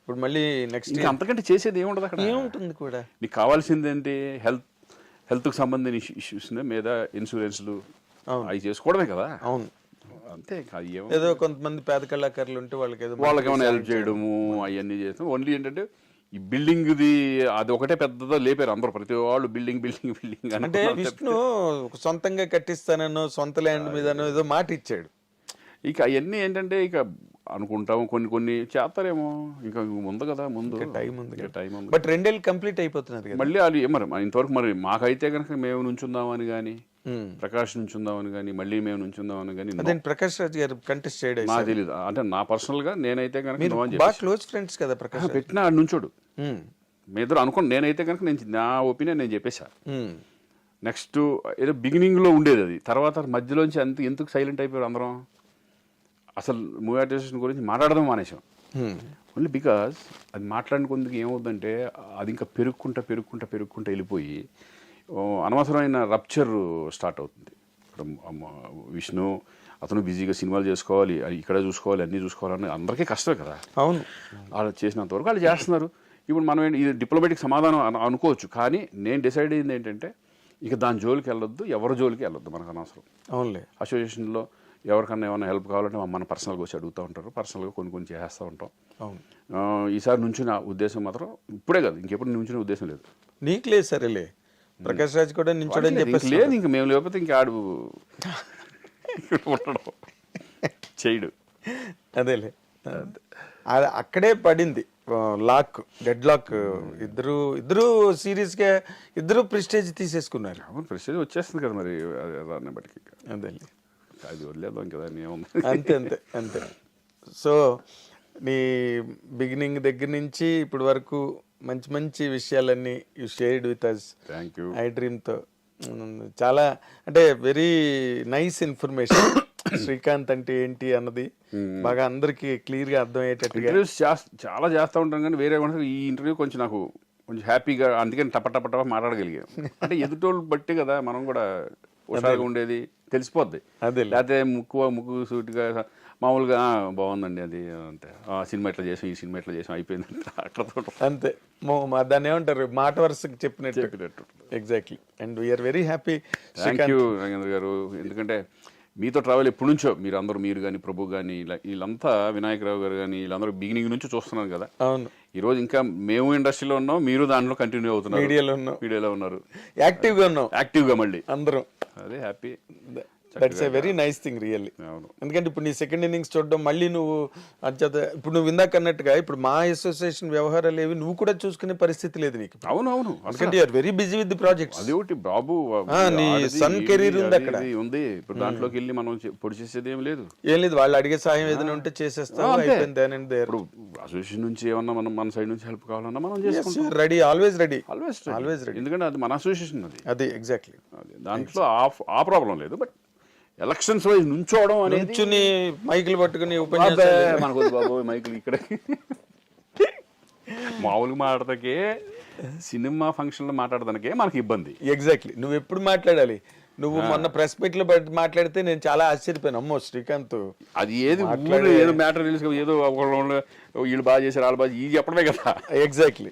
ఇప్పుడు మళ్ళీ నెక్స్ట్ అంతకంటే చేసేది ఏముండదు అక్కడ. ఏముంటుంది కూడా. నీకు కావాల్సింది ఏంటి, హెల్త్కి సంబంధించిన ఇష్యూస్ మీద ఇన్సూరెన్స్లు అవి చేసుకోవడమే కదా. అవును అంతే. ఏదో కొంతమంది పేద కళాకారులు ఉంటే వాళ్ళకి ఏమైనా హెల్ప్ చేయడము అవన్నీ చేస్తాం. ఓన్లీ ఏంటంటే ఈ బిల్డింగ్ది అది ఒకటే పెద్దదో లేపారు అందరూ, ప్రతి వాళ్ళు బిల్డింగ్ అంటే విష్ణు సొంతంగా కట్టిస్తానో సొంత ల్యాండ్ మీదనో ఏదో మాట ఇచ్చాడు. ఇక అవన్నీ ఏంటంటే ఇక అనుకుంటాము కొన్ని చేస్తారేమో. ఇంకా ముందు కదా, ముందు టైం ఉంది. బట్ 2 ఏళ్ళు కంప్లీట్ అయిపోతున్నారు మళ్ళీ వాళ్ళు మరి ఇంతవరకు మరి మాకైతే కనుక మేము నుంచుందామని కానీ, ప్రకాష్ నుంచుందామని కానీ, మళ్ళీ మేము నుంచుందామని కానీ. అదే ప్రకాష్ రాజ్ గారు కంటెస్ట్ చేయడం నాకు తెలియదు. అంటే నా పర్సనల్ గా నేనైతే కనుక బాగా క్లోజ్ ఫ్రెండ్స్ కదా ప్రకాష్. పెట్టినా ఆడు నుంచోడు. మీ ఇద్దరు అనుకోండి. నేనైతే కనుక నా ఒపీనియన్ నేను చెప్పేశా. నెక్స్ట్ ఏదో బిగినింగ్ లో ఉండేది అది, తర్వాత మధ్యలోంచి ఎందుకు సైలెంట్ అయిపోయారు అందరం. అసలు మూవీ ఆర్టిస్ట్ గురించి మాట్లాడదాం మానేసాం. ఓన్లీ బికాజ్ అది మాట్లాడిన కొందుకు ఏమవుతుందంటే అది ఇంకా పెరుగుకుంటా వెళ్ళిపోయి అనవసరమైన రప్చర్ స్టార్ట్ అవుతుంది. విష్ణు అతను బిజీగా సినిమాలు చేసుకోవాలి, ఇక్కడ చూసుకోవాలి, అన్నీ చూసుకోవాలని అందరికీ కష్టమే కదా. అవును. వాళ్ళు చేసినంత వరకు వాళ్ళు చేస్తున్నారు. ఇప్పుడు మనం ఇది డిప్లొమాటిక్ సమాధానం అనుకోవచ్చు. కానీ నేను డిసైడ్ అయింది ఏంటంటే ఇక దాని జోలికి వెళ్ళొద్దు, ఎవరి జోలికి వెళ్ళొద్దు, మనకు అనవసరం. అవునులే. అసోసియేషన్లో ఎవరికన్నా ఏమైనా హెల్ప్ కావాలంటే మన పర్సనల్గా వచ్చి అడుగుతూ ఉంటారు. పర్సనల్గా కొన్ని చేస్తూ ఉంటాం. ఈసారి నుంచి నా ఉద్దేశం మాత్రం ఇప్పుడే కాదు, ఇంకెప్పుడు నుంచిన ఉద్దేశం లేదు. నీకు లేదు. సరేలే, ప్రకాష్ రాజ్ కూడా నించోడని చెప్పేసి లేదు. ఇంక మేము లేకపోతే ఇంకా ఆడు ఉండడం చేయడు. అదేలే, అక్కడే పడింది లాక్, డెడ్ లాక్. ఇద్దరు సీరియస్ గా ఇద్దరు ప్రెస్టేజ్ తీసేసుకున్నారు. అవును, ప్రెస్టేజ్ వచ్చేస్తుంది కదా మరి దాన్ని బట్టి. అదేలే, అది వదిలేద్దాం కదా. అంతే. సో నీ బిగినింగ్ దగ్గర నుంచి ఇప్పటి వరకు మంచి విషయాలన్నీ you shared with us. Thank you. ఐ డ్రీమ్తో చాలా అంటే వెరీ నైస్ ఇన్ఫర్మేషన్. శ్రీకాంత్ అంటే ఏంటి అన్నది బాగా అందరికి క్లియర్ గా అర్థమయ్యేటట్టుగా. ఇంటర్వ్యూస్ చాలా చేస్తూ ఉంటాం కానీ వేరే ఈ ఇంటర్వ్యూ కొంచెం నాకు కొంచెం హ్యాపీగా, అందుకని టప మాట్లాడగలిగాం. అంటే ఎదుటోళ్ళు బట్టి కదా మనం కూడా హుషారుగా ఉండేది, తెలిసిపోద్ది. అదే లేకపోతే ముక్కు సూటిగా మామూలుగా బాగుందండి అది అంటే సినిమా ఇట్లా చేసాం, ఈ సినిమా ఇట్లా చేసాం, అయిపోయింది అక్కడ అంతే. దాన్ని ఏమంటారు, మాట వరుసకి చెప్పినట్టు. Exactly. And we are very happy. Thank you Nagendra గారు. ఎందుకంటే మీతో ట్రావెల్ ఎప్పటి నుంచో మీరు కానీ ప్రభు కానీ వీళ్ళంతా వినాయకరావు గారు కానీ వీళ్ళందరూ బిగినింగ్ నుంచి చూస్తున్నాను కదా. అవును. ఈరోజు ఇంకా మేము ఇండస్ట్రీలో ఉన్నాం, మీరు దాంట్లో కంటిన్యూ అవుతున్నారు, మీడియాలో ఉన్నారు, యాక్టివ్గా మళ్ళీ అందరం. అదే happy. That's a very nice thing really. ఎందుకంటే ఇప్పుడు నీ సెకండ్ ఇన్నింగ్స్ చూడడం, మళ్ళీ నువ్వు అంచేత ఇప్పుడు నువ్వు ఇందాక అన్నట్టుగా ఇప్పుడు మా అసోసియేషన్ వ్యవహారాలు ఏవి నువ్వు కూడా చూసుకునే పరిస్థితి లేదు నీకు. అవునవును. ఎందుకంటే you are very busy with the projects. అది ఒకటి బాబు, నీ సన్ కెరీర్ ఉంది అక్కడ ఉంది. ఇప్పుడు దాంట్లోకి వెళ్ళి మనం పొడి చేసేది ఏం లేదు. వాళ్ళు అడిగే సాయం ఏదైనా ఉంటే చేసేస్తాం. ఇప్పుడు అసోసియేషన్ నుంచి ఏమన్నా మనం మన సైడ్ నుంచి హెల్ప్ కావాలన్నా మనం చేసుకుంటాం. Ready, always ready. ఎందుకంటే అది మన అసోసియేషన్, అది ఎగ్జాక్ట్లీ. దాంట్లో ఆ ప్రాబ్లం లేదు. బట్ ఎలక్షన్స్ వైజ్ నుంచోవడం అనేది మైకులు పట్టుకుని మనకు బాబు మైకులు ఇక్కడ మామూలుగా మాట్లాడతాకే, సినిమా ఫంక్షన్లో మాట్లాడదానికే మనకి ఇబ్బంది. ఎగ్జాక్ట్లీ. నువ్వు ఎప్పుడు మాట్లాడాలి? నువ్వు మొన్న ప్రెస్ మీట్ లో మాట్లాడితే నేను చాలా ఆశ్చర్యపోయాను. అమ్మో శ్రీకాంత్ అది ఏదో మ్యాటర్ ఏదో వీళ్ళు బాగా చేశారు, వాళ్ళు బాగా ఇది చెప్పడమే కదా. ఎగ్జాక్ట్లీ.